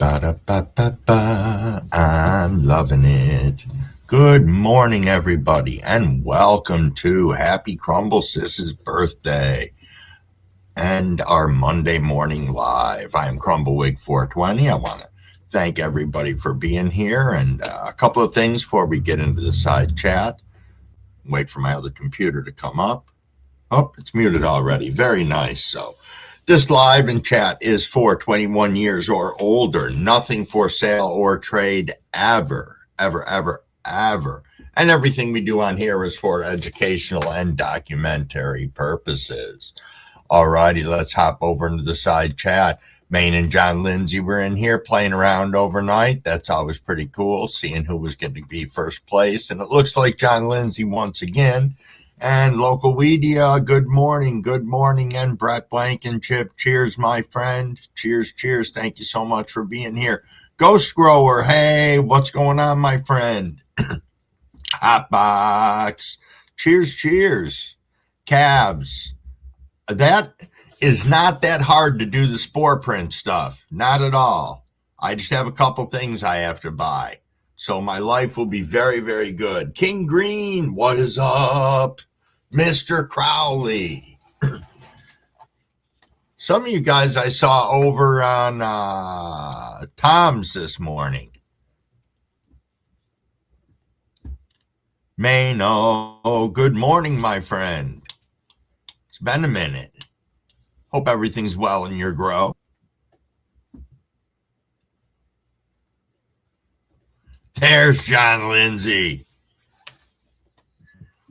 Ba-da-ba-ba-ba. I'm loving it. Good morning, everybody, and welcome to Happy Crumble-Sis's birthday and our Monday morning live. I am Crumblewig420. I want to thank everybody for being here, and a couple of things before we get into the side chat. Wait for my other computer to come up. Oh, it's muted already. Very nice. So this live and chat is for 21 years or older. Nothing for sale or trade ever, ever, ever, ever. And everything we do on here is for educational and documentary purposes. All righty, let's hop over into the side chat. Maine and John Lindsay were in here playing around overnight. That's always pretty cool, seeing who was going to be first place. And it looks like John Lindsay once again. And Local Media, good morning, and Brett Blank and Chip, cheers, my friend, cheers, thank you so much for being here. Ghost Grower, hey, what's going on, my friend? Hotbox, cheers, Cabs, that is not that hard to do the spore print stuff, not at all. I just have a couple things I have to buy. So my life will be very, very good. King Green, what is up? Mr. Crowley. Some of you guys I saw over on Tom's this morning. Mano, good morning, my friend. It's been a minute. Hope everything's well in your grow. There's John Lindsay.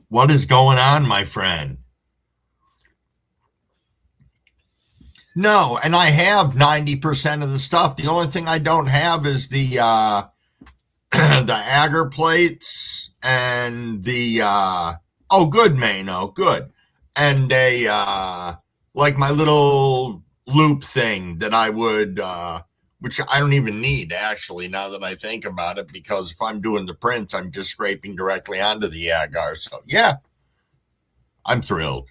What is going on, my friend? No, and I have 90% of the stuff. The only thing I don't have is the the agar plates and the oh, good, Mano, good. And a like my little loop thing that I would which I don't even need, actually, now that I think about it, because if I'm doing the prints, I'm just scraping directly onto the agar. So, yeah, I'm thrilled.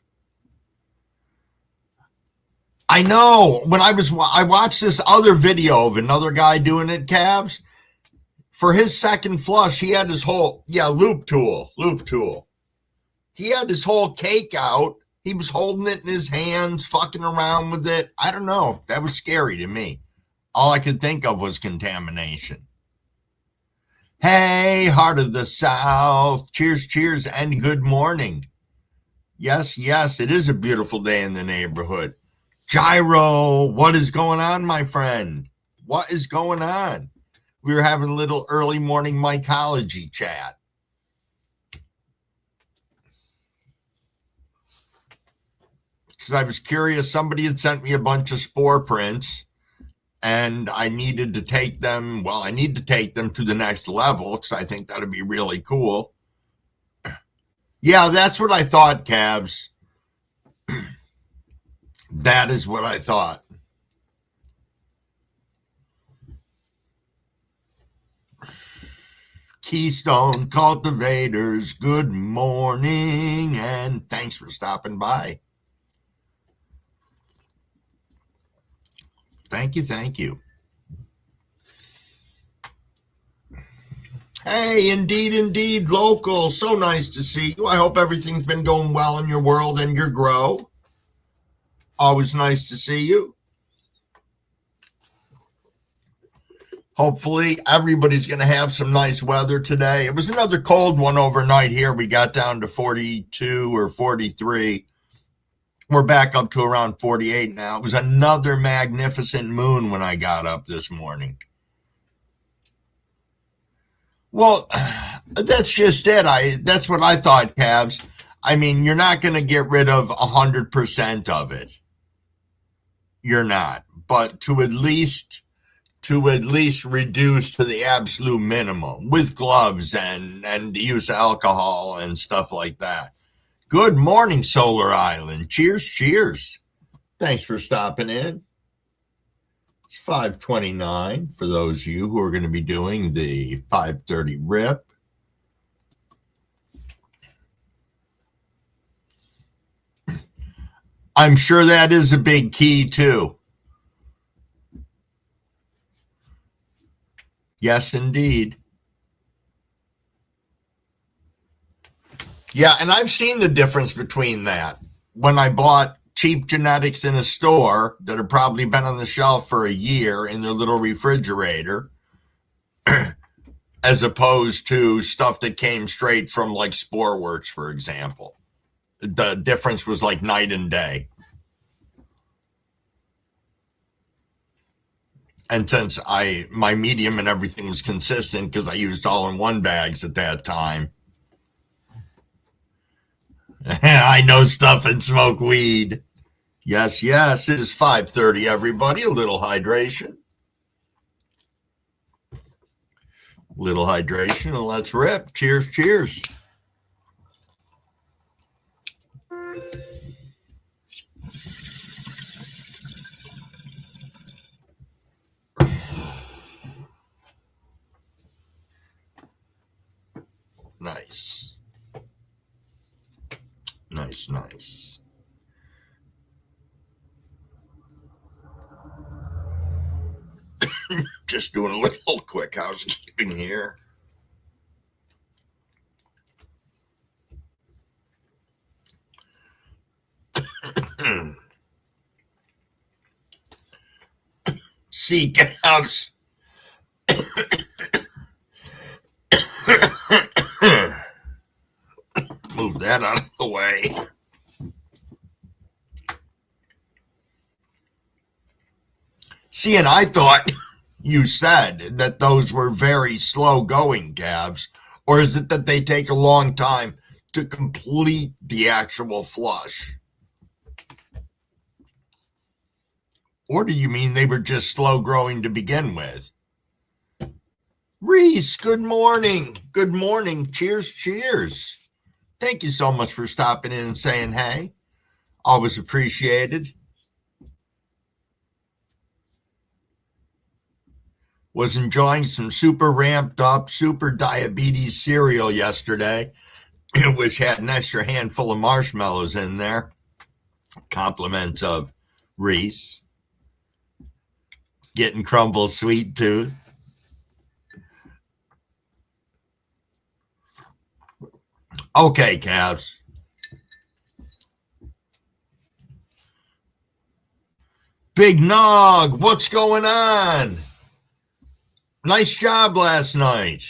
I know. I watched this other video of another guy doing it, Cabs. For his second flush, he had his whole, loop tool. He had his whole cake out. He was holding it in his hands, fucking around with it. I don't know. That was scary to me. All I could think of was contamination. Hey, Heart of the South. Cheers, and good morning. Yes, it is a beautiful day in the neighborhood. Gyro, what is going on, my friend? What is going on? We were having a little early morning mycology chat. Because I was curious, somebody had sent me a bunch of spore prints. And I needed to take them, I need to take them to the next level because I think that would be really cool. Yeah, that's what I thought, Cabs. That is what I thought. Keystone Cultivators, good morning, and thanks for stopping by. Thank you. Hey, indeed, Local. So nice to see you. I hope everything's been going well in your world and your grow. Always nice to see you. Hopefully, everybody's going to have some nice weather today. It was another cold one overnight here. We got down to 42 or 43. We're back up to around 48 now. It was another magnificent moon when I got up this morning. Well, that's just it. That's what I thought, Cabs. I mean, you're not going to get rid of 100% of it. You're not. But to at least reduce to the absolute minimum with gloves and the use of alcohol and stuff like that. Good morning, Solar Island. Cheers. Thanks for stopping in. It's 5:29 for those of you who are going to be doing the 5:30 rip. I'm sure that is a big key, too. Yes, indeed. Yeah, and I've seen the difference between that. When I bought cheap genetics in a store that had probably been on the shelf for a year in their little refrigerator, as opposed to stuff that came straight from like Sporeworks, for example. The difference was like night and day. And since my medium and everything was consistent because I used all-in-one bags at that time, I know stuff and smoke weed. Yes, yes, it is 5:30, everybody. A little hydration. Little hydration, and let's rip. Cheers, cheers. Nice. Nice, nice. Just doing a little quick housekeeping here. See, calves. Move that out of the way. See, and I thought you said that those were very slow going calves, or is it that they take a long time to complete the actual flush? Or do you mean they were just slow growing to begin with? Reese, good morning. Good morning. Cheers, cheers. Thank you so much for stopping in and saying hey. Always appreciated. Was enjoying some super ramped up, super diabetes cereal yesterday, which had an extra handful of marshmallows in there. Compliments of Reese. Getting Crumble Sweet Tooth. Okay, Cavs. Big Nog, what's going on? Nice job last night.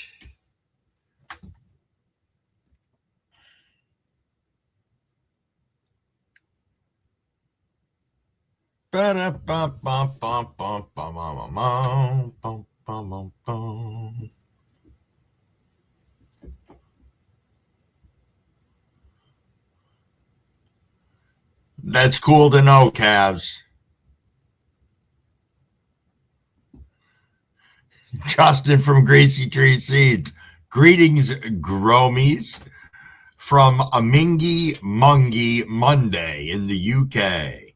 That's cool to know, Cavs. Justin from Gracie Tree Seeds. Greetings, Gromies, from Amingi Mungi Monday in the UK.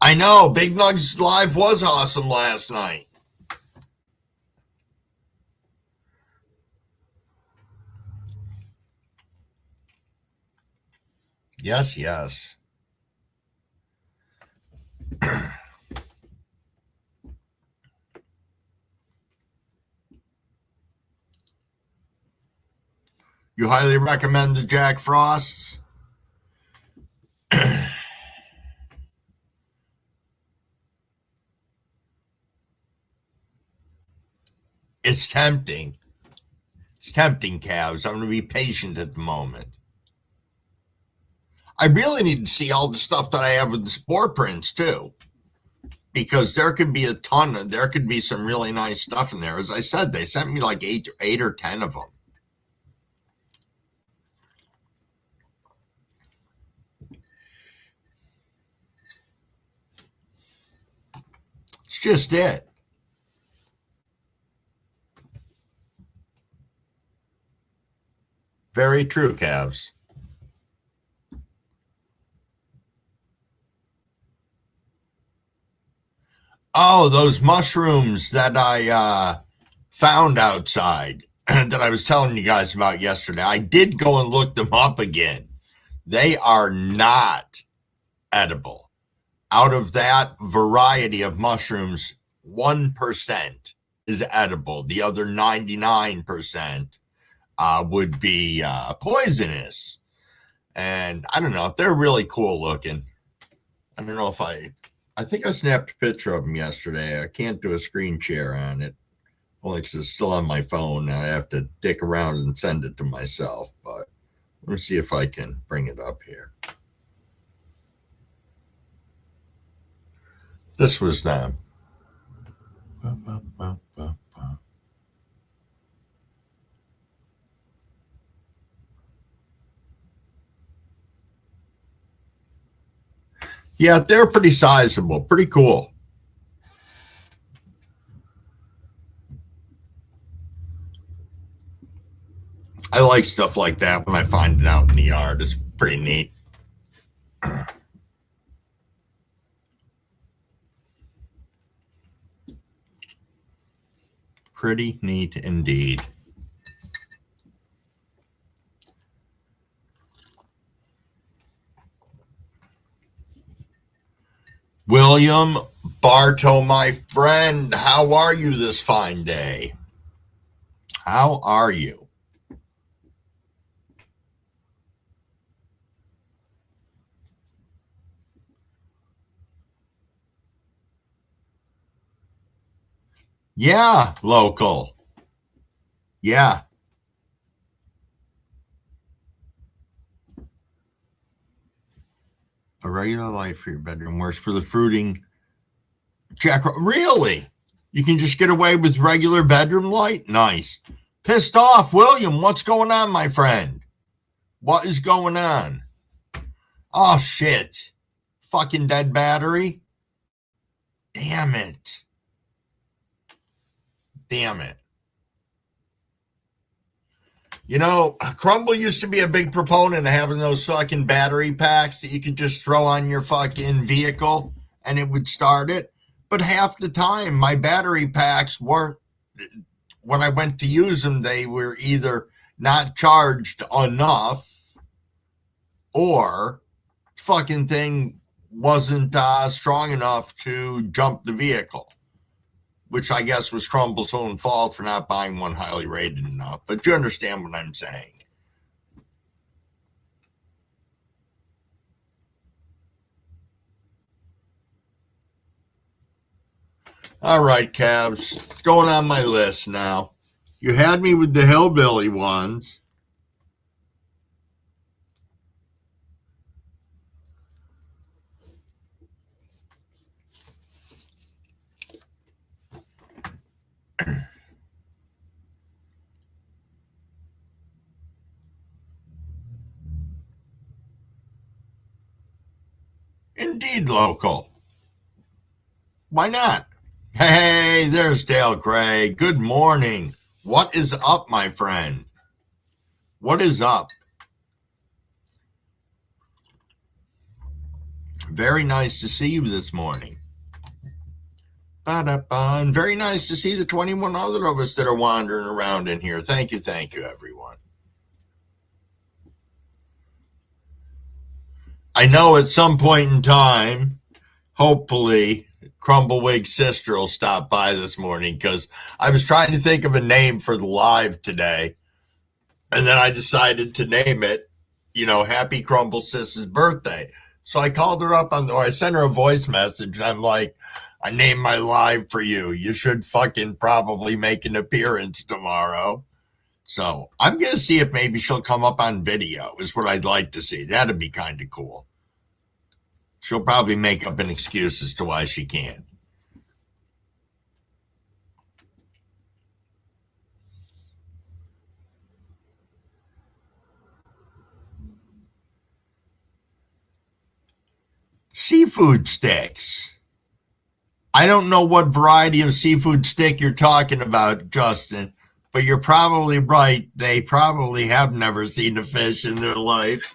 I know, Big Nug's live was awesome last night. Yes, yes. You highly recommend the Jack Frosts? It's tempting. It's tempting, Cavs. I'm going to be patient at the moment. I really need to see all the stuff that I have with the spore prints, too. Because there could be there could be some really nice stuff in there. As I said, they sent me like eight or 10 of them. It's just it. Very true, Cavs. Oh, those mushrooms that I found outside that I was telling you guys about yesterday. I did go and look them up again. They are not edible. Out of that variety of mushrooms, 1% is edible. The other 99% would be poisonous. And I don't know. They're really cool looking. I don't know if I think I snapped a picture of them yesterday. I can't do a screen share on it. Only because it's still on my phone and I have to dick around and send it to myself. But let me see if I can bring it up here. This was them. Yeah, they're pretty sizable, pretty cool. I like stuff like that when I find it out in the yard. It's pretty neat. Pretty neat indeed. William Bartow, my friend, how are you this fine day? How are you? Yeah, local. Yeah. A regular light for your bedroom works for the fruiting. Jack, really? You can just get away with regular bedroom light? Nice. Pissed off, William. What's going on, my friend? What is going on? Oh, shit. Fucking dead battery? Damn it. Damn it. You know, Crumble used to be a big proponent of having those fucking battery packs that you could just throw on your fucking vehicle and it would start it. But half the time, my battery packs weren't, when I went to use them, they were either not charged enough or fucking thing wasn't strong enough to jump the vehicle, which I guess was Crumble's own fault for not buying one highly rated enough. But you understand what I'm saying. All right, Cavs. Going on my list now. You had me with the hillbilly ones. Indeed, local. Why not? Hey, there's Dale Gray. Good morning. What is up, my friend? What is up? Very nice to see you this morning. Ba-da-ba. And very nice to see the 21 other of us that are wandering around in here. Thank you, everyone. I know at some point in time, hopefully, Crumble-Wig's sister will stop by this morning because I was trying to think of a name for the live today. And then I decided to name it, Happy Crumble-Sis's birthday. So I called her up or I sent her a voice message and I'm like, I named my live for you. You should fucking probably make an appearance tomorrow. So I'm going to see if maybe she'll come up on video is what I'd like to see. That'd be kind of cool. She'll probably make up an excuse as to why she can't. Seafood sticks. I don't know what variety of seafood stick you're talking about, Justin, but you're probably right. They probably have never seen a fish in their life.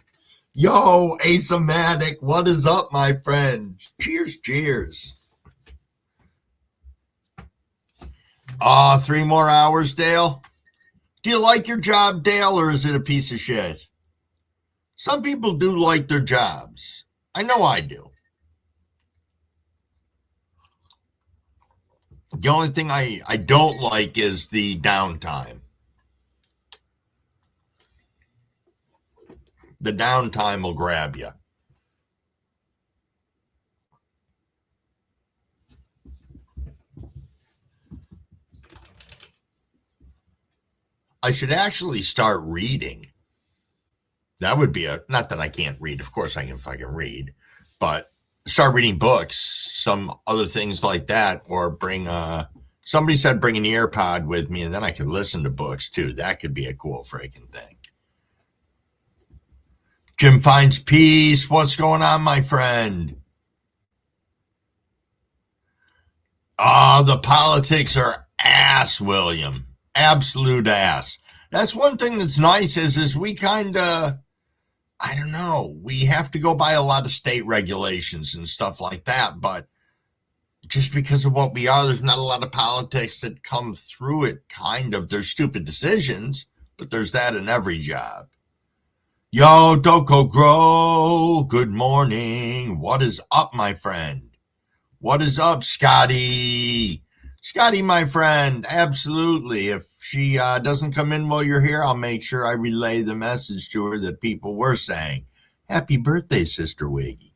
Yo, Asematic, what is up, my friend? Cheers, cheers. 3 more hours, Dale? Do you like your job, Dale, or is it a piece of shit? Some people do like their jobs. I know I do. The only thing I don't like is the downtime. The downtime will grab you. I should actually start reading. That would be not that I can't read. Of course I can fucking read, but start reading books, some other things like that, or somebody said bring an ear pod with me and then I could listen to books too. That could be a cool freaking thing. Jim finds peace. What's going on, my friend? The politics are ass, William. Absolute ass. That's one thing that's nice is we kind of, I don't know, we have to go by a lot of state regulations and stuff like that, but just because of what we are, there's not a lot of politics that come through it, kind of. There's stupid decisions, but there's that in every job. Yo, Doko Grow, good morning. What is up, my friend? What is up, Scotty? Scotty, my friend, absolutely. If she doesn't come in while you're here, I'll make sure I relay the message to her that people were saying. Happy birthday, Sister Wiggy.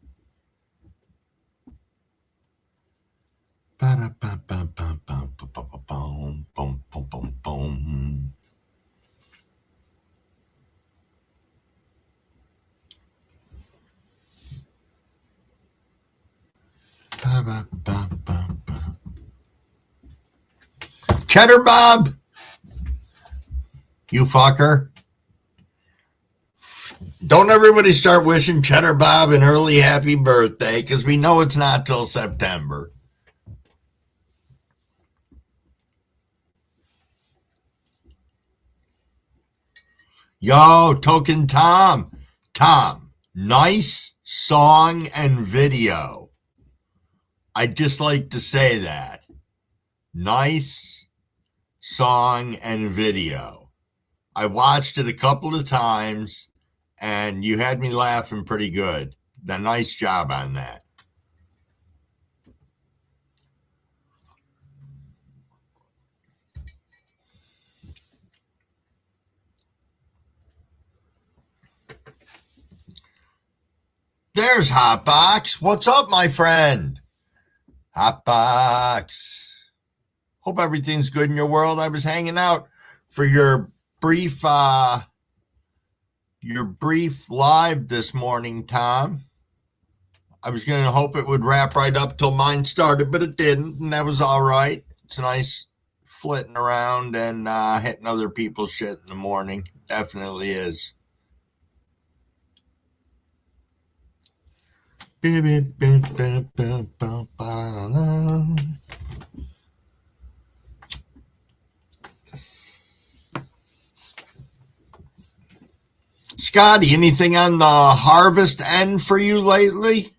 Cheddar Bob, you fucker. Don't everybody start wishing Cheddar Bob an early happy birthday, because we know it's not till September. Yo, Token Tom. Tom, nice song and video. I'd just like to say that. Nice song and video. I watched it a couple of times, and you had me laughing pretty good. A nice job on that. There's Hotbox. What's up, my friend? Hotbox. Hope everything's good in your world. I was hanging out for your brief live this morning, Tom. I was going to hope it would wrap right up till mine started, but it didn't, and that was all right. It's nice flitting around and hitting other people's shit in the morning. Definitely is. Scotty, anything on the harvest end for you lately?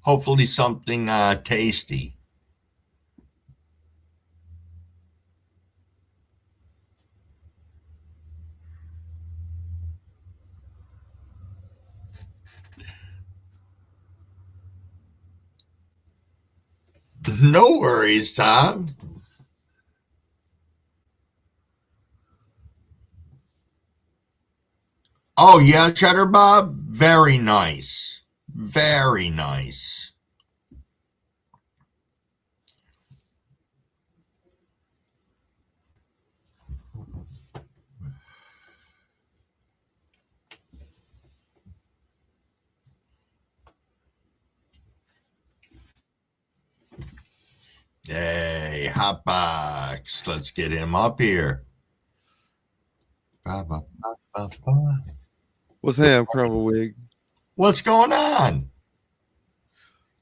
Hopefully something tasty. No worries, Tom. Oh, yeah, Cheddar Bob? Very nice. Very nice. Hey, Hotbox. Let's get him up here. What's happening, Crumble-Wig? What's going on?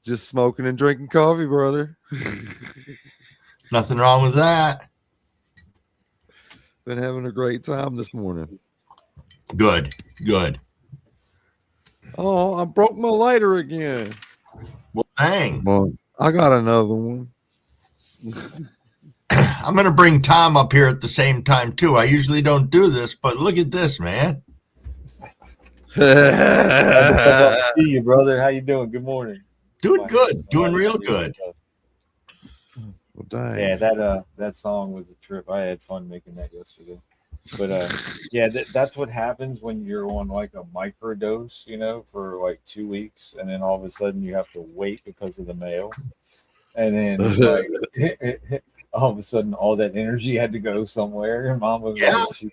Just smoking and drinking coffee, brother. Nothing wrong with that. Been having a great time this morning. Good, good. Oh, I broke my lighter again. Well, dang. Well, I got another one. I'm going to bring Tom up here at the same time, too. I usually don't do this, but look at this, man. Glad to come up and see you, brother. How you doing? Good morning. Doing good. Doing real good. Well, dang. Yeah, that song was a trip. I had fun making that yesterday. But yeah, that's what happens when you're on like a microdose, for like 2 weeks, and then all of a sudden you have to wait because of the mail, and then like all of a sudden all that energy had to go somewhere. And Mom was like,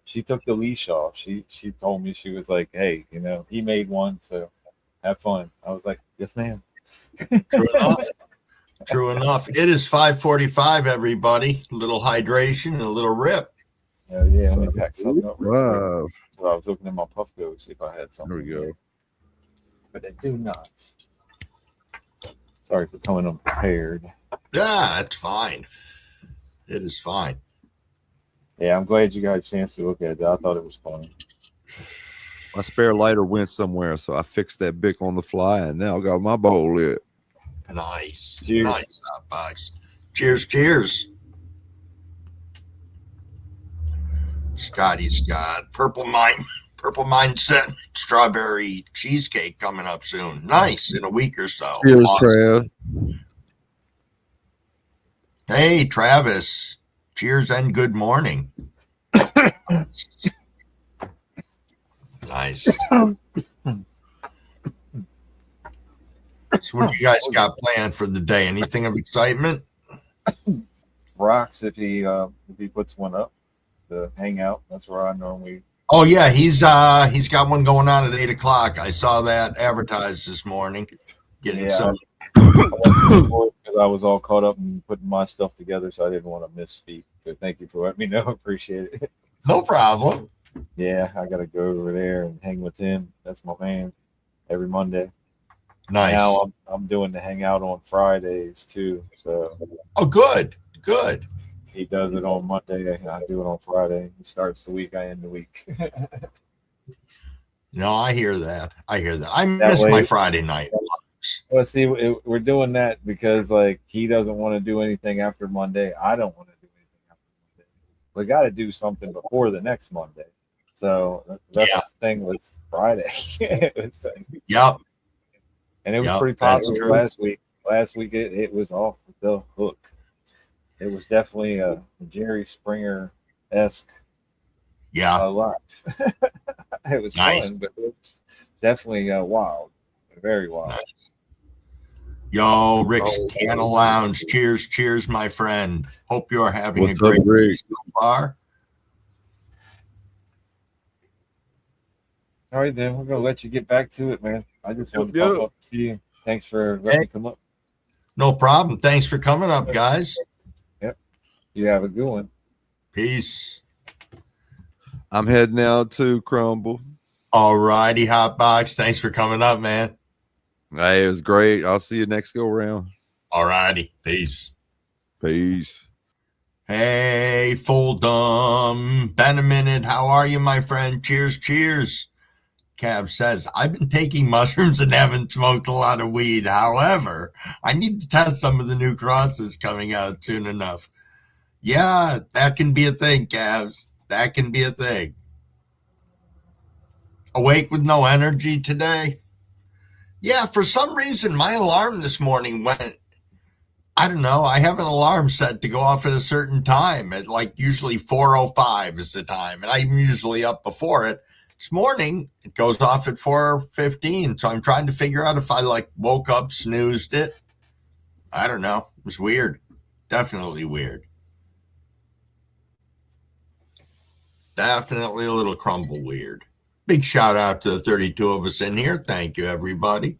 she took the leash off. She told me, she was like, hey, he made one, so have fun. I was like, yes, ma'am. True enough. True enough. It is 5:45, everybody. A little hydration and a little rip. Yeah, let me pack something up. Wow. So I was looking at my puff go see if I had something. There we go. But I do not. Sorry for coming unprepared. Yeah, that's fine. It is fine. Yeah, I'm glad you got a chance to look at it. I thought it was funny. My spare lighter went somewhere, so I fixed that Bic on the fly, and now I got my bowl lit. Nice. Cheers. Nice, Hotbox. Cheers, cheers. Scotty's got purple mindset strawberry cheesecake coming up soon. Nice, in a week or so. Cheers, Awesome. Trav. Hey, Travis. Cheers and good morning. Nice. So what do you guys got planned for the day? Anything of excitement? Rocks if he puts one up, the hangout. That's where I normally. Oh yeah, he's got one going on at 8:00. I saw that advertised this morning. Getting some. Because I was all caught up in putting my stuff together, so I didn't want to misspeak. So thank you for letting me know. Appreciate it. No problem. Yeah, I got to go over there and hang with him. That's my man. Every Monday. Nice. Now I'm doing the hangout on Fridays too. So. Oh, good. He does it on Monday. I do it on Friday. He starts the week. I end the week. No, I hear that. I miss my Friday night. Well, see, we're doing that because like he doesn't want to do anything after Monday. I don't want to do anything after Monday. We got to do something before the next Monday. So that's the thing with Friday. Yep. And it was pretty popular last week. Last week it was off the hook. It was definitely a Jerry Springer-esque life. It was nice. Fun, but it was definitely wild. Very wild. Nice. Yo, Rick's Canna Lounge. Cheers, my friend. Hope you're having a great day so far. All right, then. We're going to let you get back to it, man. I just wanted to pop up and see you. Thanks for letting me come up. No problem. Thanks for coming up, guys. Yep. You have a good one. Peace. I'm heading out to Crumble. All righty, Hotbox. Thanks for coming up, man. Hey, it was great. I'll see you next go round. All righty. Peace. Hey, Fuldum. Been a minute. How are you, my friend? Cheers. Cab says, I've been taking mushrooms and haven't smoked a lot of weed. However, I need to test some of the new crosses coming out soon enough. Yeah, that can be a thing, Cabs. That can be a thing. Awake with no energy today? Yeah, for some reason, my alarm this morning went, I don't know, I have an alarm set to go off at a certain time. At like usually 4:05 is the time, and I'm usually up before it. This morning, it goes off at 4:15, so I'm trying to figure out if I like woke up, snoozed it. I don't know. It was weird. Definitely weird. Definitely a little crumble weird. Big shout out to the 32 of us in here. Thank you, everybody.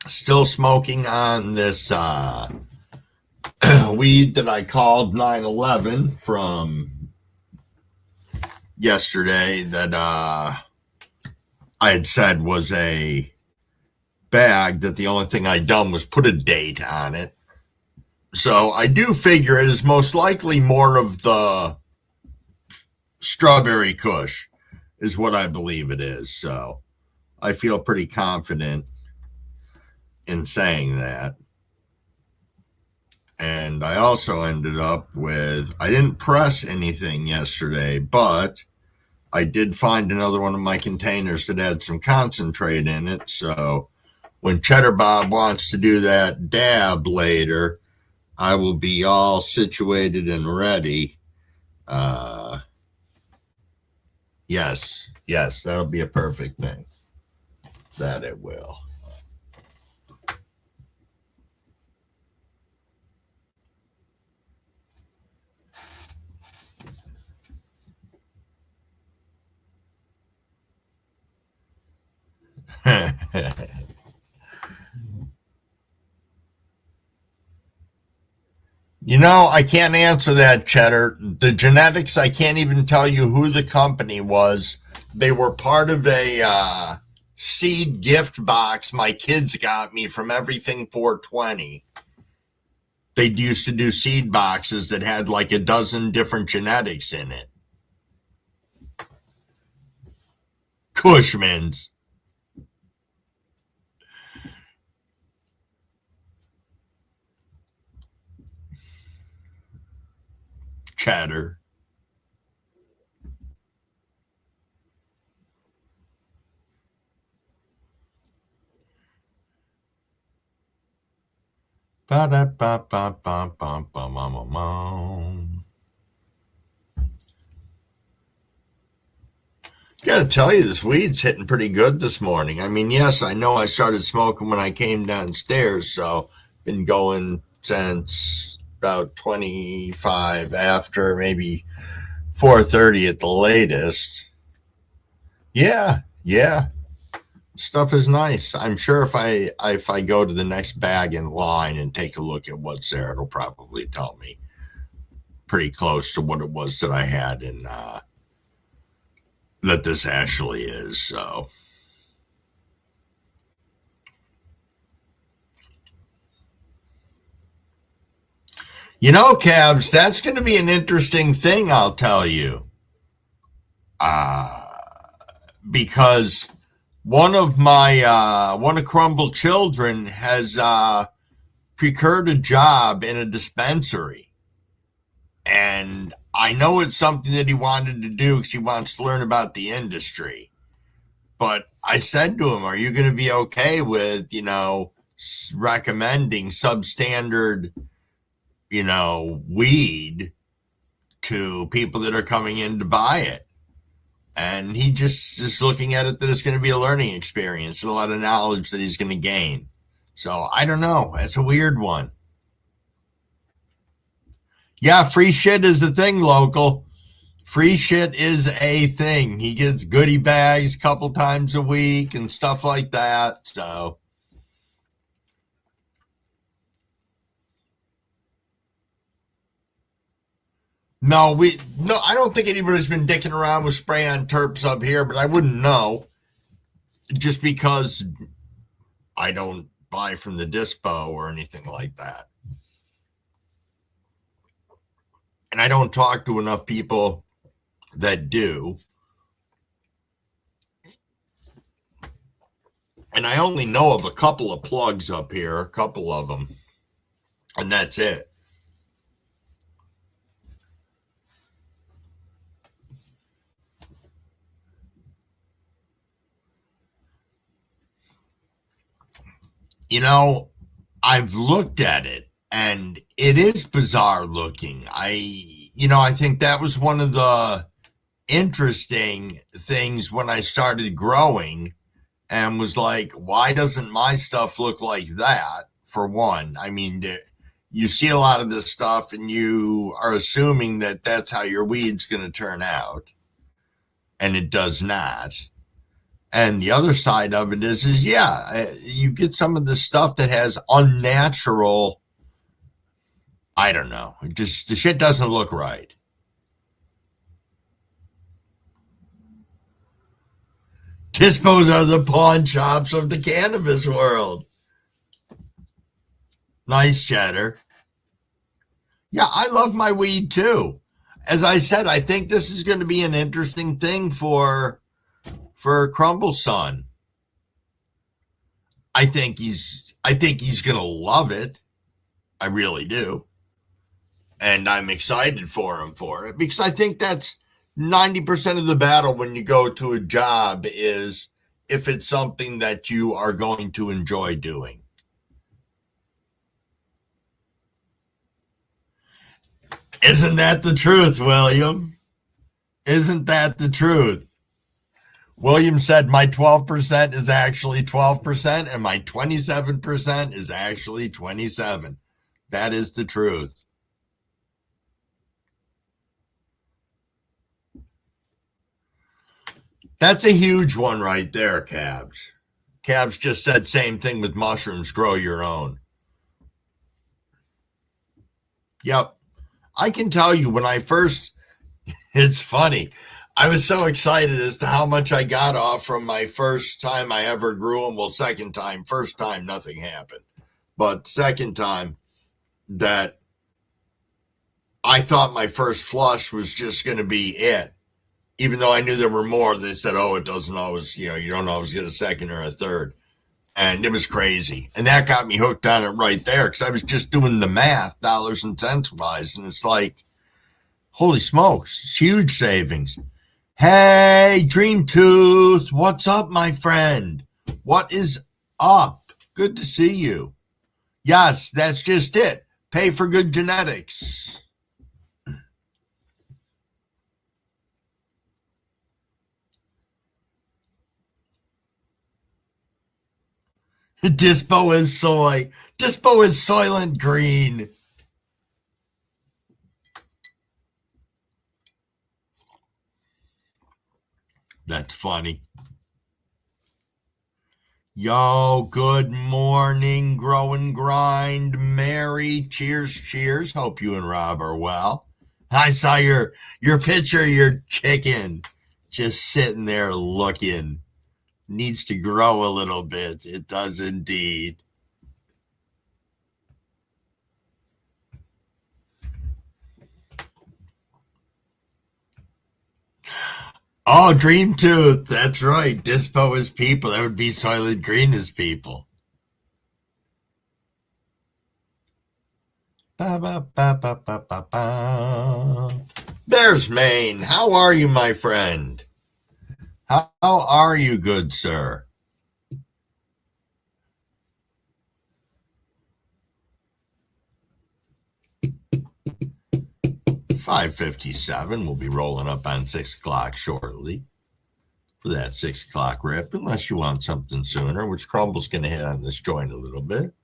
Still smoking on this weed that I called 9/11 from yesterday that I had said was a bag that the only thing I'd done was put a date on it. So I do figure it is most likely more of the strawberry kush is what I believe it is. So I feel pretty confident in saying that. And I also ended up with, I didn't press anything yesterday, but I did find another one of my containers that had some concentrate in it. So when Cheddar Bob wants to do that dab later, I will be all situated and ready. Yes, that'll be a perfect thing. That it will. You know, I can't answer that, Cheddar. The genetics, I can't even tell you who the company was. They were part of a seed gift box my kids got me from Everything 420. They used to do seed boxes that had like a dozen different genetics in it. Cushman's. Cheddar. Gotta tell you, this weed's hitting pretty good this morning. I mean, yes, I know I started smoking when I came downstairs, so been going since about 25 after, maybe 4:30 at the latest. Yeah. Stuff is nice. I'm sure if I go to the next bag in line and take a look at what's there, it'll probably tell me pretty close to what it was that I had in that this actually is. So you know, Cabs, that's going to be an interesting thing, I'll tell you. Because one of Crumble children has procured a job in a dispensary. And I know it's something that he wanted to do because he wants to learn about the industry. But I said to him, are you going to be okay with, recommending substandard, weed to people that are coming in to buy it? And he just is looking at it that it's going to be a learning experience and a lot of knowledge that he's going to gain. So I don't know. It's a weird one. Yeah, free shit is a thing, local. Free shit is a thing. He gets goodie bags a couple times a week and stuff like that. So no, I don't think anybody's been dicking around with spray on terps up here, but I wouldn't know just because I don't buy from the dispo or anything like that. And I don't talk to enough people that do. And I only know of a couple of plugs up here, a couple of them. And that's it. I've looked at it and it is bizarre looking. I think that was one of the interesting things when I started growing and was like, why doesn't my stuff look like that? For one, I mean, you see a lot of this stuff and you are assuming that that's how your weed's going to turn out, and it does not. And the other side of it is you get some of the stuff that has unnatural, I don't know, just the shit doesn't look right. Dispos are the pawn shops of the cannabis world. Nice, Cheddar. Yeah, I love my weed too. As I said, I think this is going to be an interesting thing for Crumble-Son. I think he's going to love it. I really do. And I'm excited for him for it, because I think that's 90% of the battle when you go to a job, is if it's something that you are going to enjoy doing. Isn't that the truth, William? Isn't that the truth? William said my 12% is actually 12% and my 27% is actually 27. That is the truth. That's a huge one right there, Cabs. Cabs just said same thing with mushrooms, grow your own. Yep. I can tell you when I first, it's funny. I was so excited as to how much I got off from my first time I ever grew them. Well, second time. First time, nothing happened. But second time, that I thought my first flush was just going to be it. Even though I knew there were more, they said, oh, it doesn't always, you don't always get a second or a third. And it was crazy. And that got me hooked on it right there, because I was just doing the math, dollars and cents wise. And it's like, holy smokes, it's huge savings. Hey, Dream Tooth, what's up, my friend? What is up? Good to see you. Yes, that's just it. Pay for good genetics. Dispo is soy. Dispo is Soylent Green. That's funny. Yo, good morning, Grow and Grind. Mary, cheers. Hope you and Rob are well. I saw your picture of your chicken just sitting there looking. Needs to grow a little bit. It does indeed. Oh, Dream Tooth. That's right. Dispo is people. That would be Soylent Green is people. Ba, ba, ba, ba, ba, ba, ba. There's Maine. How are you, my friend? How are you, good sir? $5:57. We'll be rolling up on 6 o'clock shortly for that 6 o'clock rip, unless you want something sooner, which Crumble's going to hit on this joint a little bit.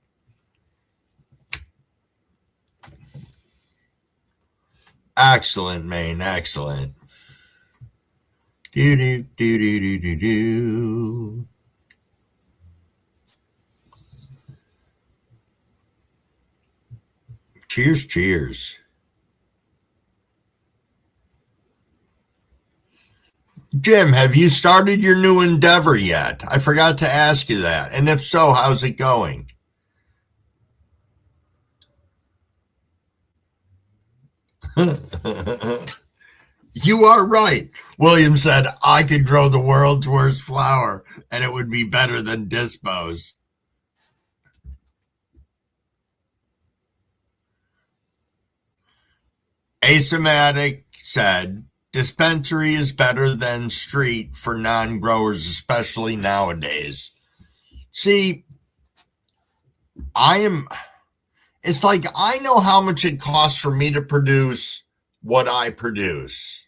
Excellent, Maine. Excellent. Do. Cheers. Jim, have you started your new endeavor yet? I forgot to ask you that. And if so, how's it going? You are right. William said, I could grow the world's worst flower and it would be better than Dispo's. Asematic said, dispensary is better than street for non-growers, especially nowadays. See, it's like I know how much it costs for me to produce what I produce.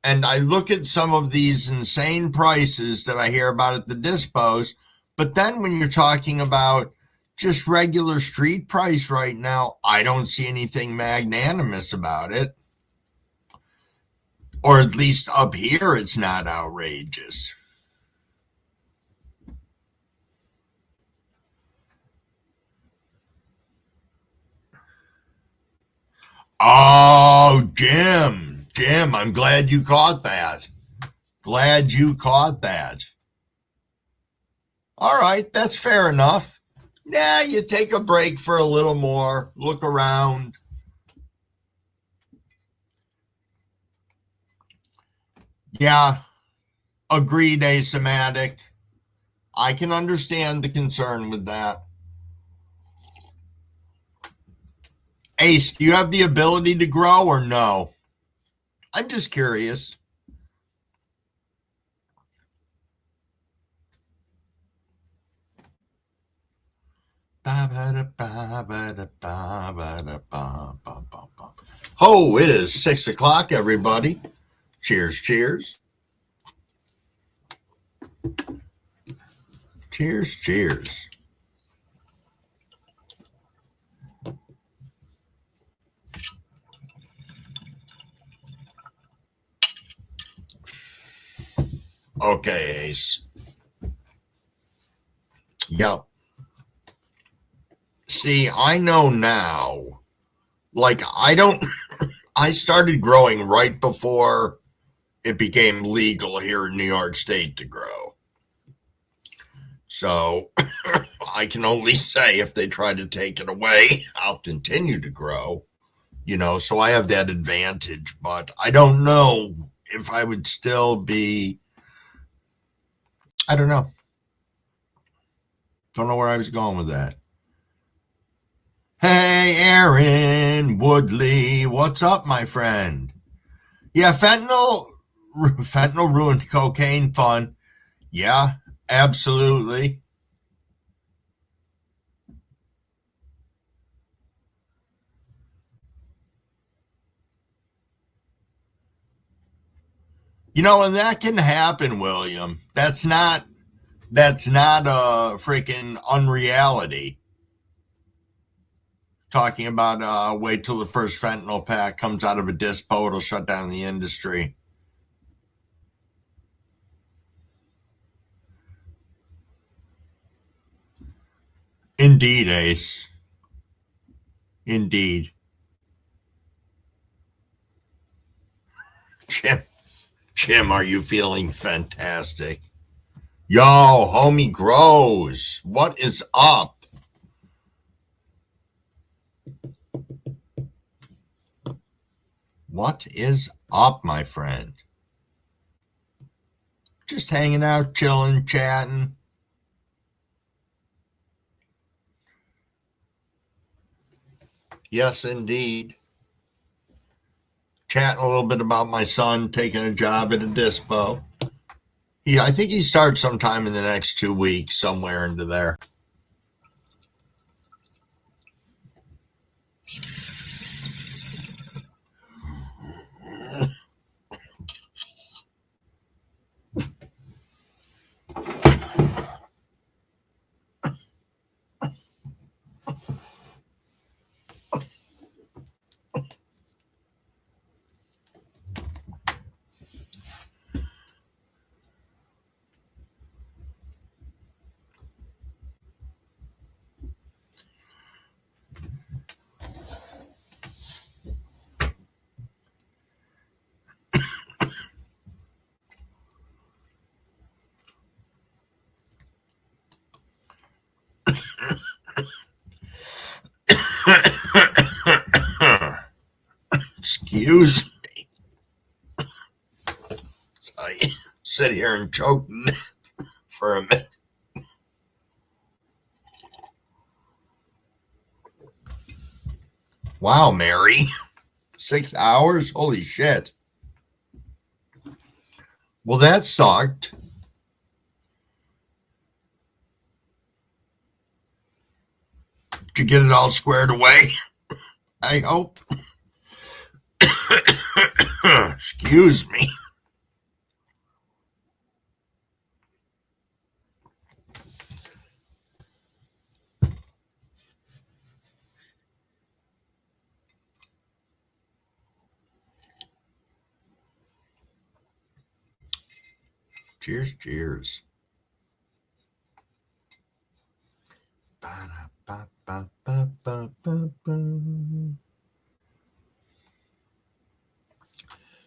And I look at some of these insane prices that I hear about at the dispos, but then when you're talking about just regular street price right now, I don't see anything magnanimous about it. Or at least up here, it's not outrageous. Oh, Jim, I'm glad you caught that. All right, that's fair enough. Nah, you take a break for a little more, look around. Yeah, agreed, Asematic. I can understand the concern with that. Ace, do you have the ability to grow or no? I'm just curious. Oh, it is 6 o'clock, everybody. Cheers, cheers. Cheers, cheers. Okay, Ace. Yep. See, I know now. Like, I started growing right before it became legal here in New York State to grow. So I can only say if they try to take it away, I'll continue to grow, so I have that advantage, but I don't know if I would still be, I don't know. Don't know where I was going with that. Hey, Aaron Woodley, what's up, my friend? Yeah, fentanyl ruined cocaine fun. Yeah, absolutely. And that can happen, William. That's not a freaking unreality. Talking about wait till the first fentanyl pack comes out of a dispo, it'll shut down the industry. Indeed, Ace. Indeed. Jim, are you feeling fantastic? Yo, homie grows. What is up? What is up, my friend? Just hanging out, chilling, chatting. Yes, indeed. Chatting a little bit about my son taking a job at a dispo. I think he starts sometime in the next 2 weeks, somewhere into there. Excuse me. I sit here and choke for a minute. Wow, Mary. 6 hours? Holy shit. Well, that sucked. Did you get it all squared away? I hope. Excuse me. Cheers, cheers.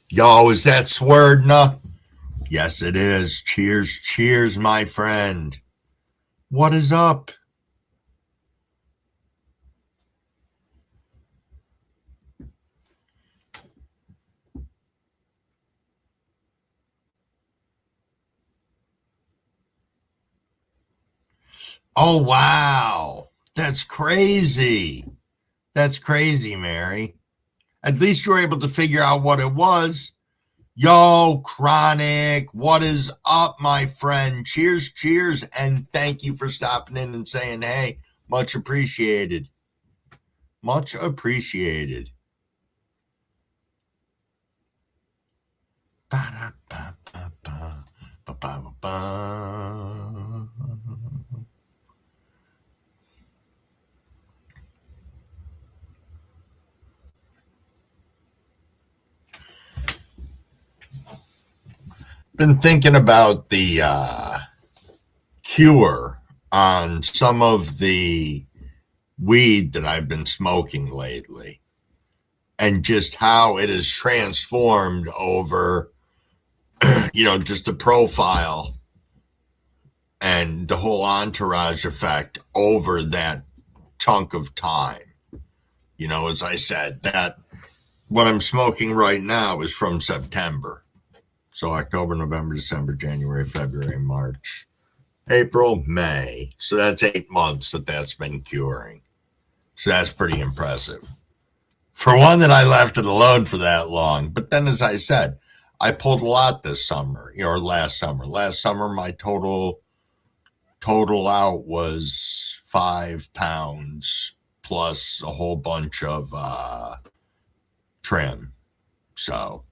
Yo, is that Swerdna? Yes, it is. Cheers, cheers, my friend. What is up? Oh, wow. That's crazy. That's crazy, Mary. At least you were able to figure out what it was. Yo, Chronic, what is up, my friend? Cheers, cheers, and thank you for stopping in and saying, hey, much appreciated. Much appreciated. Ba-da-ba-ba-ba, ba-ba-ba-ba. Been thinking about the cure on some of the weed that I've been smoking lately, and just how it has transformed over, just the profile and the whole entourage effect over that chunk of time. As I said, that what I'm smoking right now is from September. So October, November, December, January, February, March, April, May. So that's 8 months that's been curing. So that's pretty impressive. For one that I left it alone for that long. But then, as I said, I pulled a lot this summer, or last summer. Last summer, my total out was 5 pounds plus a whole bunch of trim. So,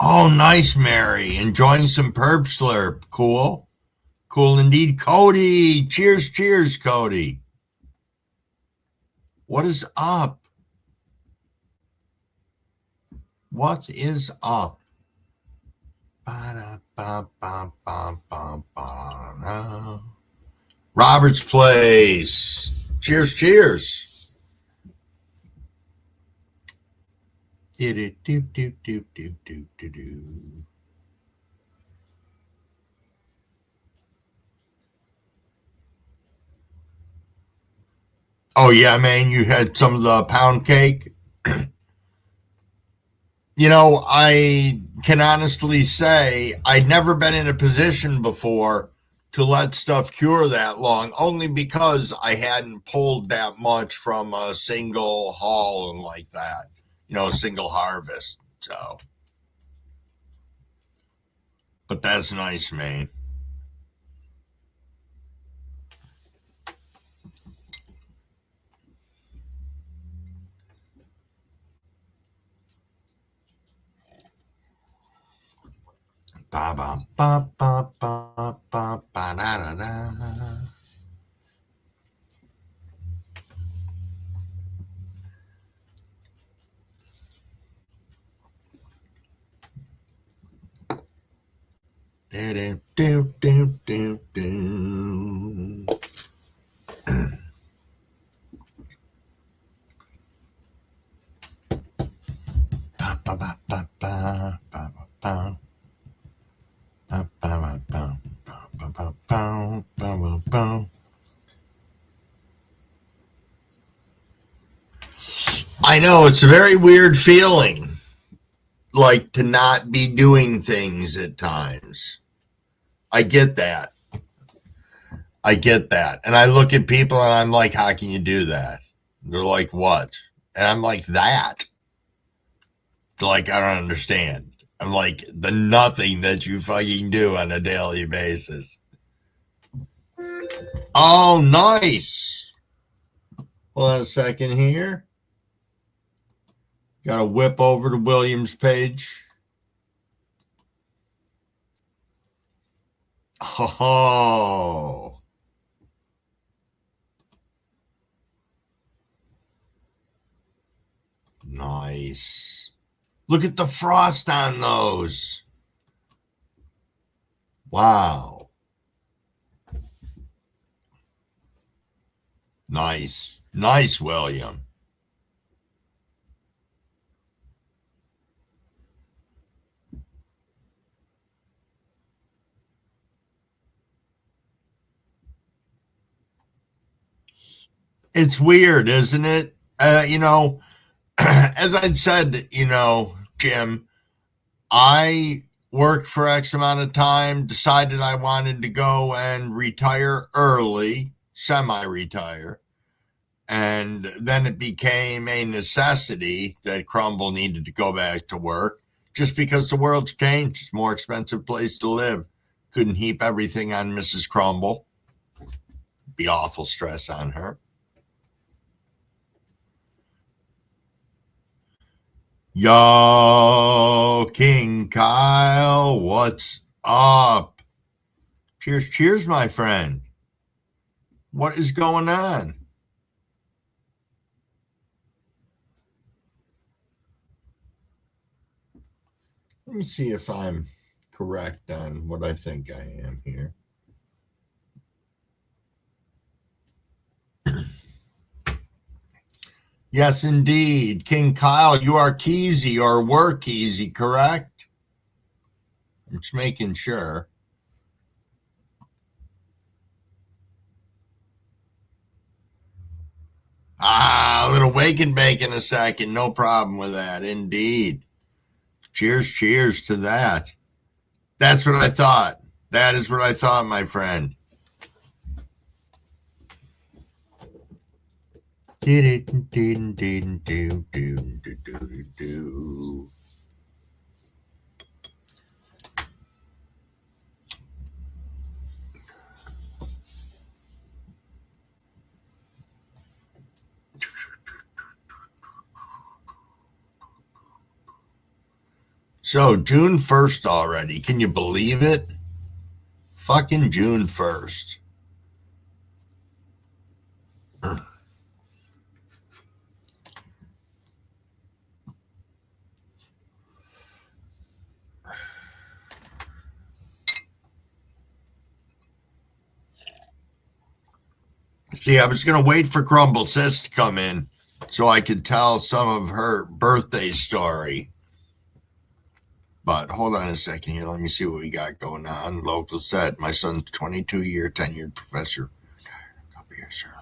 oh, nice, Mary. Enjoying some Perp Slurp. Cool. Cool indeed. Cody. Cheers, cheers, Cody. What is up? What is up? Robert's Place. Cheers, cheers. Oh, yeah, man, you had some of the pound cake. I can honestly say I'd never been in a position before to let stuff cure that long, only because I hadn't pulled that much from a single haul and like that, a single harvest. So, but that's nice, man. Ba ba ba ba ba ba ba da da da. Do do do do do. Ba ba ba ba ba ba ba ba. I know it's a very weird feeling, like to not be doing things at times. I get that. And I look at people and I'm like, how can you do that? They're like, what? And I'm like, that. They're like, I don't understand. I'm like, the nothing that you fucking do on a daily basis. Oh, nice. Hold on a second here. Got to whip over to William's page. Oh. Nice. Look at the frost on those. Wow. Nice. Nice, William. It's weird, isn't it? As I'd said, Jim, I worked for X amount of time, decided I wanted to go and retire early, semi-retire. And then it became a necessity that Crumble needed to go back to work just because the world's changed. It's a more expensive place to live. Couldn't heap everything on Mrs. Crumble. Be awful stress on her. Yo, King Kyle, what's up? Cheers, cheers, my friend. What is going on? Let me see if I'm correct on what I think I am here. Yes, indeed. King Kyle, you are Keezy or were Keezy, correct? I'm just making sure. A little wake and bake in a second. No problem with that. Indeed. Cheers, cheers to that. That's what I thought. That is what I thought, my friend. So, June 1st already. Can you believe it? Fucking June 1st. See, I was going to wait for Crumble-Sis to come in so I could tell some of her birthday story. But hold on a second here. Let me see what we got going on. Local said, my son's 22-year tenured professor. Couple years early.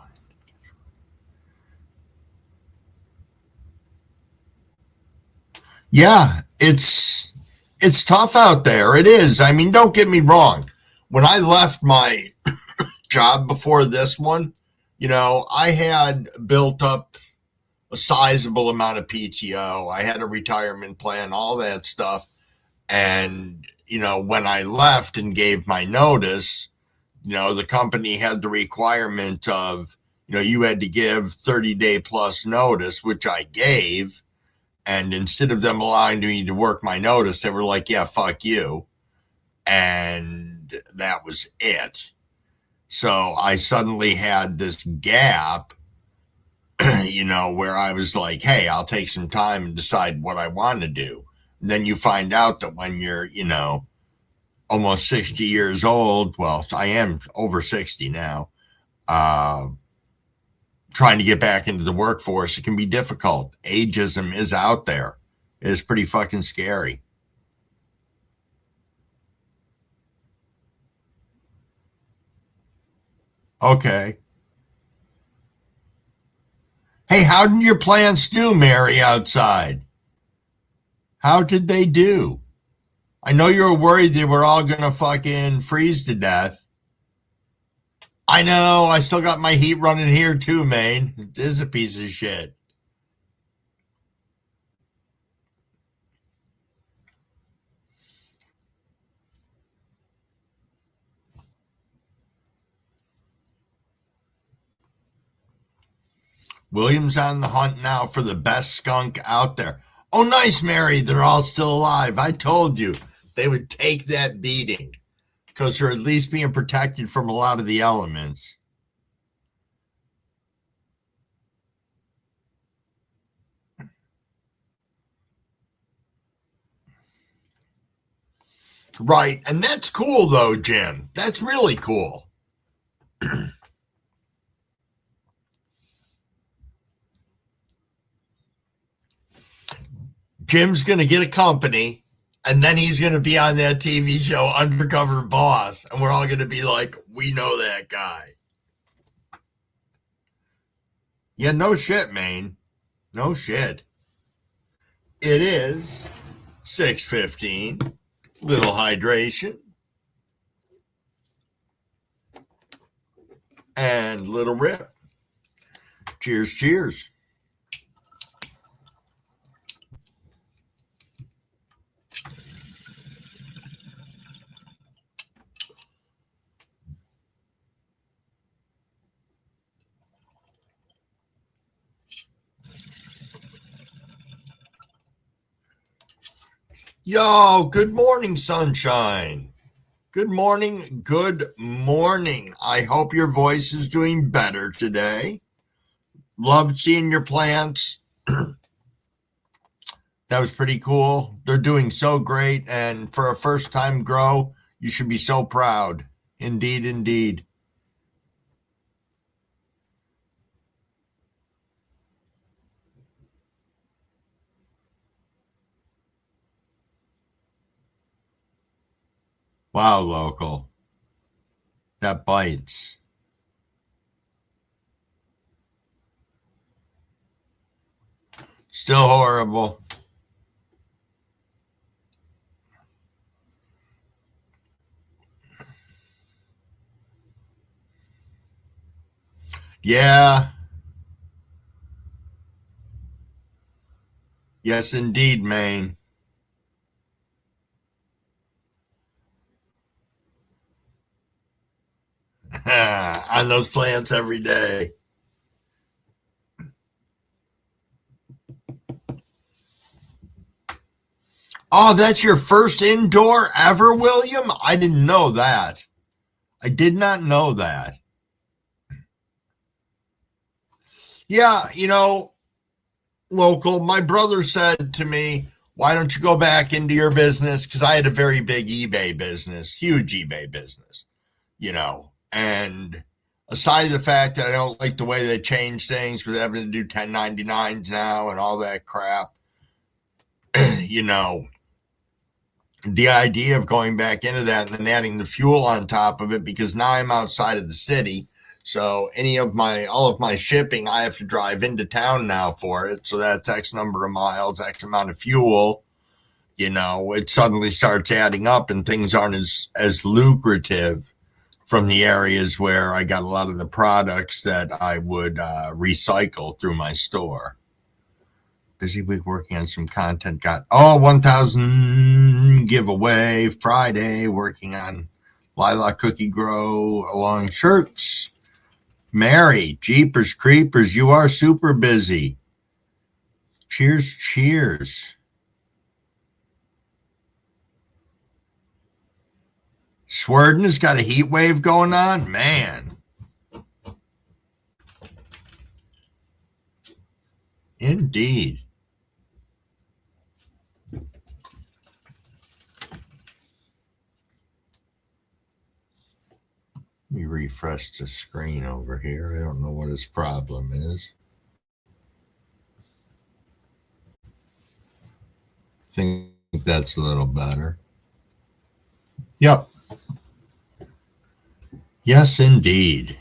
Yeah, it's tough out there. It is. I mean, don't get me wrong. When I left my job before this one, you know, I had built up a sizable amount of PTO. I had a retirement plan, all that stuff. And, you know, when I left and gave my notice, you know, the company had the requirement of, you know, you had to give 30-day plus notice, which I gave. And instead of them allowing me to work my notice, they were like, yeah, fuck you. And that was it. So I suddenly had this gap, you know, where I was like, hey, I'll take some time and decide what I want to do. And then you find out that when you're, you know, almost 60 years old, well, I am over 60 now, trying to get back into the workforce, it can be difficult. Ageism is out there. It is pretty fucking scary. Okay. Hey, how did your plants do, Mary, outside? How did they do? I know you were worried they were all going to fucking freeze to death. I know. I still got my heat running here too, man. It is a piece of shit. William's on the hunt now for the best skunk out there. Oh, nice, Mary. They're all still alive. I told you they would take that beating because they're at least being protected from a lot of the elements. Right. And that's cool, though, Jim. That's really cool. Jim's going to get a company, and then he's going to be on that TV show, Undercover Boss, and we're all going to be like, we know that guy. Yeah, no shit, man. No shit. It is 6:15. Little hydration. And little rip. Cheers, cheers. Yo, good morning, sunshine. Good morning, good morning. I hope your voice is doing better today. Loved seeing your plants. That was pretty cool. They're doing so great, and for a first-time grow, you should be so proud. Indeed, indeed. Wow, local. That bites. Still horrible. Yeah. Yes, indeed, Maine. On those plants every day. Oh, that's your first indoor ever, William? I didn't know that. I did not know that. Yeah, local, my brother said to me, why don't you go back into your business? Because I had a very big eBay business, huge eBay business, and aside of the fact that I don't like the way they change things with having to do 1099s now and all that crap, the idea of going back into that and then adding the fuel on top of it, because now I'm outside of the city. So all of my shipping, I have to drive into town now for it. So that's X number of miles, X amount of fuel. It suddenly starts adding up and things aren't as lucrative from the areas where I got a lot of the products that I would recycle through my store. Busy week working on some content. Got 1,000 giveaway Friday. Working on Lilac Cookie Grow along shirts. Mary, Jeepers Creepers, you are super busy. Cheers, cheers. Swerden has got a heat wave going on, man. Indeed. Let me refresh the screen over here. I don't know what his problem is. I think that's a little better. Yep. Yes, indeed.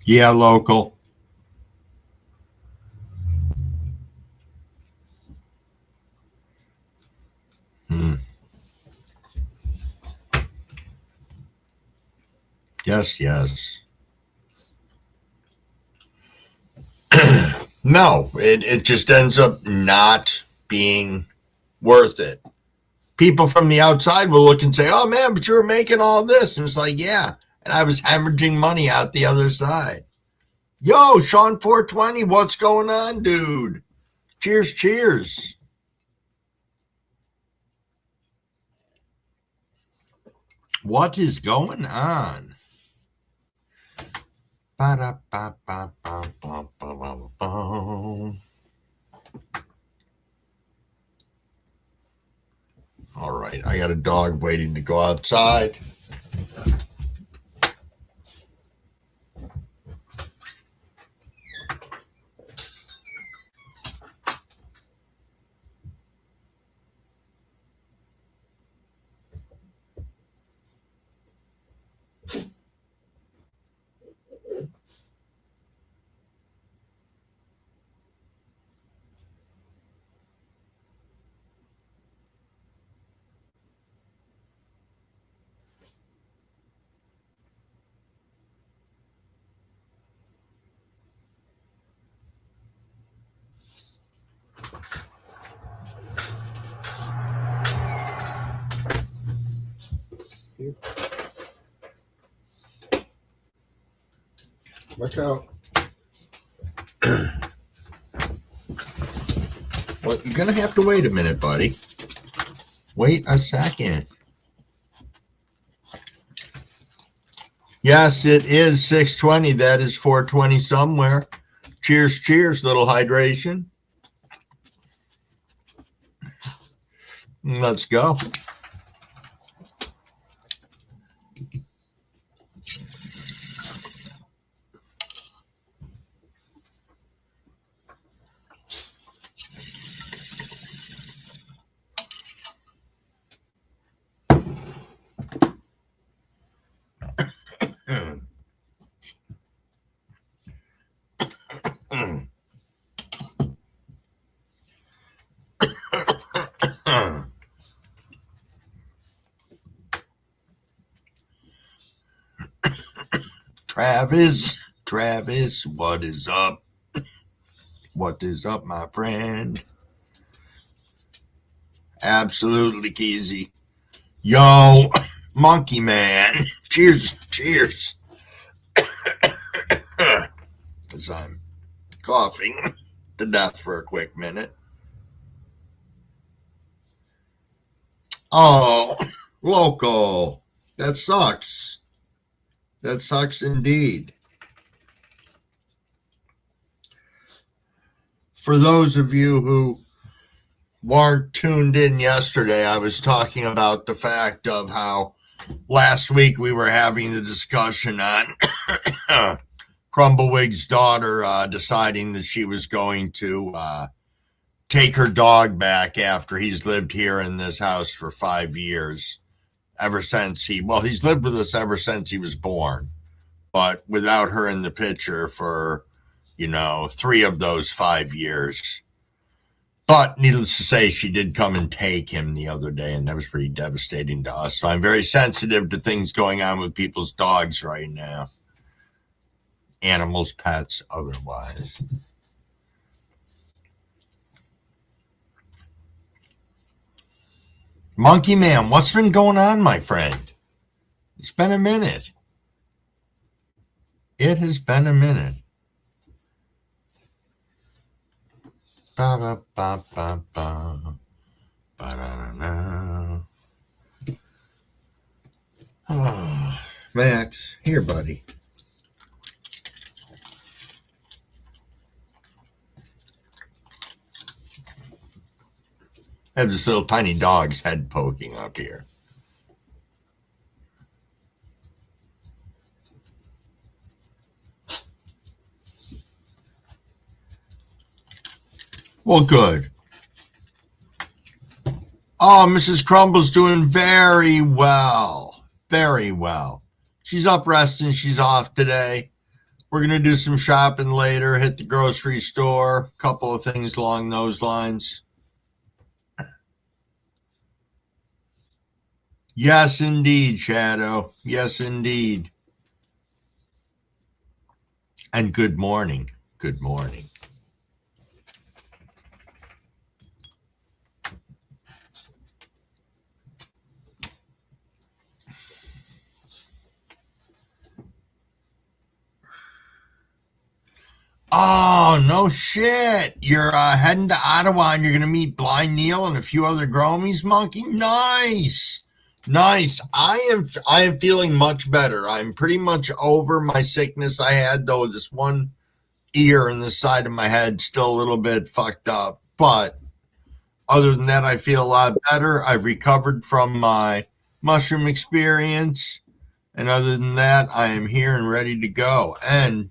Yeah, local. Yes, yes. No, it just ends up not being worth it. People from the outside will look and say, oh man, but you were making all this. And it's like, yeah. And I was hemorrhaging money out the other side. Yo, Sean 420, what's going on, dude? Cheers, cheers. What is going on? All right, I got a dog waiting to go outside. Watch out. Well, you're going to have to wait a minute, buddy. Wait a second. Yes, it is 6:20. That is 4:20 somewhere. Cheers, cheers, little hydration. Let's go. Travis, what is up? What is up, my friend? Absolutely, Keezy. Yo, Monkey Man. Cheers, cheers. As I'm coughing to death for a quick minute. Oh, local. That sucks. That sucks indeed. For those of you who weren't tuned in yesterday, I was talking about the fact of how last week we were having the discussion on Crumble-Wig's daughter deciding that she was going to take her dog back after he's lived here in this house for 5 years. Ever since he's lived with us ever since he was born, but without her in the picture for, 3 of those 5 years. But needless to say, she did come and take him the other day, and that was pretty devastating to us. So I'm very sensitive to things going on with people's dogs right now. Animals, pets, otherwise. Monkey Man, what's been going on, my friend? It's been a minute. It has been a minute. Ba ba ba ba ba ba da da. Oh, Max, here, buddy. I have this little tiny dog's head poking up here. Well, good. Oh, Mrs. Crumble's doing very well. Very well. She's up resting. She's off today. We're going to do some shopping later, hit the grocery store, a couple of things along those lines. Yes, indeed, Shadow. Yes, indeed. And good morning. Good morning. Oh, no shit. You're heading to Ottawa and you're going to meet Blind Neil and a few other Gromies, Monkey? Nice. Nice. I am feeling much better. I'm pretty much over my sickness I had, though this one ear and the side of my head still a little bit fucked up. But other than that, I feel a lot better. I've recovered from my mushroom experience. And other than that, I am here and ready to go. And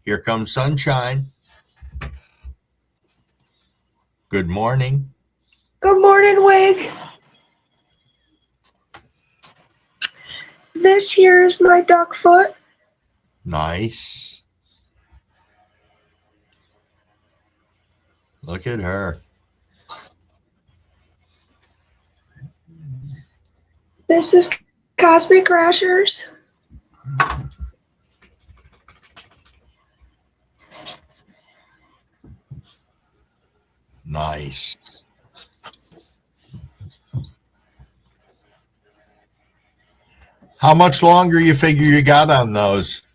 here comes sunshine. Good morning. Good morning, Wig. This here is my duck foot. Nice. Look at her. This is Cosmic Rashers. Nice. How much longer you figure you got on those?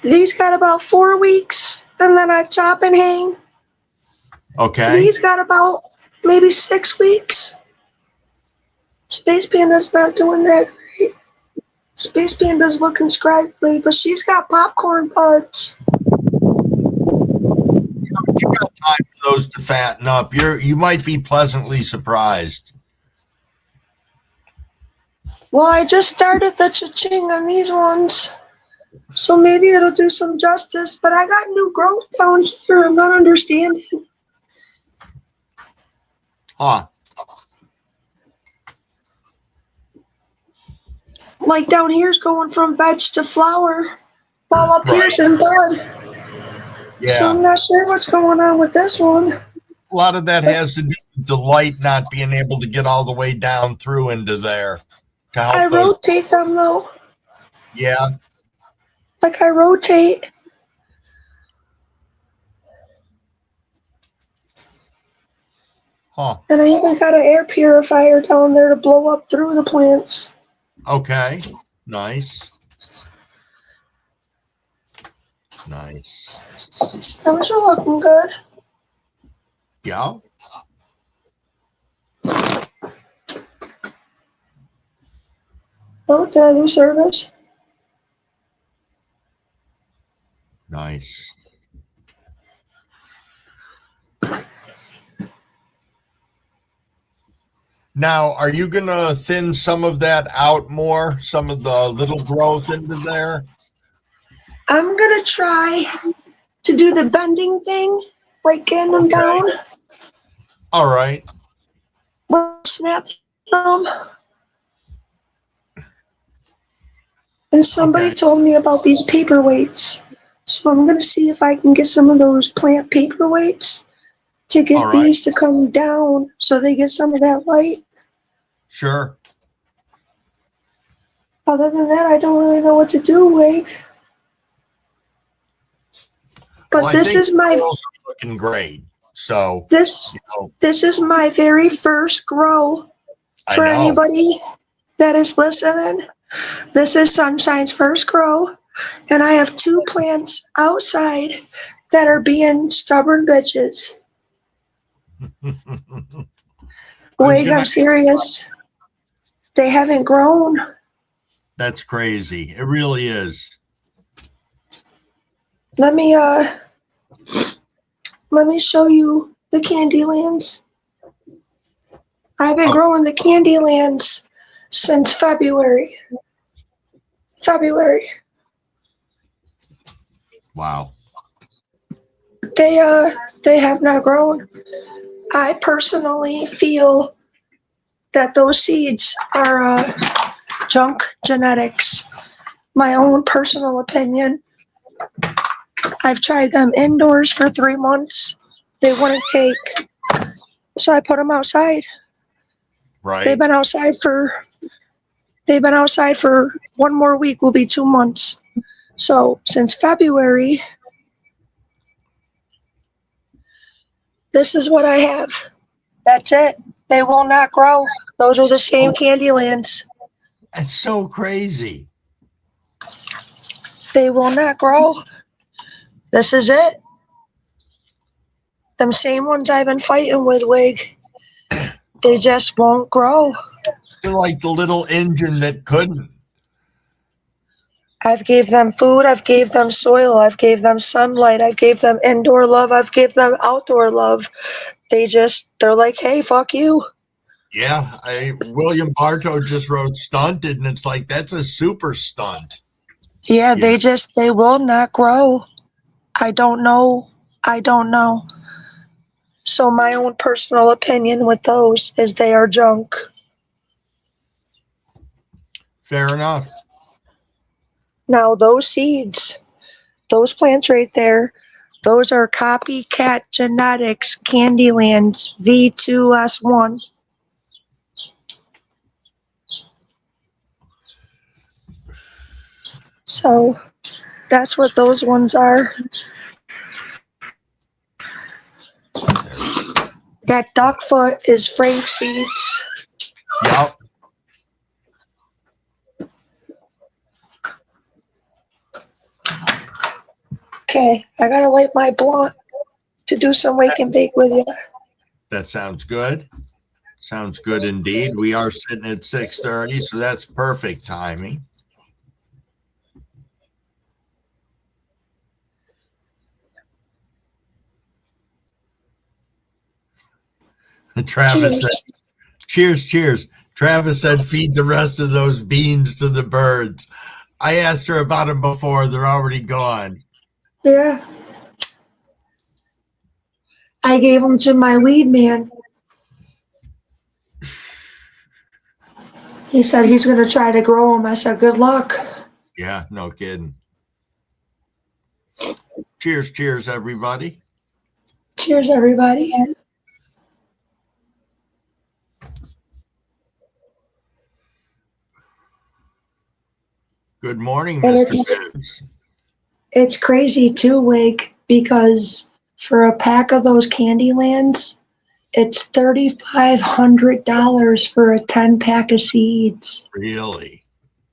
These got about 4 weeks, and then I chop and hang. Okay. These got about maybe 6 weeks. Space Panda's not doing that great. Space Panda's looking scraggly, but she's got popcorn buds. You got time for those to fatten up. You might be pleasantly surprised. Well, I just started the cha-ching on these ones, so maybe it'll do some justice, but I got new growth down here. I'm not understanding. Huh. Like down here's going from veg to flower, while up here's in bud. So I'm Yeah. not sure what's going on with this one. A lot of that has to do with the light not being able to get all the way down through into there to help I those. rotate them though. Yeah. Like I rotate. Huh. And I even got an air purifier down there to blow up through the plants. Okay. Nice. Nice. Stems are looking good. Yeah. Oh, did I lose service? Nice. Now, are you going to thin some of that out more? Some of the little growth into there? I'm going to try to do the bending thing, like getting them down. All right. Snap them. And somebody told me about these paperweights. So I'm going to see if I can get some of those plant paperweights to get these to come down so they get some of that light. Sure. Other than that, I don't really know what to do, Wig. But Well, this is my looking great. So this is my very first grow for anybody that is listening. This is Sunshine's first grow, and I have 2 plants outside that are being stubborn bitches. Wait, I'm serious. They haven't grown. That's crazy. It really is. Let me show you the Candylands. I've been growing the Candylands since February. Wow. They have not grown. I personally feel that those seeds are junk genetics. My own personal opinion. I've tried them indoors for 3 months. They wouldn't take, so I put them outside. Right. They've been outside for 1 more week, will be 2 months. So since February, this is what I have. That's it. They will not grow. Those are the same Candylands. That's so crazy. They will not grow. This is it. Them same ones I've been fighting with, Wig. They just won't grow. They're like the little engine that couldn't. I've gave them food, I've gave them soil, I've gave them sunlight, I've gave them indoor love, I've gave them outdoor love. They're like, hey, fuck you. Yeah, William Bartow just wrote stunted, and it's like, that's a super stunt. Yeah, they will not grow. I don't know. So my own personal opinion with those is they are junk. Fair enough. Now those seeds, those plants right there, those are copycat genetics Candylands V2S1. So that's what those ones are. That duck foot is Frank seeds. Yep. Okay, I gotta light my blunt to do some wake and bake with you. That sounds good. Sounds good indeed. We are sitting at 6:30, so that's perfect timing. Travis said, cheers, cheers. Travis said, feed the rest of those beans to the birds. I asked her about them before. They're already gone. Yeah. I gave them to my weed man. He said he's going to try to grow them. I said, good luck. Yeah, no kidding. Cheers, cheers, everybody. Cheers, everybody. Good morning, And Mr. Bibbs. it's crazy too, Wig, because for a pack of those Candylands, it's $3,500 for a 10-pack of seeds. Really?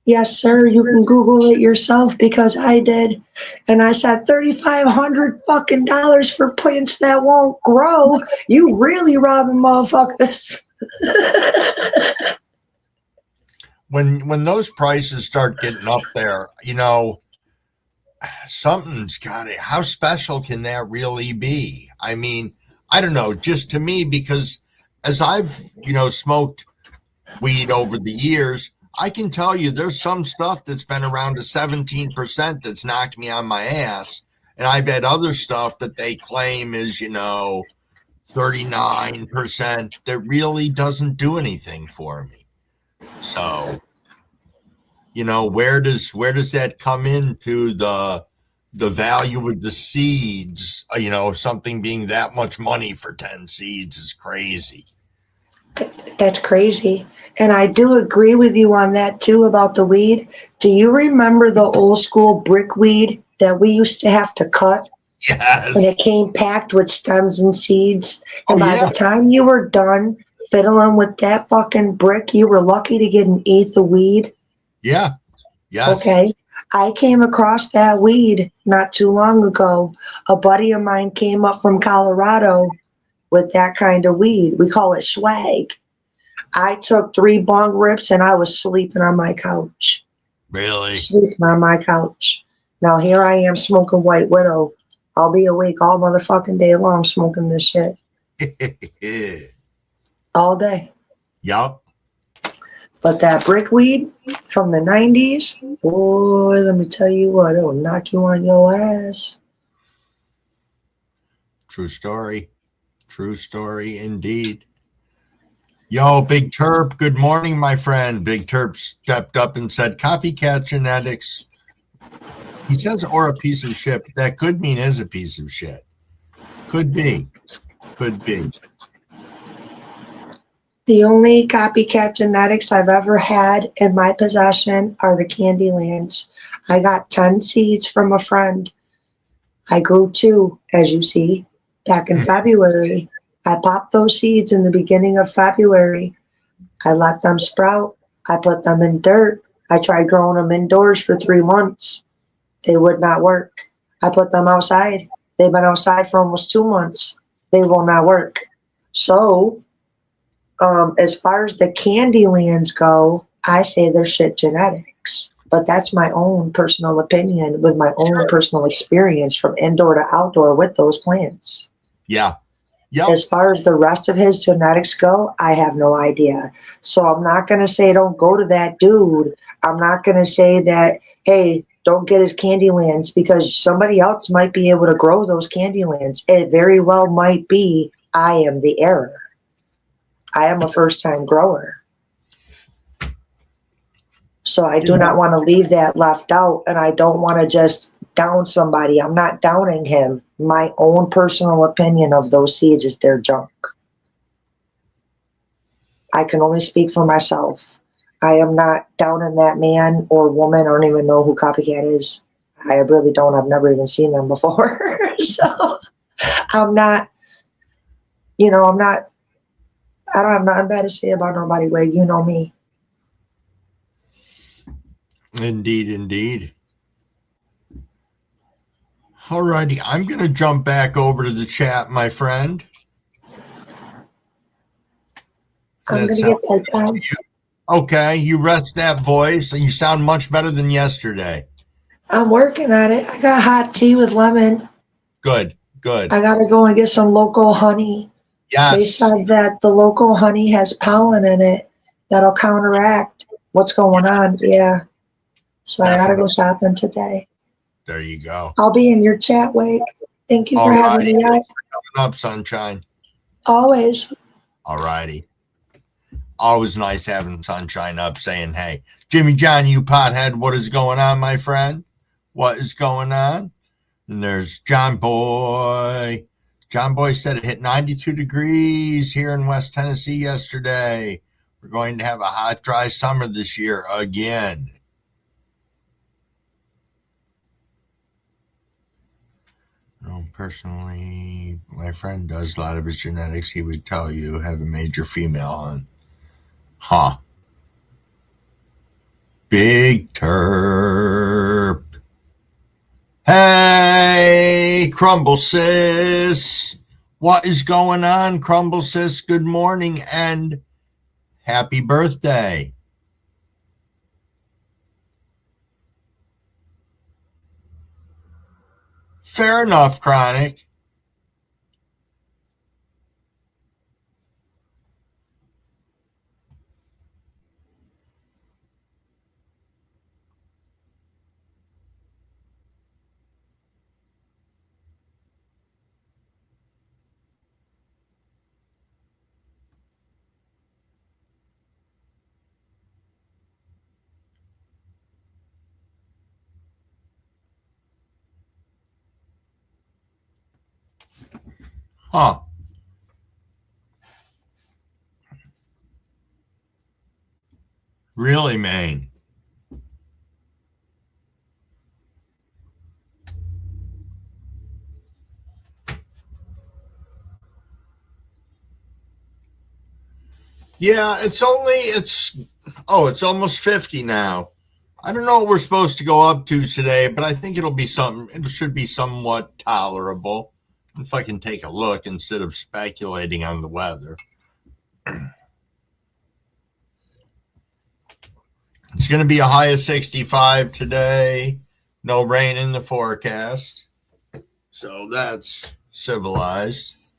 Yes, sir. You can Google it yourself because I did, and I said $3,500 fucking dollars for plants that won't grow. You really robbing motherfuckers. When those prices start getting up there, you know, something's got it. How special can that really be? I mean, I don't know, just to me, because as I've, smoked weed over the years, I can tell you there's some stuff that's been around to 17% that's knocked me on my ass. And I've had other stuff that they claim is, 39% that really doesn't do anything for me. So, where does that come into the value of the seeds? Something being that much money for 10 seeds is crazy. That's crazy. And I do agree with you on that too about the weed. Do you remember the old school brick weed that we used to have to cut? Yes. And it came packed with stems and seeds. And by yeah. the time you were done fiddling with that fucking brick, you were lucky to get an eighth of weed. Yeah. Yes. Okay. I came across that weed not too long ago. A buddy of mine came up from Colorado with that kind of weed. We call it swag. I took 3 bong rips and I was sleeping on my couch. Really? Sleeping on my couch. Now here I am smoking White Widow. I'll be awake all motherfucking day long smoking this shit. All day. Yup. But that brick weed from the 90s, boy, let me tell you what, it'll knock you on your ass. True story. True story indeed. Yo, Big Terp, good morning, my friend. Big Terp stepped up and said, copycat genetics. He says, or a piece of shit. But that could mean is a piece of shit. Could be. Could be. The only copycat genetics I've ever had in my possession are the Candylands. I got 10 seeds from a friend. I grew 2, as you see, back in February. I popped those seeds in the beginning of February. I let them sprout. I put them in dirt. I tried growing them indoors for 3 months. They would not work. I put them outside. They've been outside for almost 2 months. They will not work. So, as far as the Candylands go, I say they're shit genetics. But that's my own personal opinion with my own personal experience from indoor to outdoor with those plants. Yeah. Yep. As far as the rest of his genetics go, I have no idea. So I'm not going to say don't go to that dude. I'm not going to say that, hey, don't get his Candylands, because somebody else might be able to grow those Candylands. It very well might be I am the error. I am a first-time grower. So I do not want to leave that left out, and I don't want to just down somebody. I'm not downing him. My own personal opinion of those seeds is they're junk. I can only speak for myself. I am not downing that man or woman. I don't even know who Copycat is. I really don't. I've never even seen them before. So I'm not, I don't have nothing bad to say about nobody, Wade. You know me. Indeed, indeed. Alrighty, I'm going to jump back over to the chat, my friend. I'm going to get bedtime. Okay, you rest that voice, and you sound much better than yesterday. I'm working on it. I got hot tea with lemon. Good, good. I got to go and get some local honey. They Yes. said that the local honey has pollen in it that'll counteract what's going on. Yeah. So I got to go shopping today. There you go. I'll be in your chat, Wake. Thank you for having me out. Thanks for coming up, Sunshine. Always. All righty. Always nice having Sunshine up saying, hey, Jimmy John, you pothead, what is going on, my friend? What is going on? And there's John Boy. John Boy said it hit 92 degrees here in West Tennessee yesterday. We're going to have a hot, dry summer this year again. Personally, my friend does a lot of his genetics. He would tell you have a major female on. Huh. Big Terp. Hey, Crumble-Sis. What is going on, Crumble-Sis? Good morning and happy birthday. Fair enough, Chronic. Huh. Really, Maine? Yeah, it's almost 50 now. I don't know what we're supposed to go up to today, but I think it should be somewhat tolerable. If I can take a look instead of speculating on the weather. It's going to be a high of 65 today. No rain in the forecast. So that's civilized.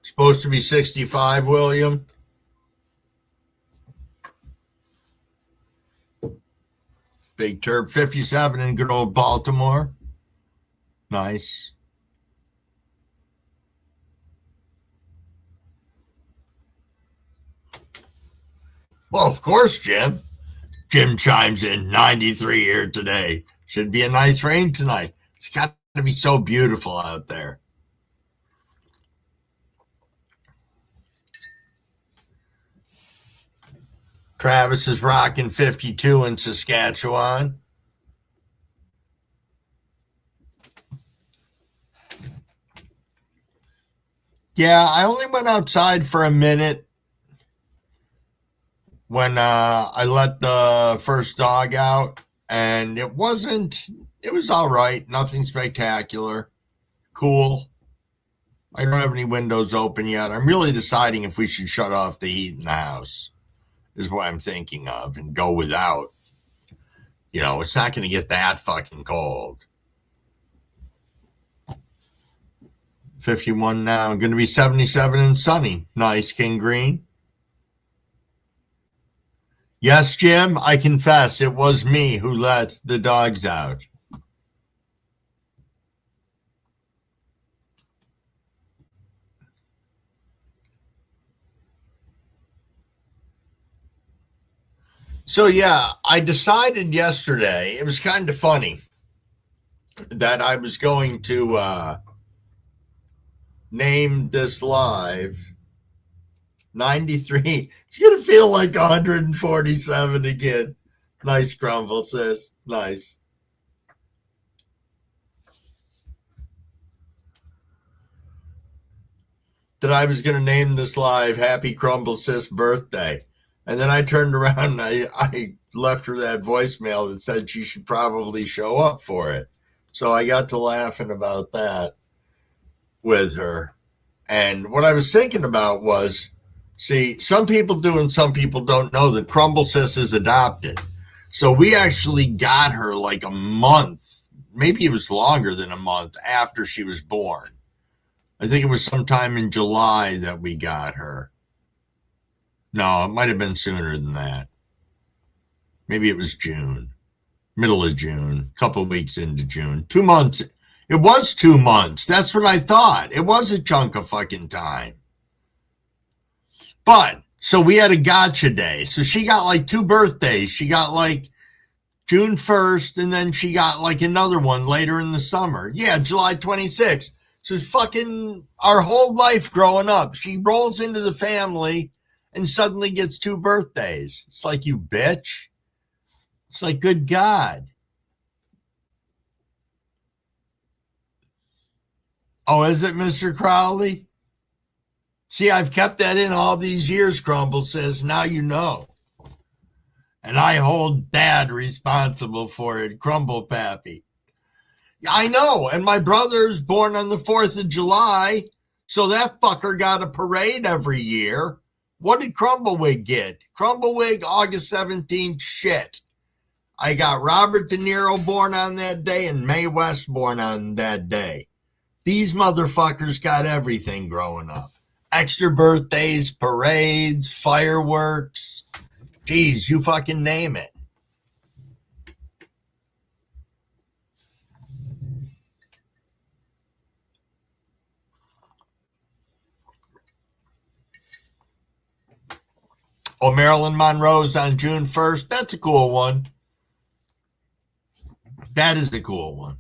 Supposed to be 65, William. Big Terp 57 in good old Baltimore. Nice. Well, of course, Jim. Jim chimes in 93 here today. Should be a nice rain tonight. It's got to be so beautiful out there. Travis is rocking 52 in Saskatchewan. Yeah, I only went outside for a minute when I let the first dog out, and it was all right. Nothing spectacular. Cool. I don't have any windows open yet. I'm really deciding if we should shut off the heat in the house, is what I'm thinking of, and go without. You know, it's not going to get that fucking cold. 51 now. Going to be 77 and sunny. Nice, King Green. Yes, Jim, I confess it was me who let the dogs out. So, yeah, I decided yesterday, it was kind of funny, that I was going to name this live 93. It's going to feel like 147 again. Nice, Crumble-Sis. Nice. that I was going to name this live Happy Crumble-Sis birthday. And then I turned around and I left her that voicemail that said she should probably show up for it. So I got to laughing about that with her. And what I was thinking about was, see, some people do and some people don't know that Crumble-Sis is adopted. So we actually got her like a month, maybe it was longer than a month after she was born. I think it was sometime in July that we got her. No, it might have been sooner than that. Maybe it was June, middle of June, a couple of weeks into June. 2 months. It was 2 months. That's what I thought. It was a chunk of fucking time. But, so we had a gotcha day. So she got like 2 birthdays. She got like June 1st, and then she got like another one later in the summer. Yeah, July 26th. So it's fucking our whole life growing up. She rolls into the family and suddenly gets 2 birthdays. It's like, you bitch. It's like, good God. Oh, is it, Mr. Crowley? See, I've kept that in all these years, Crumble-Sis. Now you know. And I hold Dad responsible for it, Crumble Pappy. I know, and my brother's born on the 4th of July, so that fucker got a parade every year. What did Crumblewig get? Crumblewig, August 17th, shit. I got Robert De Niro born on that day and Mae West born on that day. These motherfuckers got everything growing up. Extra birthdays, parades, fireworks. Geez, you fucking name it. Oh, Marilyn Monroe's on June 1st. That's a cool one. That is the cool one.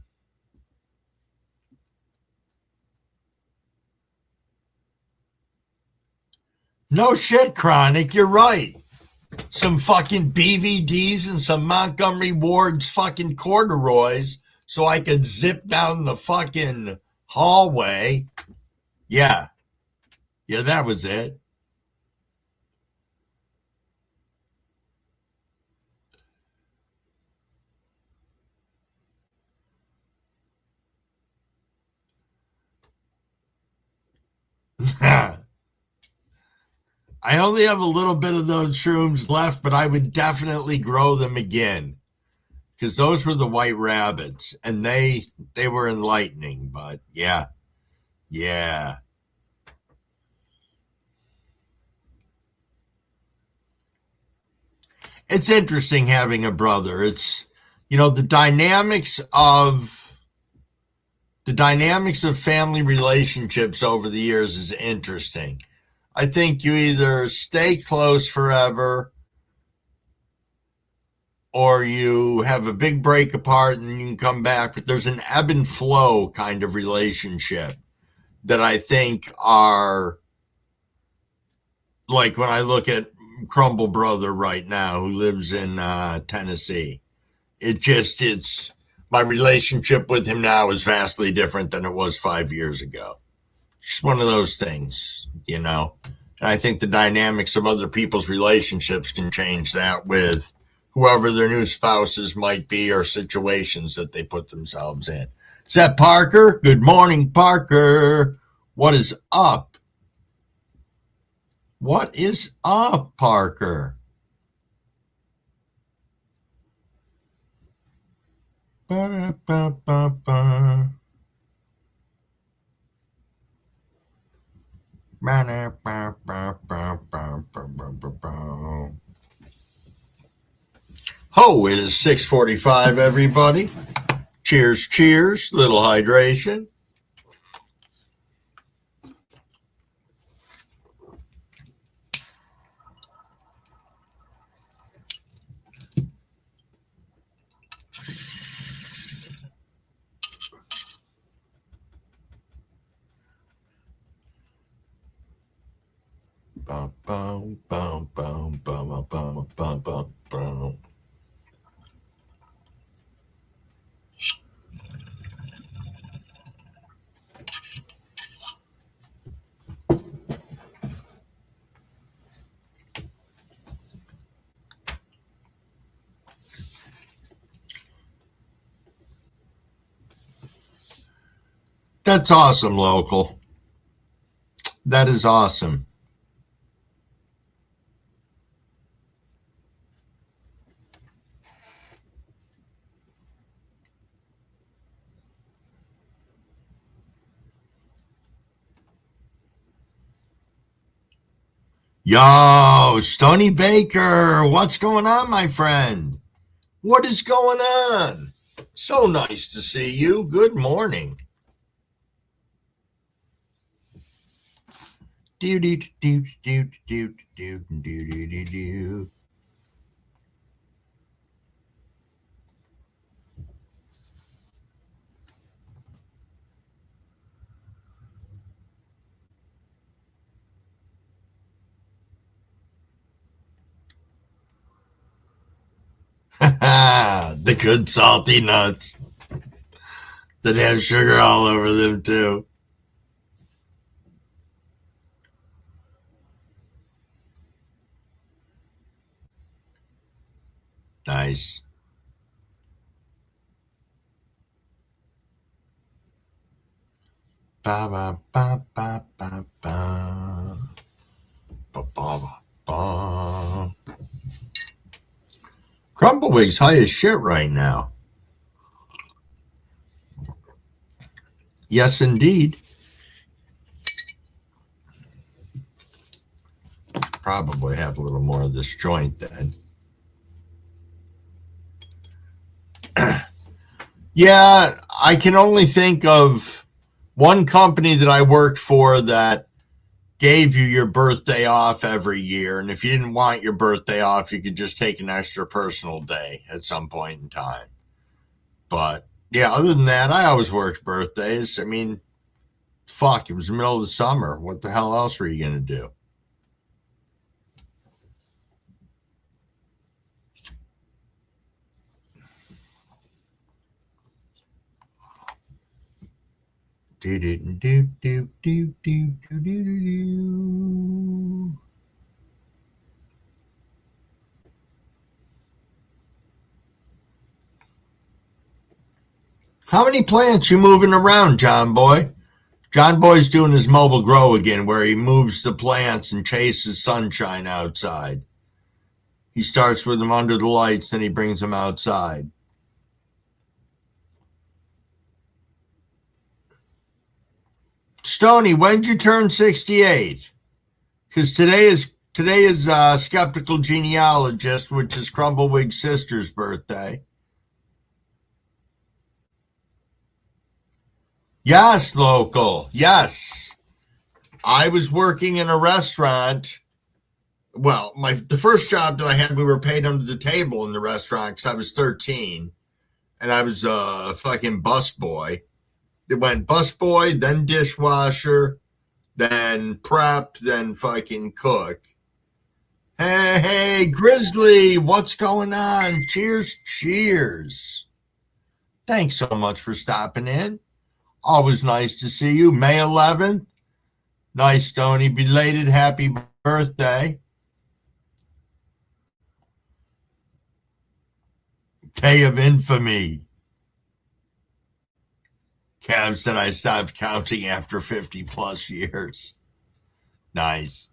No shit, Chronic. You're right. Some fucking BVDs and some Montgomery Ward's fucking corduroys so I could zip down the fucking hallway. Yeah. Yeah, that was it. I only have a little bit of those shrooms left, but I would definitely grow them again. Because those were the white rabbits, and they were enlightening, but yeah. Yeah. It's interesting having a brother. It's, you know, the dynamics of family relationships over the years is interesting. I think you either stay close forever or you have a big break apart and you can come back, but there's an ebb and flow kind of relationship that I think are, like when I look at Crumble Brother right now who lives in Tennessee. It's my relationship with him now is vastly different than it was 5 years ago. Just one of those things, you know. And I think the dynamics of other people's relationships can change that with whoever their new spouses might be or situations that they put themselves in. Is that Parker? Good morning, Parker. What is up? What is up, Parker? Ba-da-ba-ba-ba. Ho, it is 6:45, everybody. Cheers, cheers. Little hydration. Bum, bum, bum, bum, bum, bum, bum, bum, bum. That's awesome, local. That is awesome. Yo, Stony Baker, what's going on, my friend? What is going on? So nice to see you. Good morning. Do do do do do do do do do do. The good salty nuts that have sugar all over them too. Nice. Ba ba ba ba ba ba. Ba ba ba ba. Crumble-Wig's high as shit right now. Yes, indeed. Probably have a little more of this joint then. Yeah, I can only think of one company that I worked for that gave you your birthday off every year. And if you didn't want your birthday off, you could just take an extra personal day at some point in time. But yeah, other than that, I always worked birthdays. I mean, fuck, it was the middle of the summer. What the hell else were you going to do? Do do do do do do do do do. How many plants you moving around, John Boy? John Boy's doing his mobile grow again, where he moves the plants and chases sunshine outside. He starts with them under the lights, then he brings them outside. Stony, when'd you turn 68? Because today is Skeptical Genealogist, which is Crumble-Wig's sister's birthday. Yes, local. Yes. I was working in a restaurant. Well, the first job that I had, we were paid under the table in the restaurant because I was 13. And I was a fucking busboy. It went busboy, then dishwasher, then prep, then fucking cook. Hey, Grizzly, what's going on? Cheers, cheers. Thanks so much for stopping in. Always nice to see you. May 11th. Nice, Stony. Belated happy birthday. Day of infamy. Cav said I stopped counting after 50 plus years. Nice.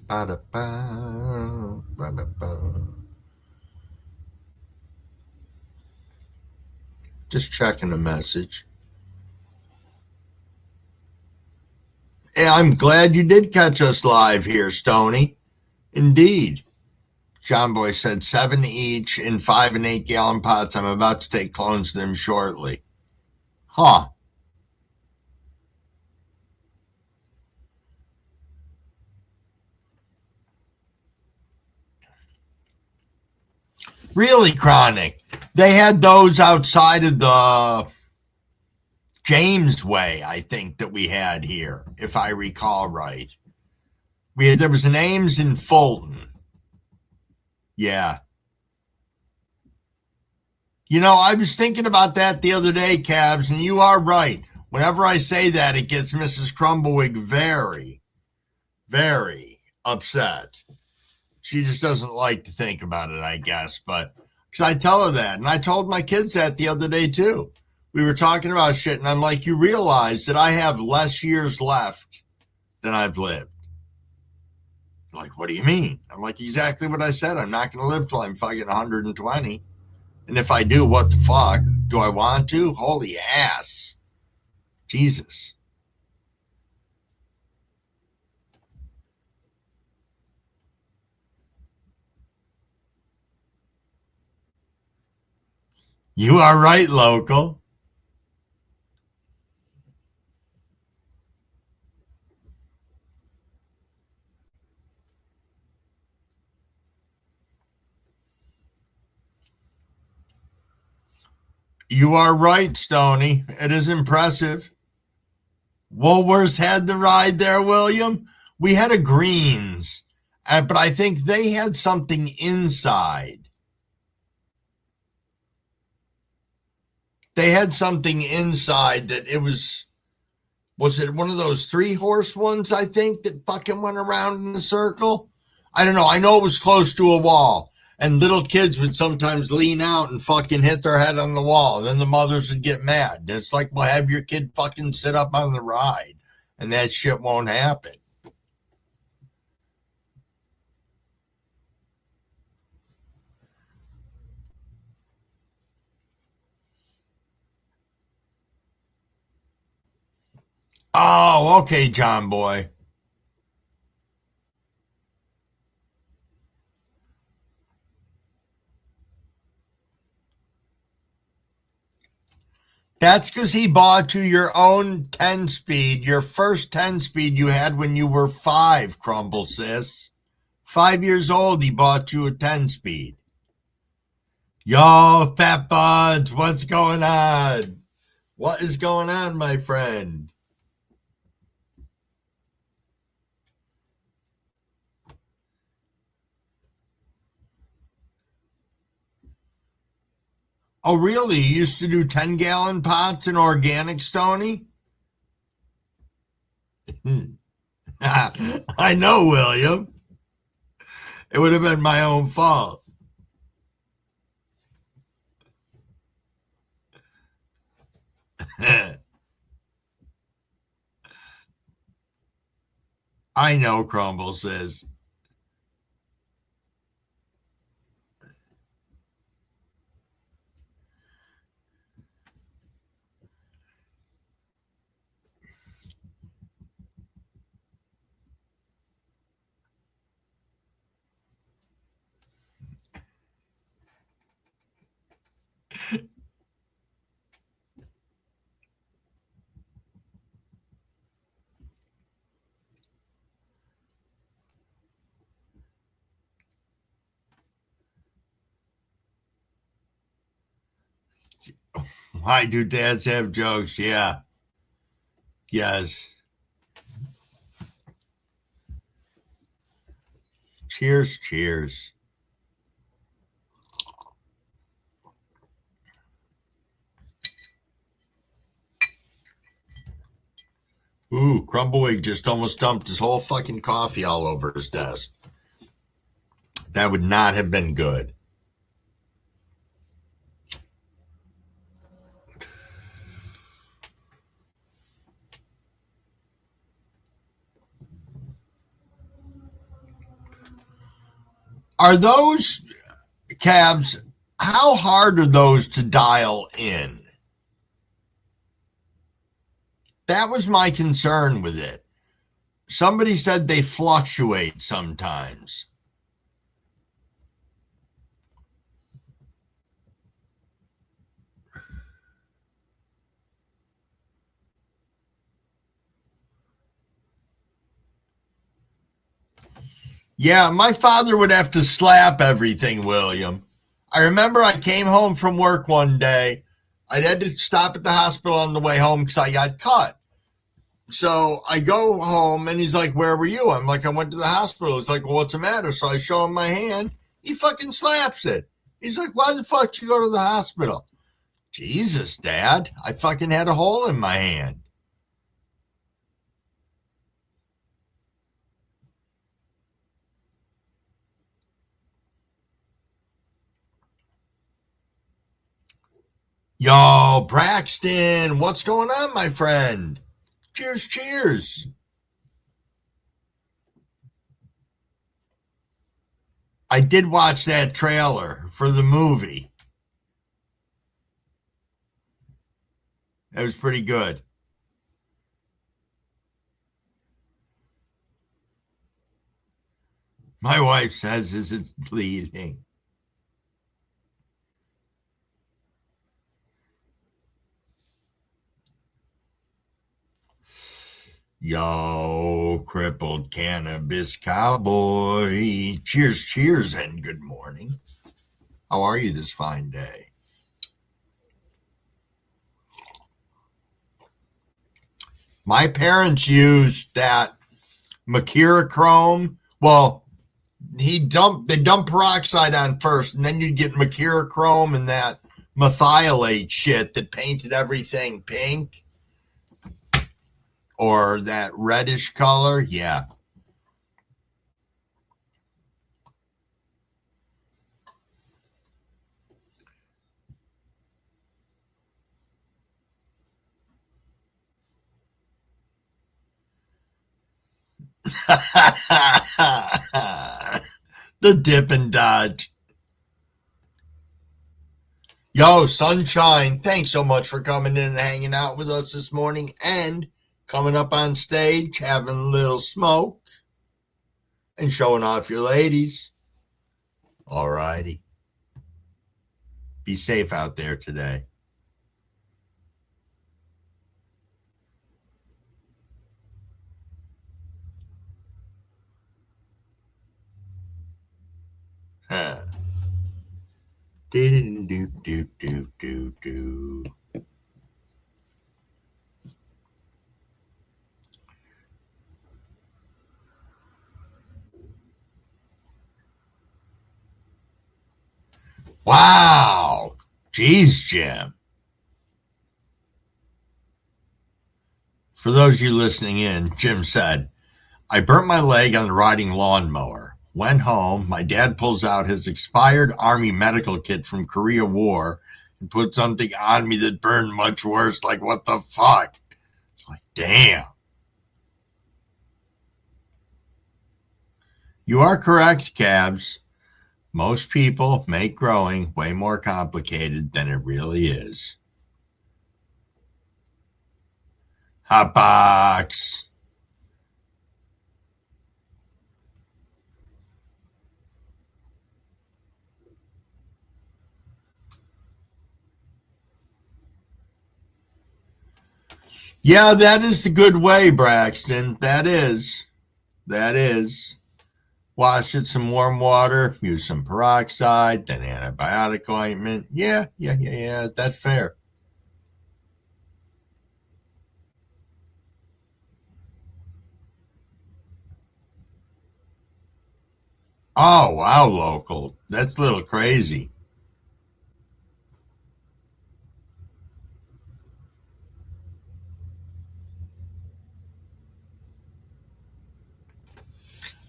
Ba-da-ba, ba-da-ba. Just checking a message. Hey, I'm glad you did catch us live here, Stony. Indeed. John Boy said 7 each in 5 and 8 gallon pots. I'm about to take clones of them shortly. Huh. Really, Chronic. They had those outside of the James Way, I think, that we had here, if I recall right. There was an Ames in Fulton. Yeah. You know, I was thinking about that the other day, Cavs, and you are right. Whenever I say that, it gets Mrs. Crumblewig very, very upset. She just doesn't like to think about it, I guess. But because I tell her that, and I told my kids that the other day too. We were talking about shit, and I'm like, you realize that I have less years left than I've lived. Like, what do you mean? I'm like, exactly what I said. I'm not going to live till I'm fucking 120. And if I do, what the fuck? Do I want to? Holy ass. Jesus. You are right, local. You are right, Stoney. It is impressive. Woolworths had the ride there, William. We had a Greens, but I think they had something inside. They had something inside that it was it one of those 3-horse ones, I think, that fucking went around in a circle? I don't know. I know it was close to a wall. And little kids would sometimes lean out and fucking hit their head on the wall. And then the mothers would get mad. It's like, well, have your kid fucking sit up on the ride. And that shit won't happen. Oh, okay, John boy. That's because he bought you your own 10-speed, your first 10-speed you had when you were 5, Crumble-Sis. 5 years old, he bought you a 10-speed. Yo, Fat Buds, what's going on? What is going on, my friend? Oh, really? You used to do 10-gallon pots in organic, Stoney? I know, William. It would have been my own fault. I know, Crumble-Sis. Why do dads have jokes? Yeah. Yes. Cheers, cheers. Ooh, Crumblewig just almost dumped his whole fucking coffee all over his desk. That would not have been good. Are those cabs, how hard are those to dial in? That was my concern with it. Somebody said they fluctuate sometimes. Yeah, my father would have to slap everything, William. I remember I came home from work one day. I had to stop at the hospital on the way home because I got cut. So I go home and he's like, where were you? I'm like, I went to the hospital. He's like, well, what's the matter? So I show him my hand. He fucking slaps it. He's like, why the fuck did you go to the hospital? Jesus, Dad. I fucking had a hole in my hand. Yo, Braxton, what's going on, my friend? Cheers, cheers. I did watch that trailer for the movie. It was pretty good. My wife says it's bleeding. Yo, crippled cannabis cowboy. Cheers, cheers, and good morning. How are you this fine day? My parents used that mercurochrome. Well, they dump peroxide on first, and then you'd get mercurochrome and that methylate shit that painted everything pink or that reddish color. Yeah. The dip and dodge. Yo, Sunshine, thanks so much for coming in and hanging out with us this morning and coming up on stage, having a little smoke and showing off your ladies. All righty. Be safe out there today. Huh. Do. Wow. Jeez, Jim. For those of you listening in, Jim said, I burnt my leg on the riding lawnmower. Went home. My dad pulls out his expired Army medical kit from Korea War and put something on me that burned much worse. Like, what the fuck? It's like, damn. You are correct, Cabs. Most people make growing way more complicated than it really is. Hotbox. Yeah, that is the good way, Braxton. That is. Wash it some warm water, use some peroxide, then antibiotic ointment. Yeah, that's fair. Oh, wow, local. That's a little crazy.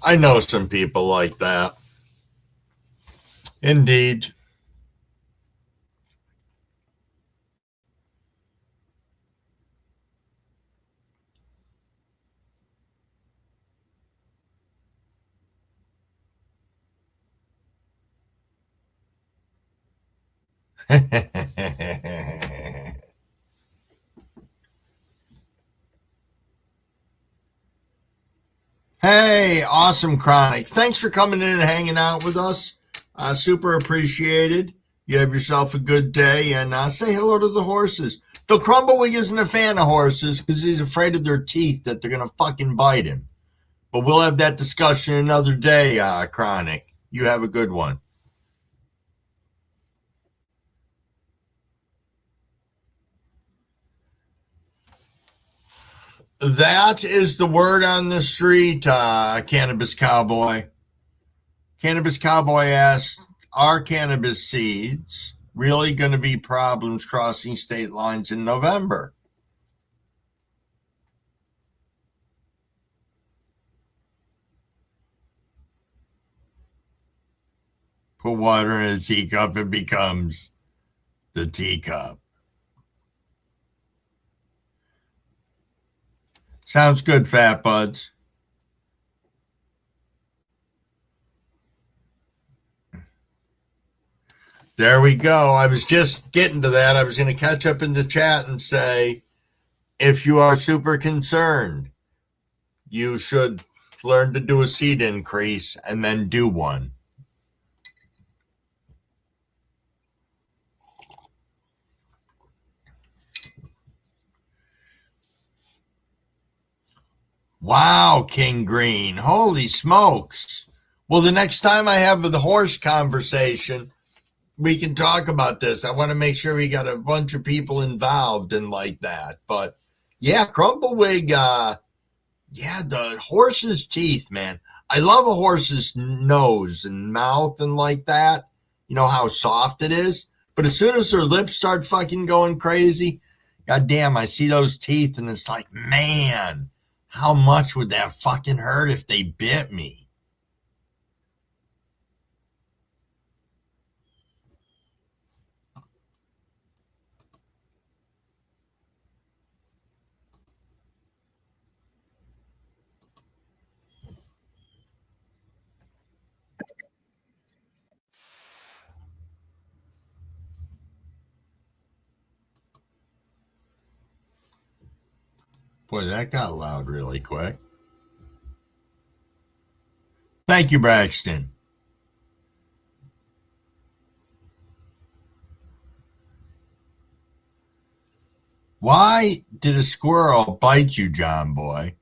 I know some people like that. Indeed. Hey, awesome Chronic. Thanks for coming in and hanging out with us. Super appreciated. You have yourself a good day and say hello to the horses. Though Crumble-Sis isn't a fan of horses because he's afraid of their teeth that they're going to fucking bite him. But we'll have that discussion another day, Chronic. You have a good one. That is the word on the street, Cannabis Cowboy. Cannabis Cowboy asked, are cannabis seeds really going to be problems crossing state lines in November. Put water in a teacup, it becomes the teacup. Sounds good, Fat Buds. There we go. I was just getting to that. I was going to catch up in the chat and say, if you are super concerned, you should learn to do a seed increase and then do one. Wow, King Green. Holy smokes. Well, the next time I have the horse conversation, we can talk about this. I want to make sure we got a bunch of people involved and like that. But yeah, Crumblewig, yeah, the horse's teeth, man. I love a horse's nose and mouth and like that. You know how soft it is. But as soon as their lips start fucking going crazy, goddamn, I see those teeth and it's like, man, how much would that fucking hurt if they bit me? Boy, that got loud really quick. Thank you, Braxton. Why did a squirrel bite you, John Boy?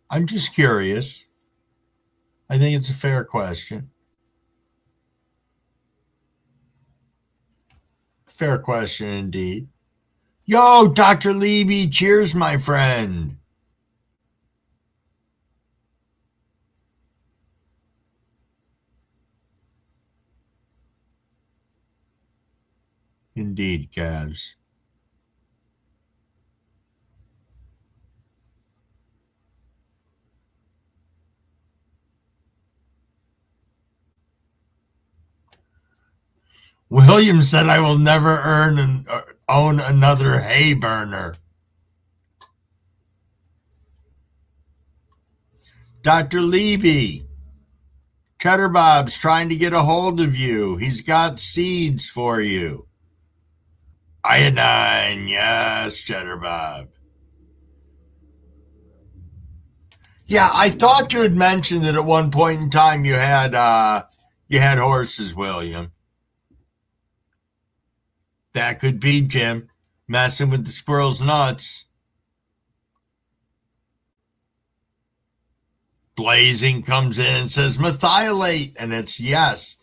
I'm just curious. I think it's a fair question. Fair question indeed. Yo, Dr. Levy, cheers, my friend. Indeed, Cavs. William said I will never own another hay burner. Dr. Levy, Cheddar Bob's trying to get a hold of you. He's got seeds for you. Iodine, yes, Cheddar Bob. Yeah, I thought you had mentioned that at one point in time you had horses, William. That could be, Jim, messing with the squirrel's nuts. Blazing comes in and says methylate, and it's yes.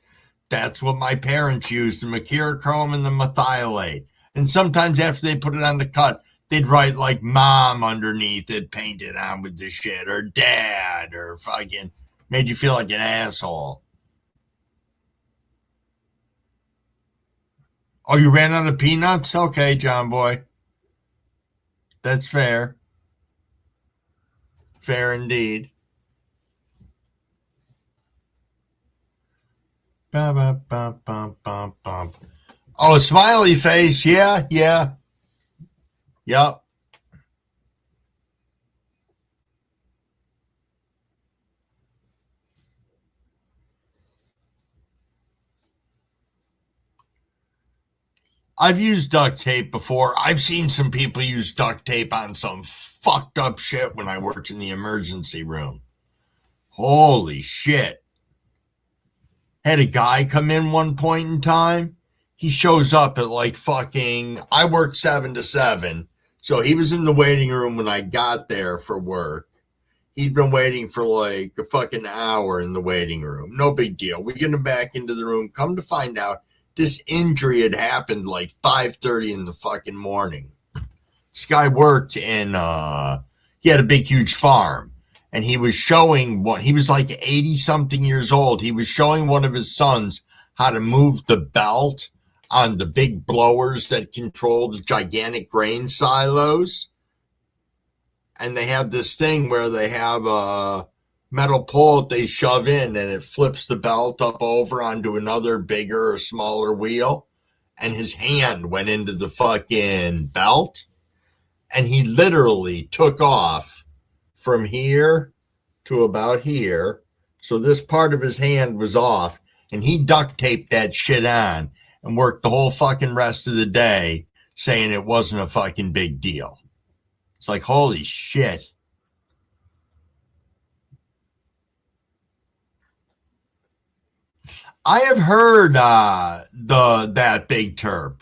That's what my parents used, the mercurochrome and the methylate. And sometimes after they put it on the cut, they'd write like mom underneath it, painted on with the shit, or dad, or fucking made you feel like an asshole. Oh, you ran out of peanuts? Okay, John Boy. That's fair. Fair indeed. Bum, bum, bum, bum, bum. Oh, a smiley face. Yeah. Yep. I've used duct tape before. I've seen some people use duct tape on some fucked up shit when I worked in the emergency room. Holy shit. Had a guy come in one point in time. He shows up at like fucking, I worked 7 to 7. So he was in the waiting room when I got there for work. He'd been waiting for like a fucking hour in the waiting room. No big deal. We get him back into the room. Come to find out, this injury had happened like 5:30 in the fucking morning. This guy worked in, he had a big, huge farm. and he was showing what he was like 80 something years old. He was showing one of his sons how to move the belt on the big blowers that control the gigantic grain silos. And they have this thing where they have a metal pole that they shove in and it flips the belt up over onto another bigger or smaller wheel. And his hand went into the fucking belt. And he literally took off from here to about here. So this part of his hand was off. And he duct taped that shit on and worked the whole fucking rest of the day saying it wasn't a fucking big deal. It's like, holy shit. I have heard that big terp.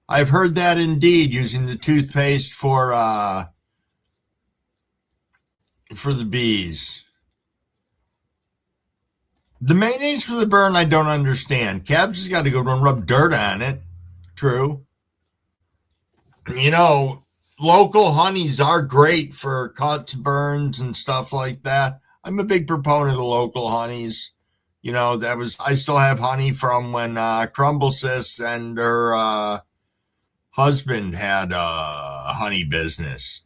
I've heard that indeed, using the toothpaste for the bees. The mayonnaise for the burn, I don't understand. Cabs has got to go and rub dirt on it. True. You know, local honeys are great for cuts, burns, and stuff like that. I'm a big proponent of local honeys. You know, I still have honey from when Crumble-Sis and her husband had a honey business.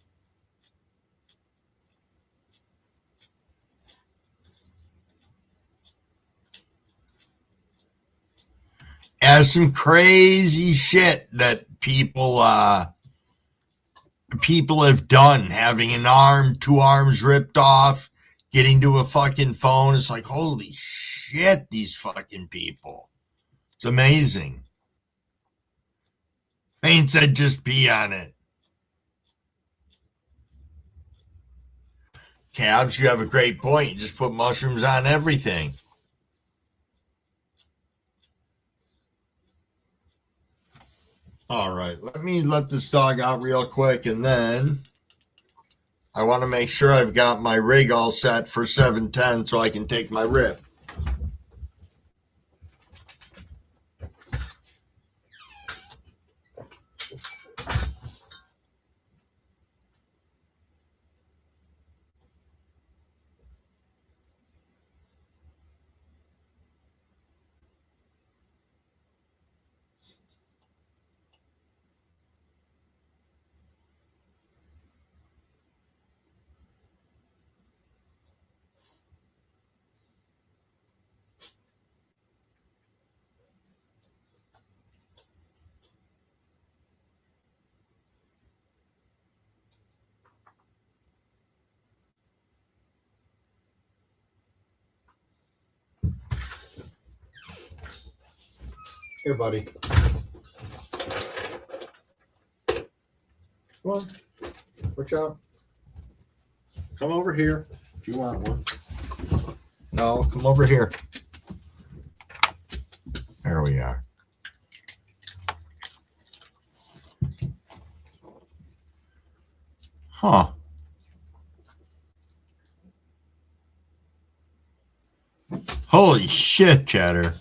As some crazy shit that people have done, having an arm, 2 arms ripped off, getting to a fucking phone. It's like, holy shit, these fucking people. It's amazing. Ain't said just pee on it. Cabs, you have a great point. You just put mushrooms on everything. All right, let me let this dog out real quick, and then I want to make sure I've got my rig all set for 7:10 so I can take my rip. Here, buddy. Come on. Watch out. Come over here if you want one. No, come over here. There we are. Huh. Holy shit, Chatter.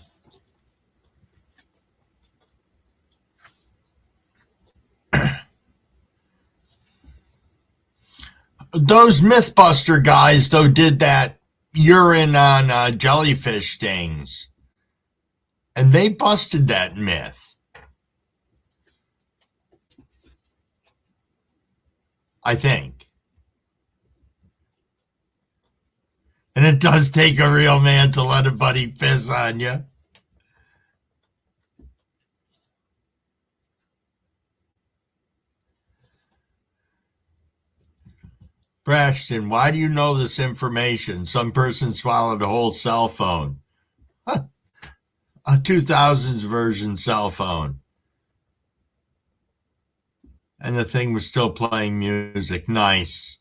Those Mythbuster guys, though, did that urine on jellyfish stings. And they busted that myth. I think. And it does take a real man to let a buddy piss on you. Braxton, why do you know this information? Some person swallowed a whole cell phone. Huh. A 2000s version cell phone. And the thing was still playing music. Nice.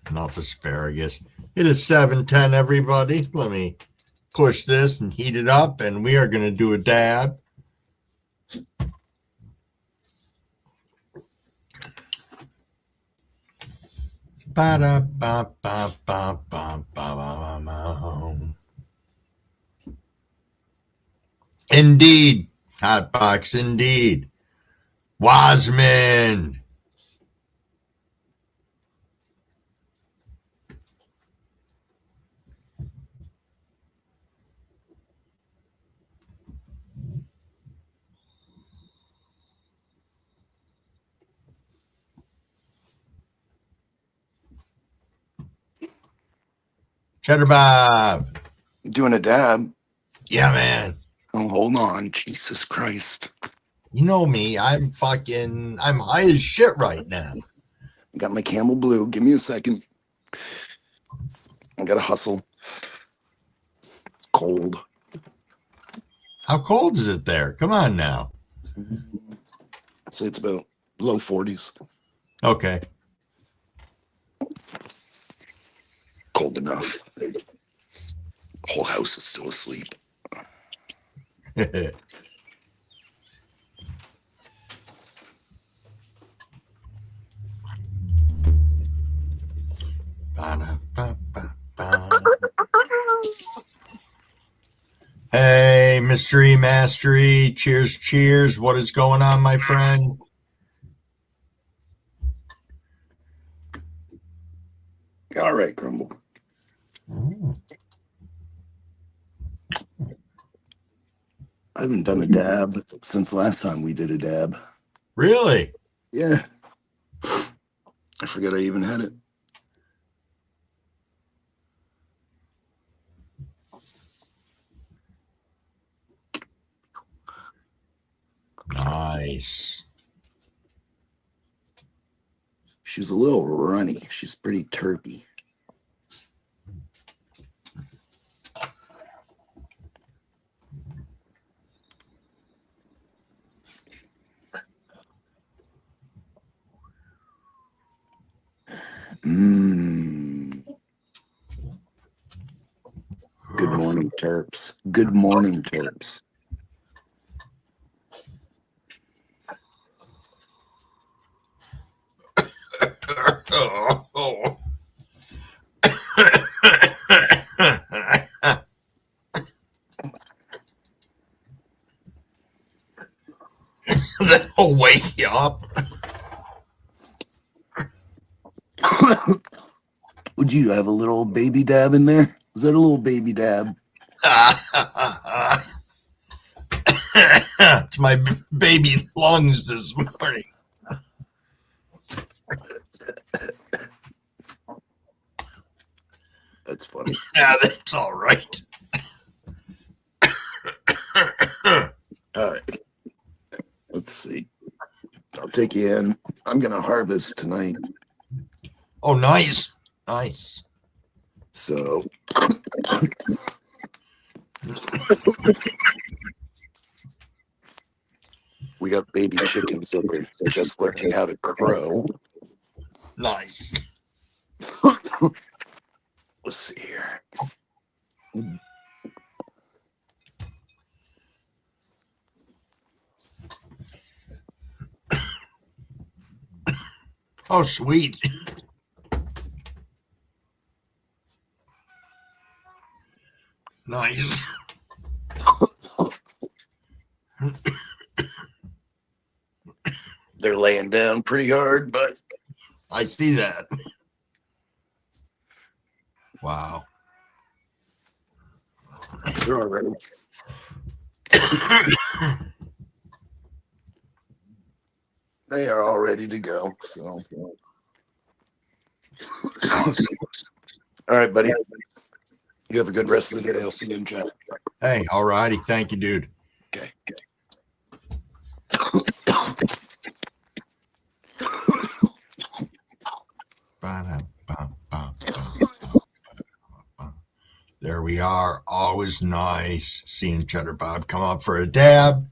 Enough asparagus. It is 7:10, everybody. Let me push this and heat it up, and we are going to do a dab. Indeed, Hot box indeed. Wasman. Cheddar Bob. Doing a dab. Yeah, man. Oh, hold on. Jesus Christ. You know me. I'm high as shit right now. Got my Camel Blue. Give me a second. I gotta hustle. It's cold. How cold is it there? Come on now. I'd say it's about low 40s. Okay. Cold enough. The whole house is still asleep. Hey, Mystery Mastery. Cheers, cheers. What is going on, my friend? All right, Crumble. I haven't done a dab since last time we did a dab. Really? Yeah. I forget I even had it. Nice. She's a little runny. She's pretty terpy. Mmm. Good morning, Terps. Good morning, Terps. That'll wake you up. Would you have a little baby dab in there? Was that a little baby dab? It's my baby lungs this morning. That's funny. Yeah, that's all right. All right. Let's see. I'll take you in. I'm going to harvest tonight. Oh, nice. Nice. So. We got baby chickens that we're just learning how to crow. Nice. Let's see here. Oh, sweet. Nice. They're laying down pretty hard, but I see that. Wow. they're all ready. They are all ready to go. So, all right, buddy. You have a good rest of the day. I'll see you in chat. Hey, all righty. Thank you, dude. Okay. There we are. Always nice seeing Cheddar Bob come up for a dab,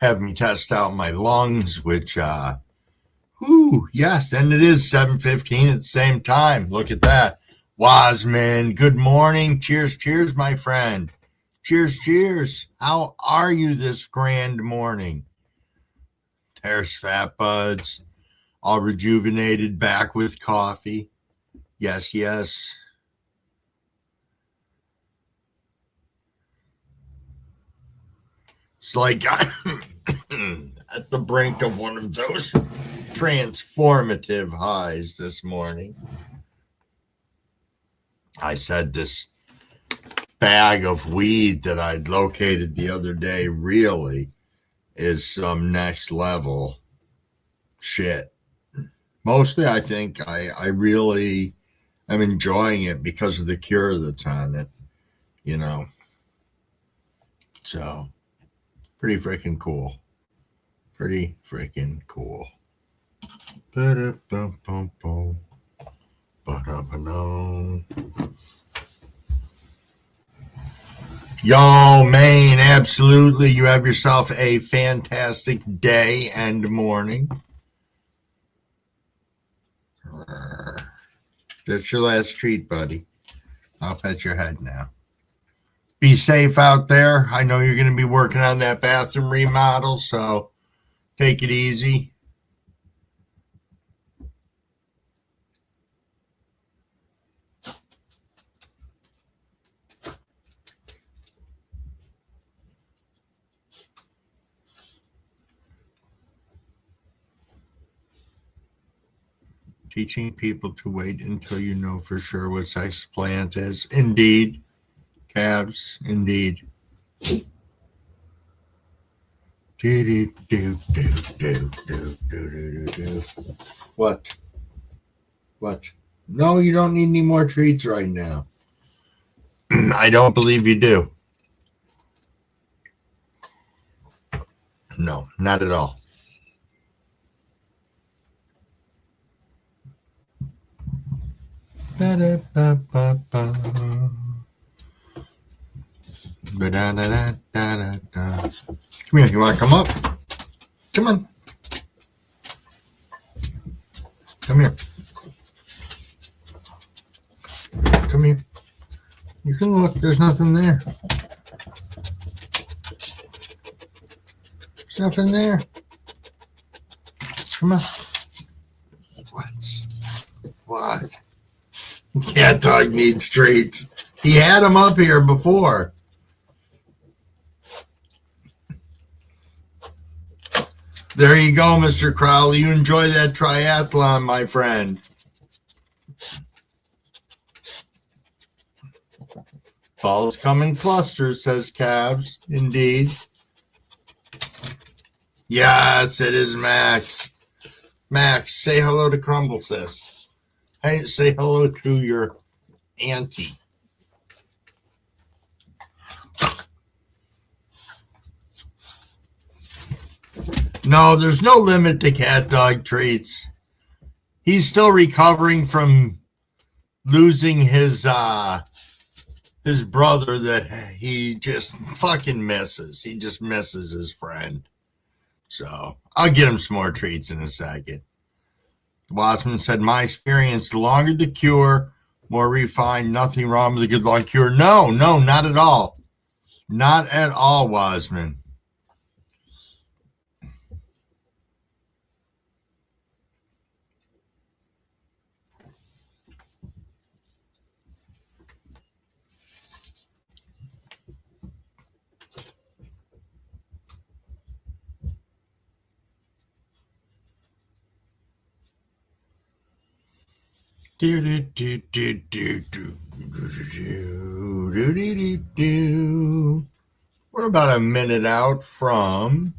have me test out my lungs, which, yes, and it is 7:15 at the same time. Look at that. Wasman, good morning. Cheers, cheers, my friend. Cheers, cheers. How are you this grand morning? There's Fat Buds, all rejuvenated, back with coffee. Yes, yes. It's like I'm at the brink of one of those transformative highs this morning. I said this bag of weed that I'd located the other day really is some next level shit. Mostly, I think I really am enjoying it because of the cure that's on it, you know. So, pretty freaking cool. Pretty freaking cool. Ba-da-bum-bum-bum. Ba-da-ba-dum. Yo, Maine, absolutely. You have yourself a fantastic day and morning. That's your last treat, buddy. I'll pet your head now. Be safe out there. I know you're going to be working on that bathroom remodel, so take it easy. Teaching people to wait until you know for sure what sex plant is. Indeed. Calves, indeed. What? What? No, you don't need any more treats right now. I don't believe you do. No, not at all. Ba-da-ba-ba-ba. Ba-da-da-da-da-da. Come here, you want to come up? Come on. Come here. Come here. You can look, there's nothing there. There's nothing there. Come on. What? What? Cat dog needs treats. He had him up here before. There you go, Mr. Crowley. You enjoy that triathlon, my friend. Balls come in clusters, says Cabs. Indeed. Yes, it is Max. Max, say hello to Crumble-Sis. Hey, say hello to your auntie. No, there's no limit to cat dog treats. He's still recovering from losing his brother that he just fucking misses. He just misses his friend. So I'll get him some more treats in a second. Wasman said, my experience, the longer the cure, more refined, nothing wrong with a good long cure. No, not at all. Not at all, Wasman. We're about a minute out from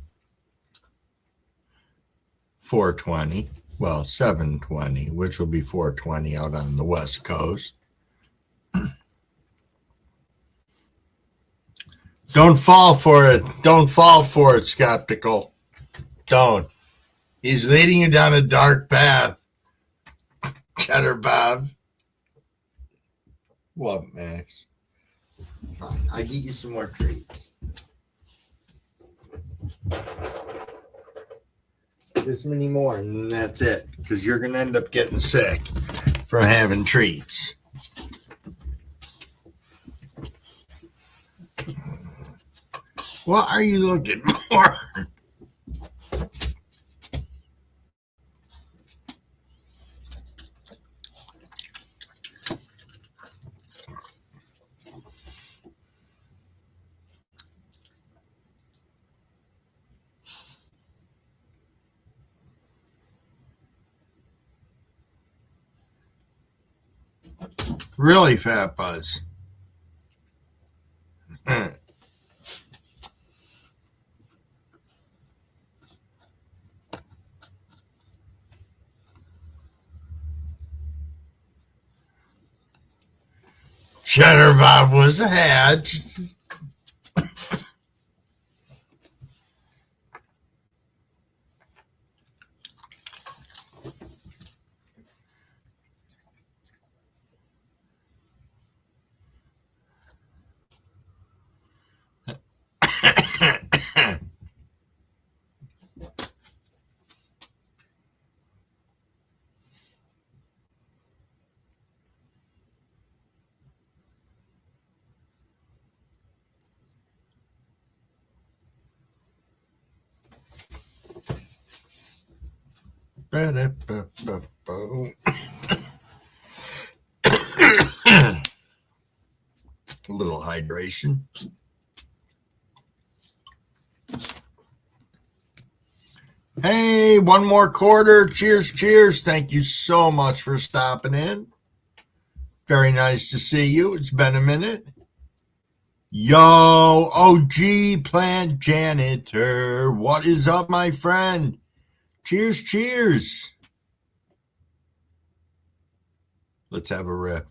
4:20. Well, 7:20, which will be 4:20 out on the West Coast. Don't fall for it. Don't fall for it, skeptical. Don't. He's leading you down a dark path. Cheddar Bob. What, Max? Fine. I'll get you some more treats. This many more, and then that's it. Because you're going to end up getting sick from having treats. What are you looking for? Really, Fat Buzz. Cheddar Bob was hatched. A little hydration. Hey, one more quarter. Cheers, cheers. Thank you so much for stopping in. Very nice to see you. It's been a minute. Yo, OG plant janitor. What is up, my friend? Cheers, cheers. Let's have a rip.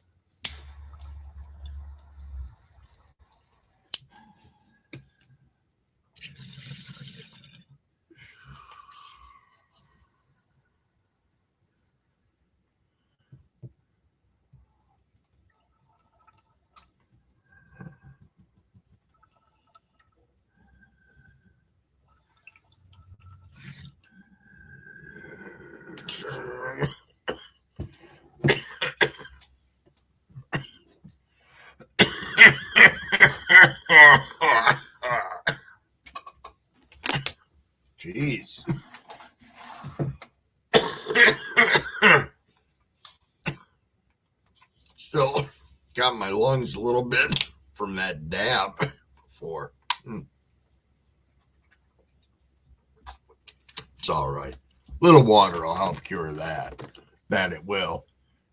Jeez. Still got my lungs a little bit from that dab before. It's all right. Little water will help cure that. That it will.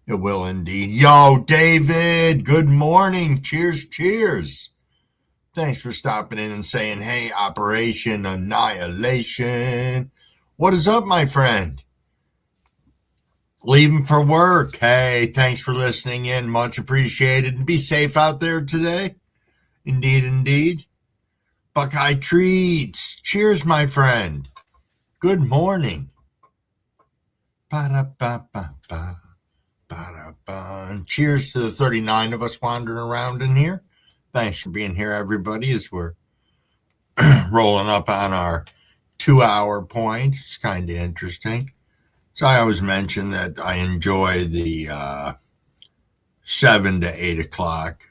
It will indeed. Yo, David, good morning. Cheers, cheers. Thanks for stopping in and saying, hey, Operation Annihilation. What is up, my friend? Leaving for work. Hey, thanks for listening in. Much appreciated. And be safe out there today. Indeed, indeed. Buckeye Treats. Cheers, my friend. Good morning. Ba-da-ba-ba-ba. Ba-da-ba. And cheers to the 39 of us wandering around in here. Thanks for being here, everybody, as we're rolling up on our 2-hour point. It's kind of interesting. So I always mention that I enjoy the 7 to 8 o'clock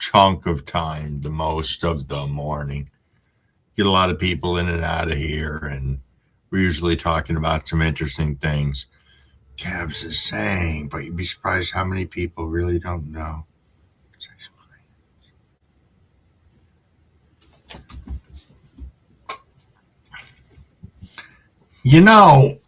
chunk of time, the most of the morning. Get a lot of people in and out of here, and we're usually talking about some interesting things. Cabs is saying, but you'd be surprised how many people really don't know. You know,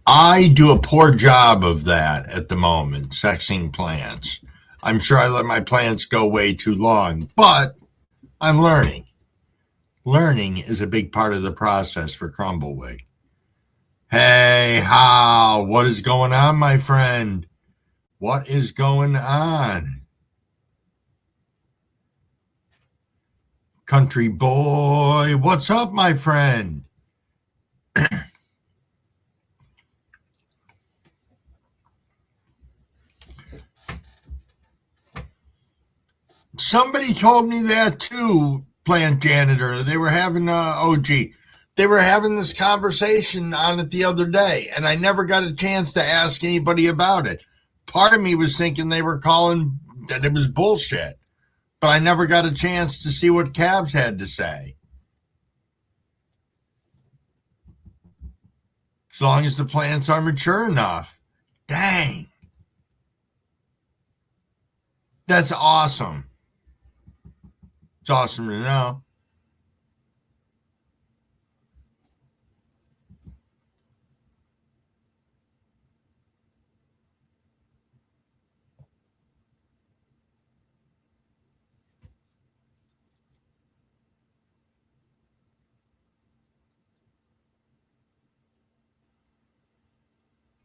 I do a poor job of that at the moment, sexing plants. I'm sure I let my plants go way too long, but I'm learning. Learning is a big part of the process for Crumble-Sis. Hey, Hal, what is going on, my friend? What is going on? Country boy, what's up, my friend? Somebody told me that too, plant janitor. They were having OG. They were having this conversation on it the other day, and I never got a chance to ask anybody about it. Part of me was thinking they were calling that it was bullshit, but I never got a chance to see what Cabs had to say. As long as the plants are mature enough. Dang. That's awesome. It's awesome to know.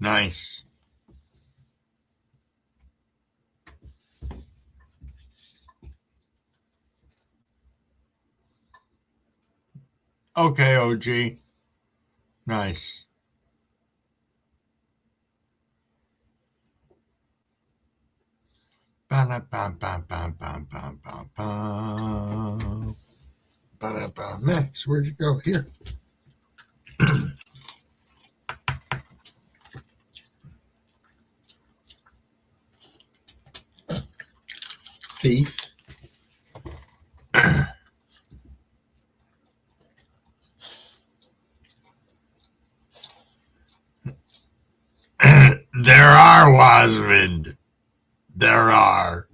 Nice. Okay, OG. Nice. Max, where'd you go? Here. Thief. There are, Wasmond. There are.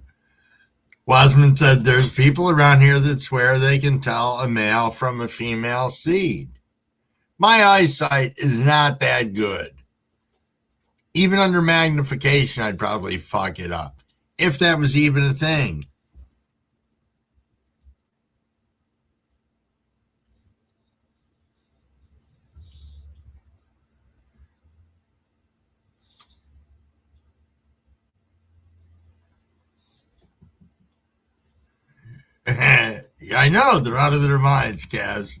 Wasmond said there's people around here that swear they can tell a male from a female seed. My eyesight is not that good. Even under magnification, I'd probably fuck it up. If that was even a thing. Yeah, I know. They're out of their minds, Cavs.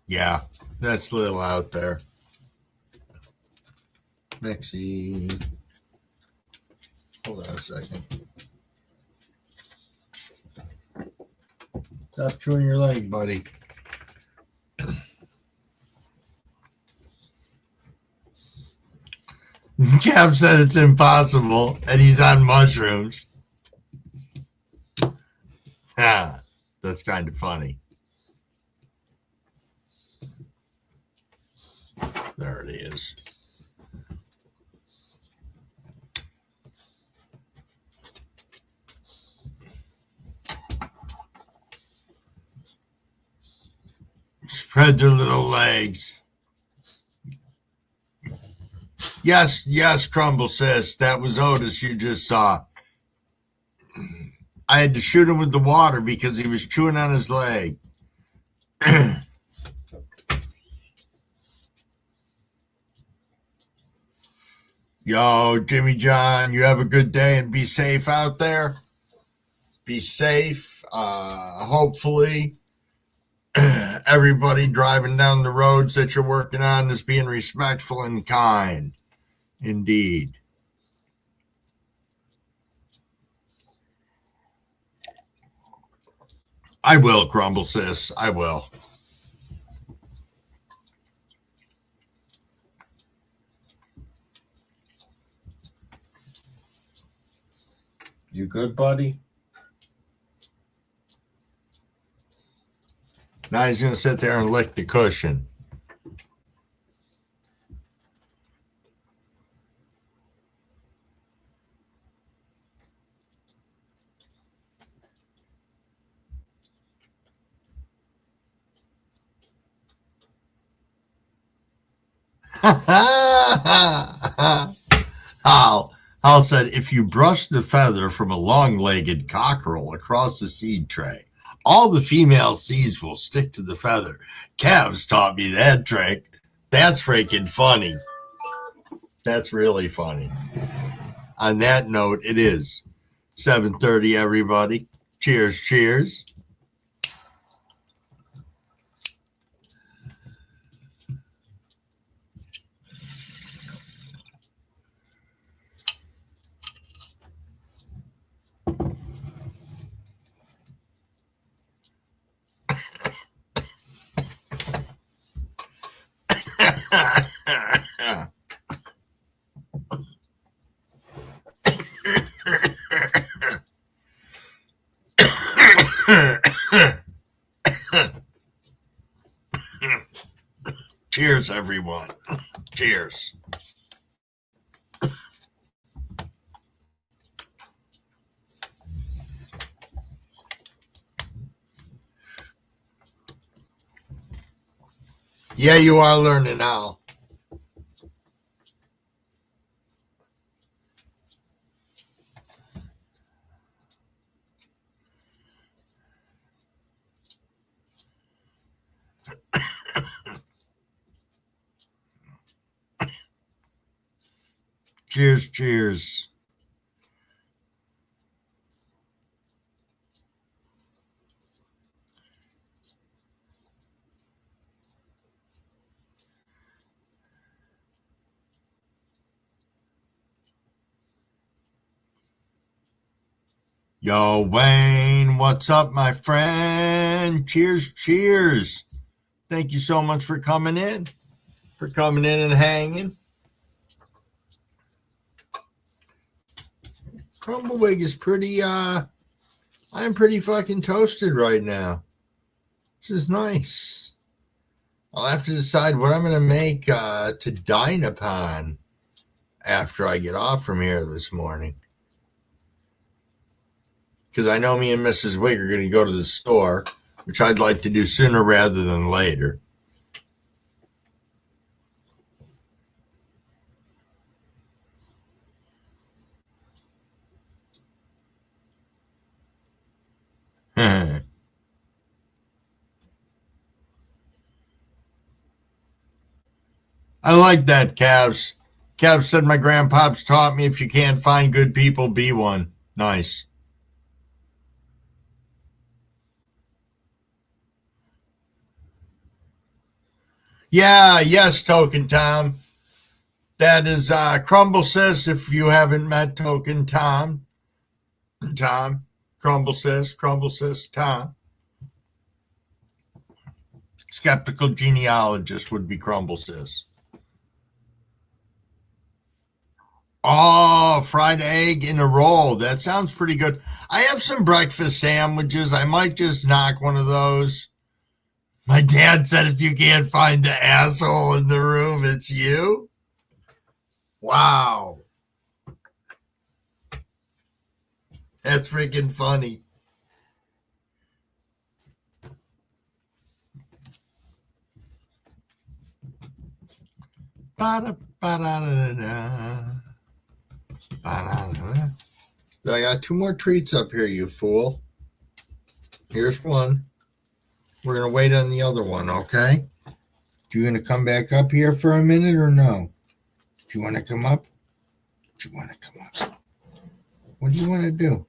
Yeah, that's a little out there. Mixie. Hold on a second. Stop chewing your leg, buddy. Cap said it's impossible, and he's on mushrooms. Ah, that's kind of funny. There it is. Spread their little legs. Yes, Crumble-Sis. That was Otis you just saw. I had to shoot him with the water because he was chewing on his leg. Yo, Jimmy John, you have a good day and be safe out there. Be safe. Hopefully, everybody driving down the roads that you're working on is being respectful and kind. Indeed. I will, Crumble-Sis. I will. You good, buddy? Now he's going to sit there and lick the cushion. Hal said, if you brush the feather from a long-legged cockerel across the seed tray, all the female seeds will stick to the feather. Cavs taught me that trick. That's freaking funny. That's really funny. On that note, it is 7:30, everybody. Cheers, cheers. Cheers, everyone. Cheers. Yeah, you are learning now. Cheers, cheers. Yo, Wayne, what's up, my friend? Cheers, cheers. Thank you so much for coming in and hanging. Crumblewig is pretty, I'm pretty fucking toasted right now. This is nice. I'll have to decide what I'm going to make to dine upon after I get off from here this morning. Because I know me and Mrs. Wig are going to go to the store, which I'd like to do sooner rather than later. I like that, Cavs. Cavs said my grandpops taught me if you can't find good people, be one. Nice. Yeah, yes, Token Tom. That is Crumble-Sis, if you haven't met Token Tom. Tom, Crumble-Sis, Tom. Skeptical genealogist would be Crumble-Sis. Oh, fried egg in a roll. That sounds pretty good. I have some breakfast sandwiches. I might just knock one of those. My dad said if you can't find the asshole in the room, it's you. Wow. That's freaking funny. Ba-da-ba-da-da-da. Ba-da-da-da. I got two more treats up here, you fool. Here's one. We're going to wait on the other one, okay? You going to come back up here for a minute or no? Do you want to come up? Do you want to come up? What do you want to do?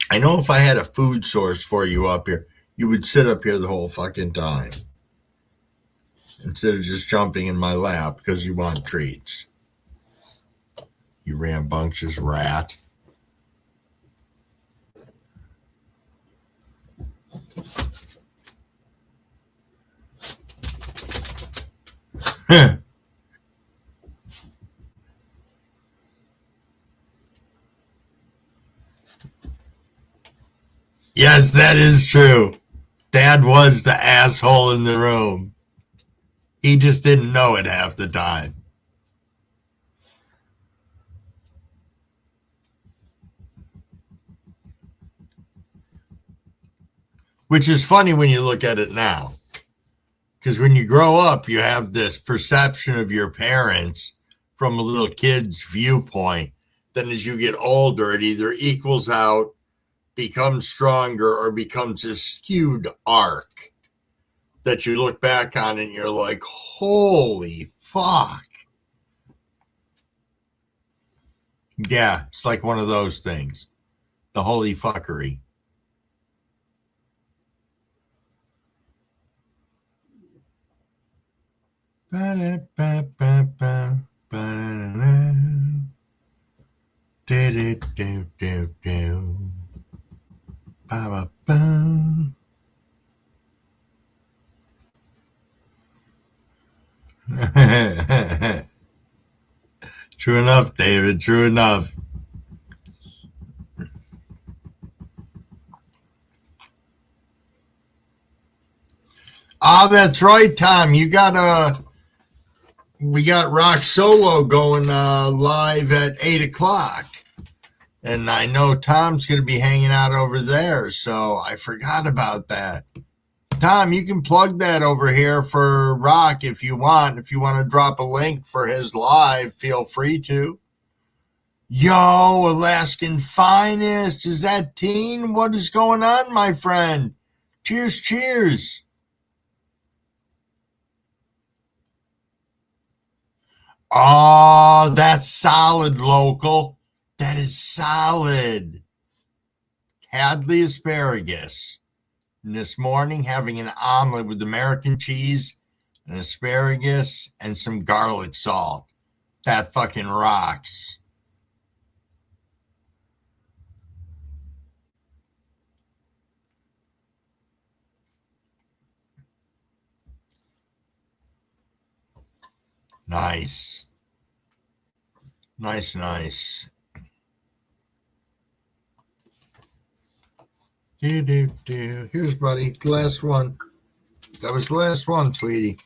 I know if I had a food source for you up here, you would sit up here the whole fucking time. Instead of just jumping in my lap because you want treats. You rambunctious rat. Yes, that is true. Dad was the asshole in the room. He just didn't know it half the time. Which is funny when you look at it now. Because when you grow up, you have this perception of your parents from a little kid's viewpoint. Then as you get older, it either equals out, becomes stronger, or becomes a skewed arc that you look back on and you're like, holy fuck. Yeah, it's like one of those things. The holy fuckery. Ba-da-ba-ba-ba, ba-da-da-da. Do-do-do-do-do. Ba-ba-ba. True enough, David. True enough. Ah, that's right, Tom. We got Rock Solo going live at 8:00. And I know Tom's going to be hanging out over there, so I forgot about that. Tom, you can plug that over here for Rock if you want. If you want to drop a link for his live, feel free to. Yo, Alaskan Finest, is that Teen? What is going on, my friend? Cheers, cheers. Oh, that's solid, local. That is solid. Hadley asparagus. And this morning, having an omelet with American cheese and asparagus and some garlic salt. That fucking rocks. Nice. Nice. Here's, buddy, the last one. That was the last one, sweetie.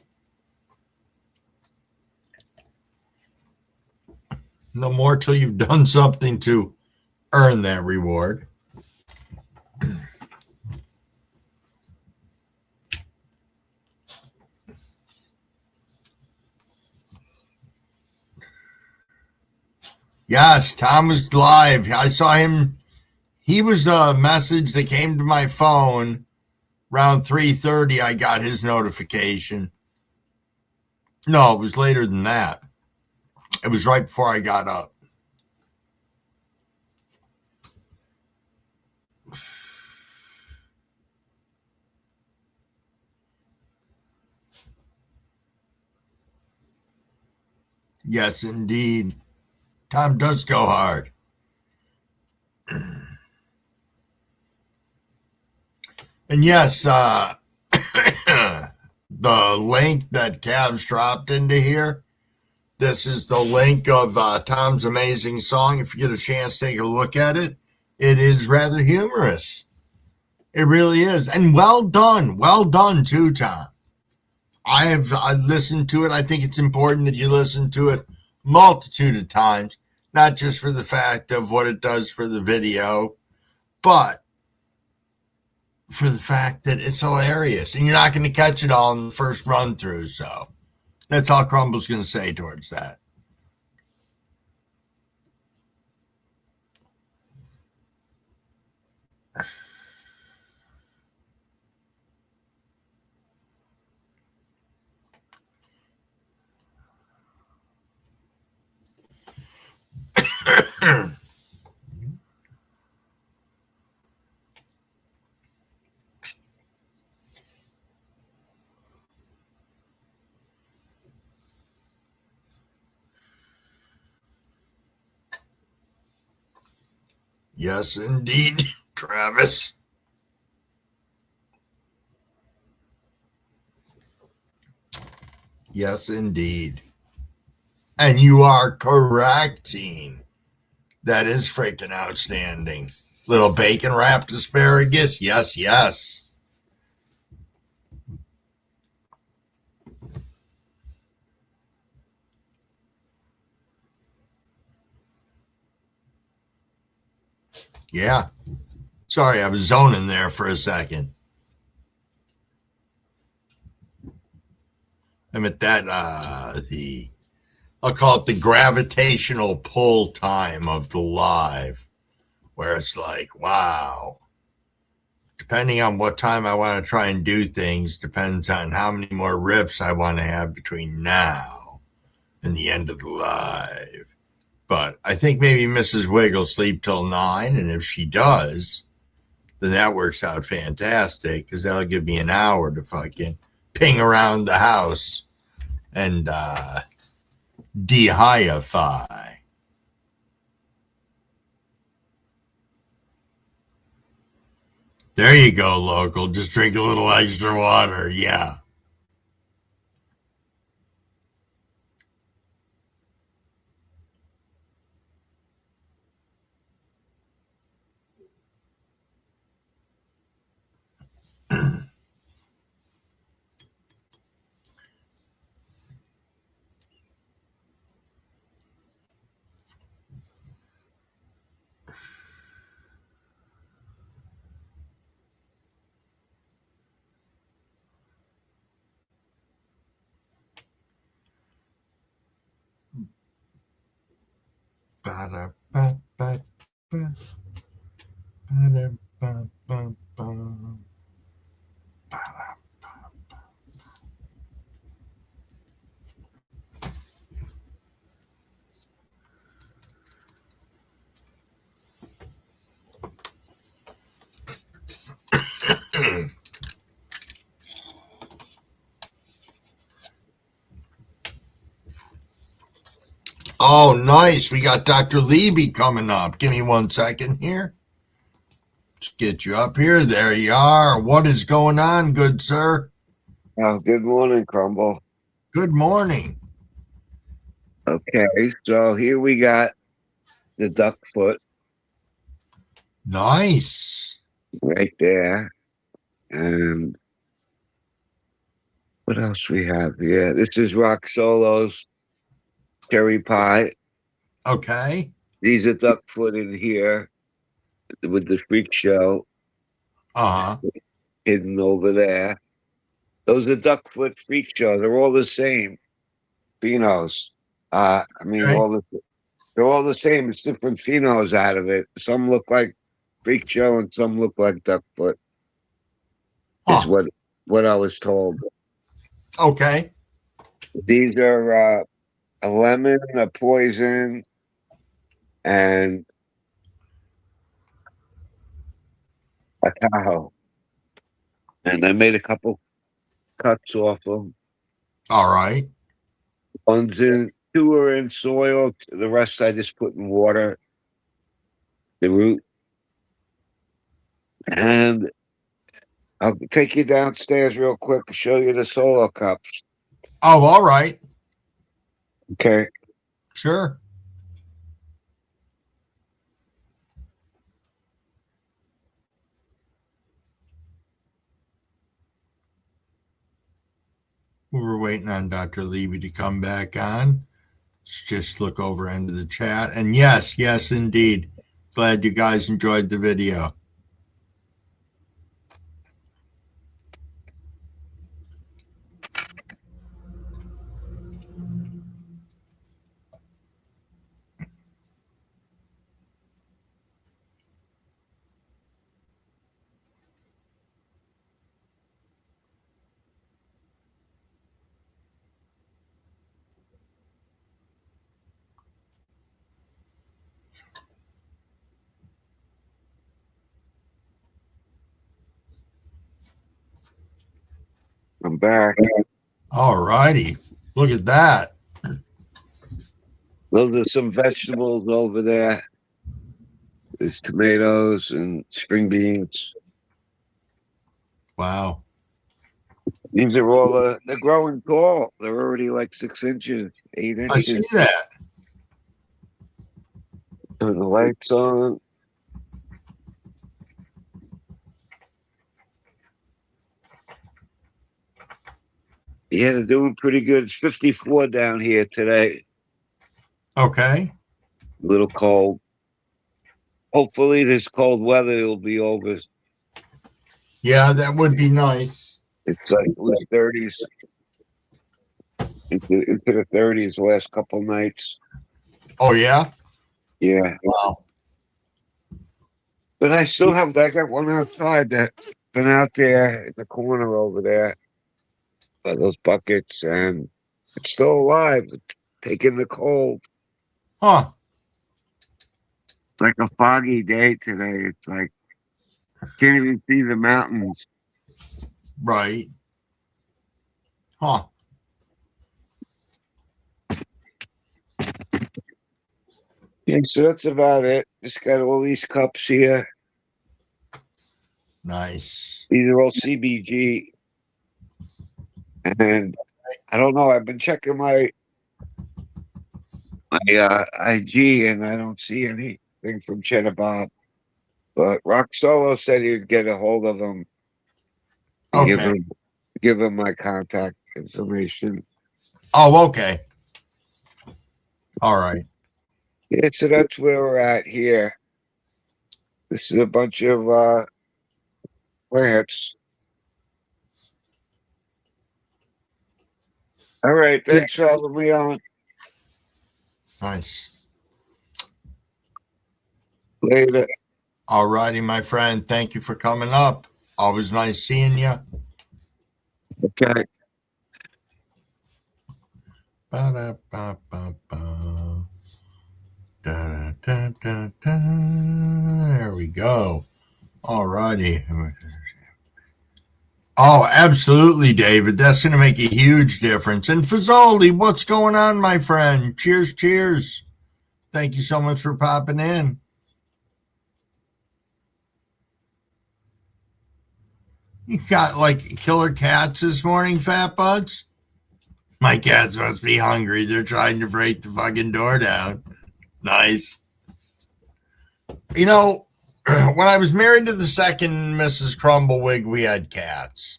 No more till you've done something to earn that reward. Yes, Tom was live. I saw him. He was a message that came to my phone around 3:30. I got his notification. No, it was later than that. It was right before I got up. Yes, indeed. Tom does go hard. And yes, the link that Cavs dropped into here, this is the link of Tom's amazing song. If you get a chance, take a look at it. It is rather humorous. It really is. And well done. Well done, too, Tom. I listened to it. I think it's important that you listen to it multitude of times, not just for the fact of what it does for the video, but for the fact that it's hilarious. And you're not going to catch it all in the first run through. So that's all Crumble's going to say towards that. Yes, indeed, Travis. Yes, indeed. And you are correct, team. That is freaking outstanding. Little bacon wrapped asparagus. Yes. Yeah. Sorry, I was zoning there for a second. I'm at that, I'll call it the gravitational pull time of the live, where it's like, wow. Depending on what time I want to try and do things, depends on how many more riffs I want to have between now and the end of the live. But I think maybe Mrs. Wigg will sleep till 9, and if she does, then that works out fantastic, because that'll give me an hour to fucking ping around the house and de-hi-fi. There you go, local. Just drink a little extra water. Yeah. Ba-da-ba-ba-ba. Ba-da-ba-ba-ba. Ba-da. Oh, nice. We got Dr. Levy coming up. Give me 1 second here. Let's get you up here. There you are. What is going on, good sir? Oh, good morning, Crumble. Good morning. Okay, so here we got the duck foot Nice. right there. And what else we have here? This is Rock Solo's cherry pie. Okay. These are duck foot in here with the freak show Uh-huh. hidden over there. Those are duck foot freak show. They're all the same. Phenos. I mean, Okay. they're all the same. It's different phenos out of it. Some look like freak show and some look like duck foot. Is Huh. what I was told. Okay. These are a lemon, a poison, and a Tahoe. And I made a couple cuts off them. All right. Two are in soil. The rest I just put in water. The root. And I'll take you downstairs real quick and show you the solo cups. Oh, all right. Okay. Sure. We were waiting on Dr. Levy to come back on. Let's just look over into the chat. And yes, indeed. Glad you guys enjoyed the video. I'm back. All righty. Look at that. Those are some vegetables over there. There's tomatoes and spring beans. Wow. These are all, they're growing tall. They're already like 6 inches, 8 I see inches. that. Turn the lights on. Yeah, they're doing pretty good. It's 54 down here today. Okay. A little cold. Hopefully this cold weather will be over. Yeah, that would be nice. It's like it was 30s. Into the 30s the last couple nights. Oh, yeah? Yeah. Wow. But I got one outside that's been out there in the corner over there by those buckets, and it's still alive. It's taking the cold. Huh. It's like a foggy day today. It's like can't even see the mountains. Right. Huh. Yeah, so that's about it. Just got all these cups here. Nice. These are all CBG. And I don't know. I've been checking my IG, and I don't see anything from Cheddar Bob. But Rock Solo said he'd get a hold of them. And Okay. give him my contact information. Oh, okay. All right. Yeah, so that's where we're at here. This is a bunch of plants. All right, thanks for having me on. Nice. Later. All righty, my friend. Thank you for coming up. Always nice seeing you. Okay. Ba-da-ba-ba-ba. Da-da-da-da-da. There we go. All righty. Oh, absolutely, David. That's going to make a huge difference. And Fazoli, what's going on, my friend? Cheers, cheers. Thank you so much for popping in. You got like killer cats this morning, Fat Buds? My cats must be hungry. They're trying to break the fucking door down. Nice. You know, when I was married to the second Mrs. Crumblewig, we had cats.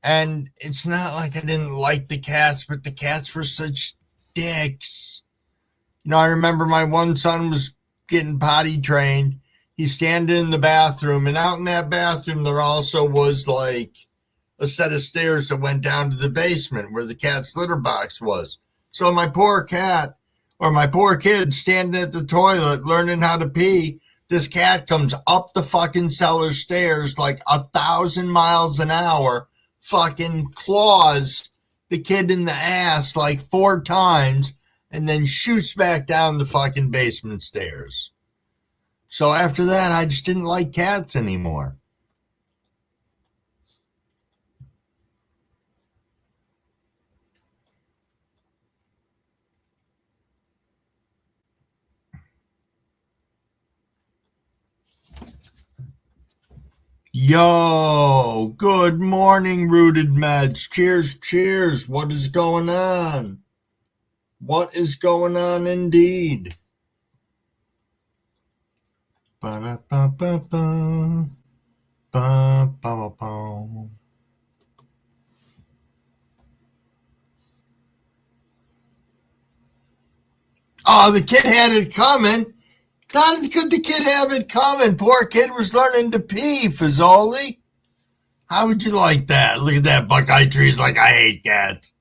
And it's not like I didn't like the cats, but the cats were such dicks. You know, I remember my one son was getting potty trained. He's standing in the bathroom, and out in that bathroom, there also was like a set of stairs that went down to the basement where the cat's litter box was. So my poor cat, or my poor kid, standing at the toilet learning how to pee, this cat comes up the fucking cellar stairs like 1,000 miles an hour, fucking claws the kid in the ass like 4 times, and then shoots back down the fucking basement stairs. So after that, I just didn't like cats anymore. Yo, good morning, Rooted Meds. Cheers, cheers. What is going on? What is going on indeed? Ba-da-ba-ba-ba. Ba-ba-ba-ba. Oh, the kid had it coming. Not could the kid have it coming. Poor kid was learning to pee, Fazoli. How would you like that? Look at that Buckeye tree's like, I hate cats.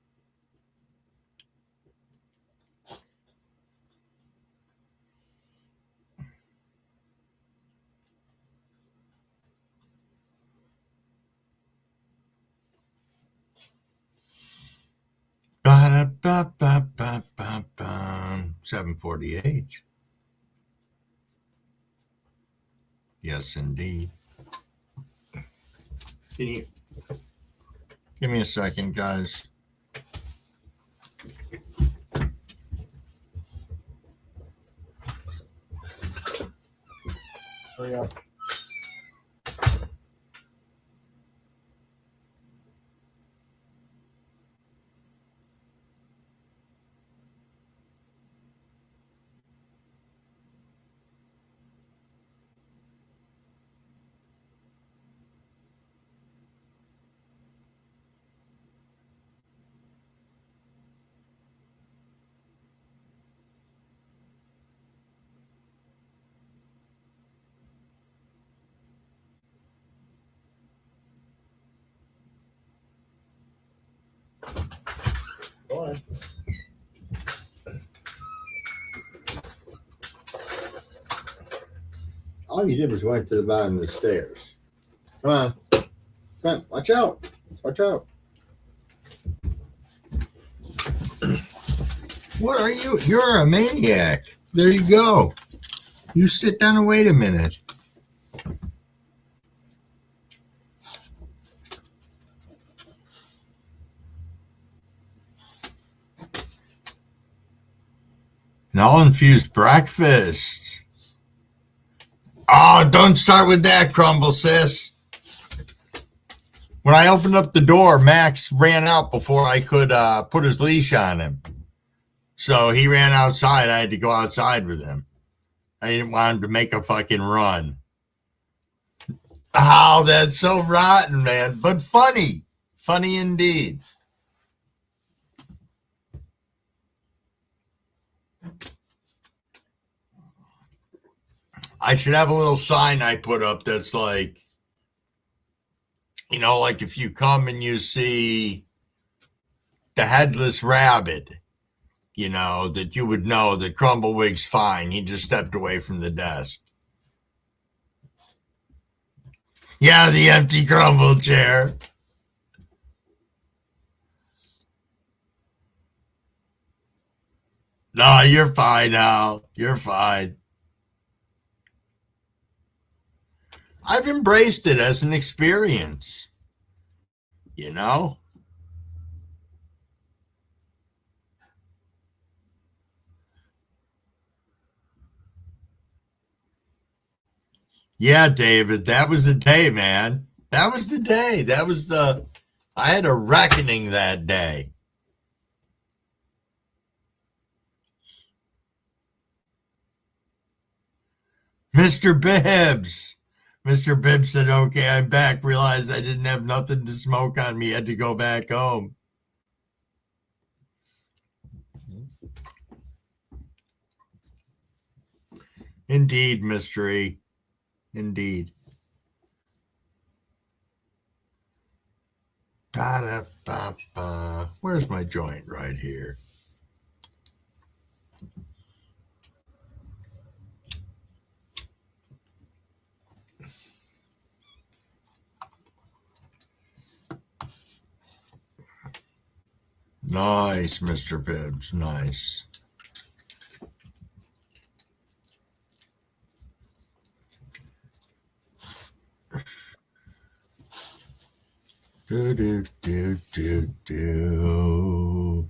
Ba-da-ba-ba-ba-ba-ba. 748. Yes, indeed. Can you give me a second, guys? Hurry up. Go on. All you did was went to the bottom of the stairs. Come on. Come on. Watch out. Watch out. What are you? You're a maniac. There you go. You sit down and wait a minute. An all-infused breakfast. Oh, don't start with that, Crumble-Sis. When I opened up the door, Max ran out before I could put his leash on him. So he ran outside. I had to go outside with him. I didn't want him to make a fucking run. Oh, that's so rotten, man. But funny. Funny indeed. I should have a little sign I put up that's like, you know, like if you come and you see the headless rabbit, you know, that you would know that Crumblewig's fine. He just stepped away from the desk. Yeah, the empty crumble chair. No, you're fine, Al. You're fine. I've embraced it as an experience, you know? Yeah, David, that was the day, man. That was the day. I had a reckoning that day. Mr. Bibbs. Mr. Bibbs said, okay, I'm back. Realized I didn't have nothing to smoke on me. Had to go back home. Indeed, mystery. Indeed. Ba-da-ba-ba. Where's my joint? Right here. Nice, Mr. Bibbs. Nice. Do, do, do, do, do.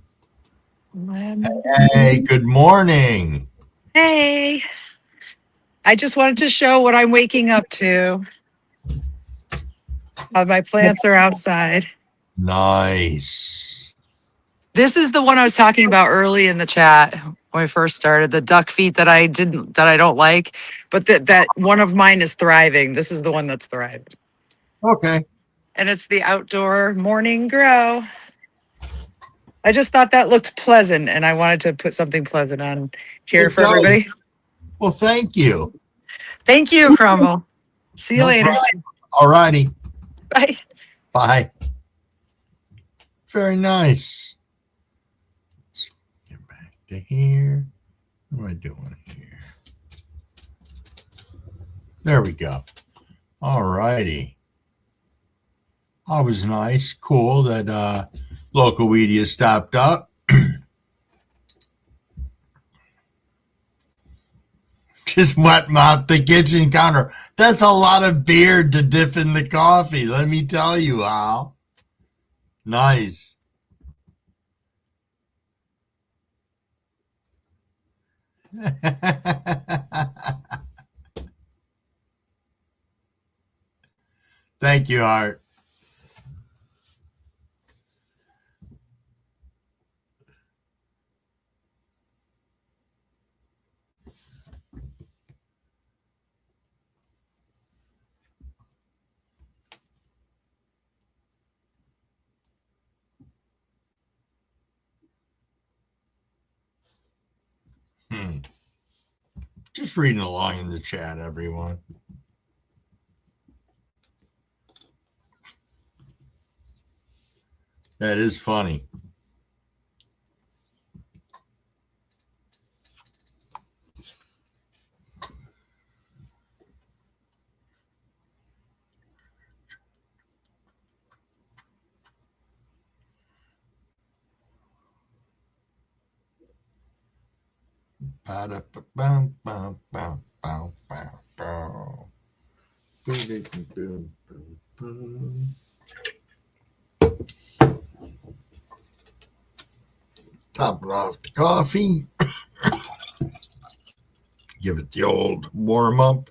Hey, good morning. Hey, I just wanted to show what I'm waking up to. How my plants are outside. Nice. This is the one I was talking about early in the chat when I first started. The duck feet that I don't like, but that one of mine is thriving. This is the one that's thriving, Okay. and it's the outdoor morning grow. I just thought that looked pleasant, and I wanted to put something pleasant on here It for does. everybody. Well, thank you. Thank you, Crumble. See you No later. problem. All righty. Bye. Bye. Very nice. Let's get back to here. What am I doing here? There we go. All righty. Always nice. Cool that Local Weedia stopped up. Just wet mop the kitchen counter. That's a lot of beard to dip in the coffee. Let me tell you, Al. Nice. Thank you, Art. Just reading along in the chat, everyone. That is funny. Top it off the coffee. Give it the old warm up.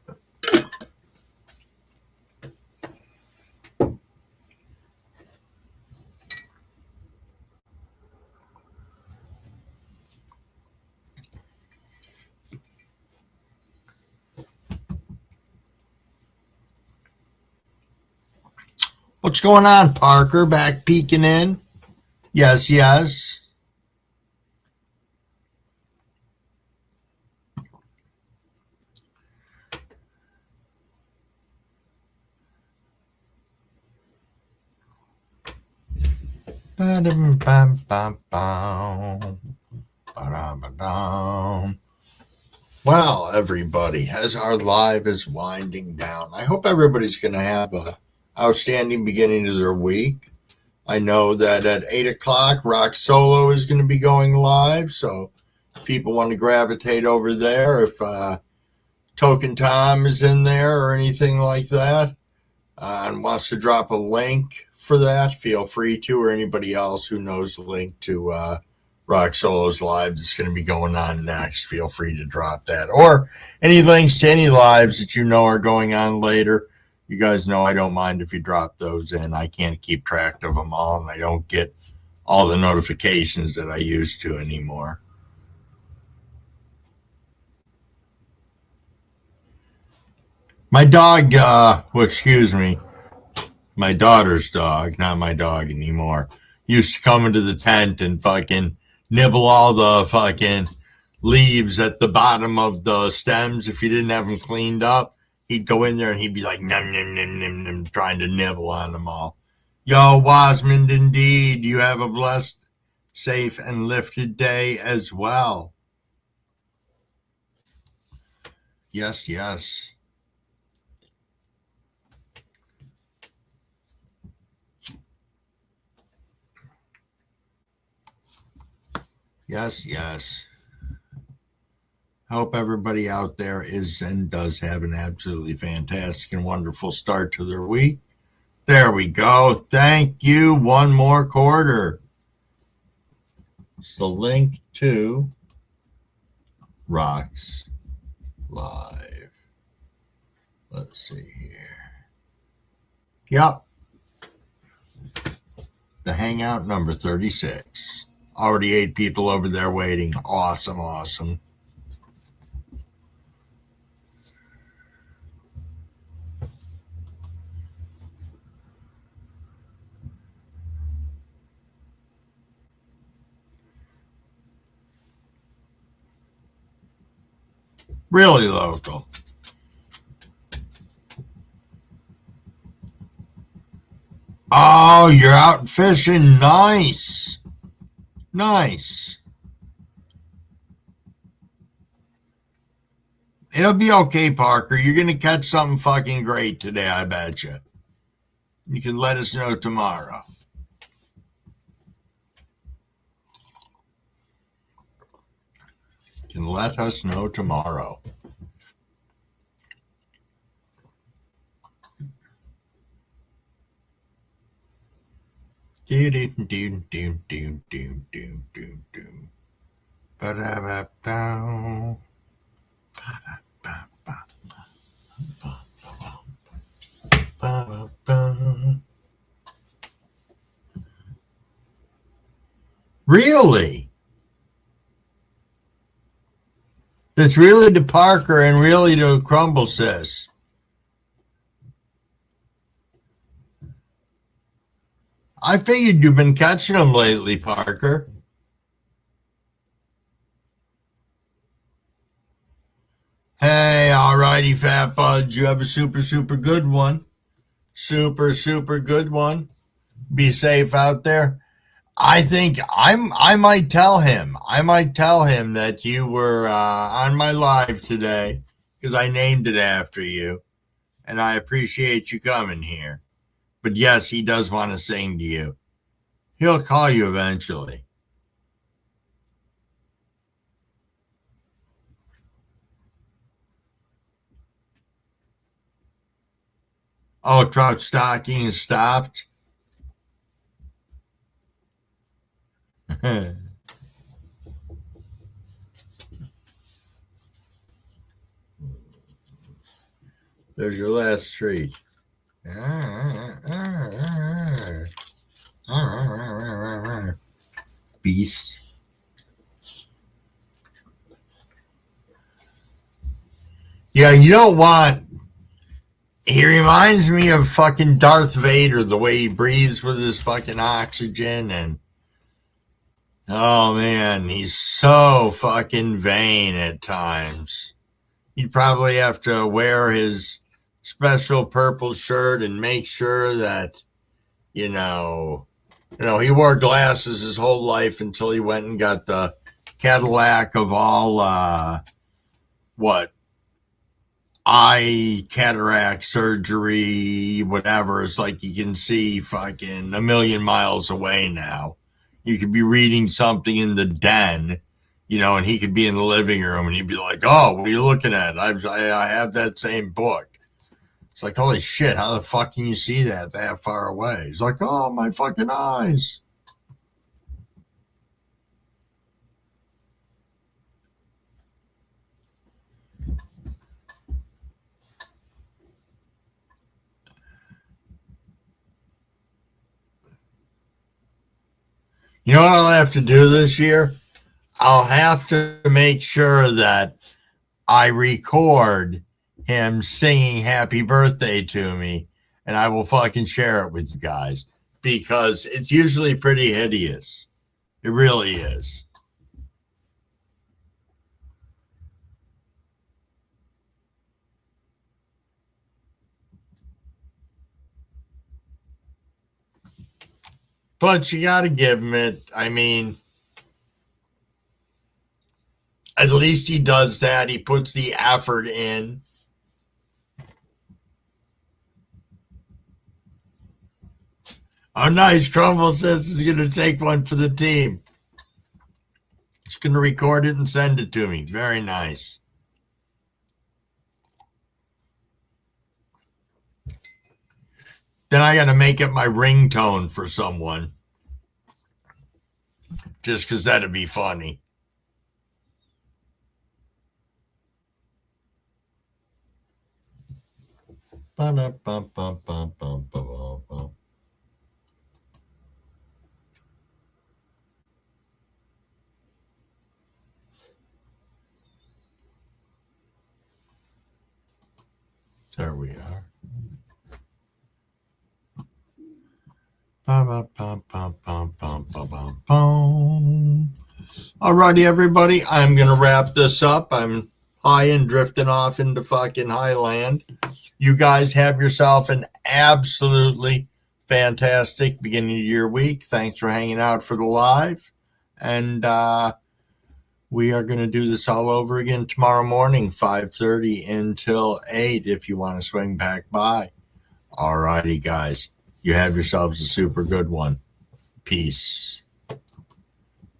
What's going on, Parker? Back peeking in? Yes, yes. Well, everybody, as our live is winding down, I hope everybody's going to have a outstanding beginning of their week. I know that at 8 o'clock, Rock Solo is going to be going live, so people want to gravitate over there. If Token Tom is in there or anything like that and wants to drop a link for that, feel free to, or anybody else who knows the link to Rock Solo's live that's going to be going on next. Feel free to drop that. Or any links to any lives that you know are going on later. You guys know I don't mind if you drop those in. I can't keep track of them all, and I don't get all the notifications that I used to anymore. My dog, excuse me, my daughter's dog, not my dog anymore, used to come into the tent and fucking nibble all the fucking leaves at the bottom of the stems. If you didn't have them cleaned up, he'd go in there and he'd be like, nom, nom, nom, nom, nom, trying to nibble on them all. Yo, Wasmond, indeed, you have a blessed, safe, and lifted day as well. Yes, yes. Yes, yes. Hope everybody out there is and does have an absolutely fantastic and wonderful start to their week. There we go. Thank you. One more quarter. It's the link to Rocks Live. Let's see here. Yep. The Hangout number 36. Already 8 people over there waiting. Awesome, awesome. Really local. Oh, you're out fishing. Nice. Nice. It'll be okay, Parker. You're going to catch something fucking great today, I bet you. You can let us know tomorrow. You can let us know tomorrow. Do do do do do do do do do. Ba da ba ba. Really? That's really to Parker and really to Crumble-Sis. I figured you've been catching them lately, Parker. Hey, all righty, Fat Buds. You have a super, super good one. Super, super good one. Be safe out there. I think I might tell him. I might tell him that you were on my live today because I named it after you, and I appreciate you coming here. But yes, he does want to sing to you. He'll call you eventually. Oh, trout stocking is stopped. There's your last treat. Beast. Yeah, you don't want. He reminds me of fucking Darth Vader, the way he breathes with his fucking oxygen, and oh man, he's so fucking vain at times. He'd probably have to wear his special purple shirt and make sure that, you know, he wore glasses his whole life until he went and got the Cadillac of all, eye cataract surgery, whatever. It's like you can see fucking a million miles away now. You could be reading something in the den, and he could be in the living room and he'd be like, oh, what are you looking at? I have that same book. It's like, holy shit, how the fuck can you see that far away? He's like, oh, my fucking eyes. You know what I'll have to do this year? I'll have to make sure that I record him singing happy birthday to me, and I will fucking share it with you guys because it's usually pretty hideous. It really is. But you got to give him it. I mean, at least he does that. He puts the effort in. Oh, nice. Crumble-Sis is going to take one for the team. He's going to record it and send it to me. Very nice. Then I got to make it my ringtone for someone. Just because that'd be funny. There we are. Alrighty, everybody. I'm going to wrap this up. I'm high and drifting off into fucking Highland. You guys have yourself an absolutely fantastic beginning of your week. Thanks for hanging out for the live. And we are going to do this all over again tomorrow morning, 5:30 until 8 if you want to swing back by. Alrighty, guys. You have yourselves a super good one. Peace.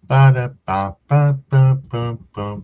Ba-da-ba-ba-ba-ba-ba.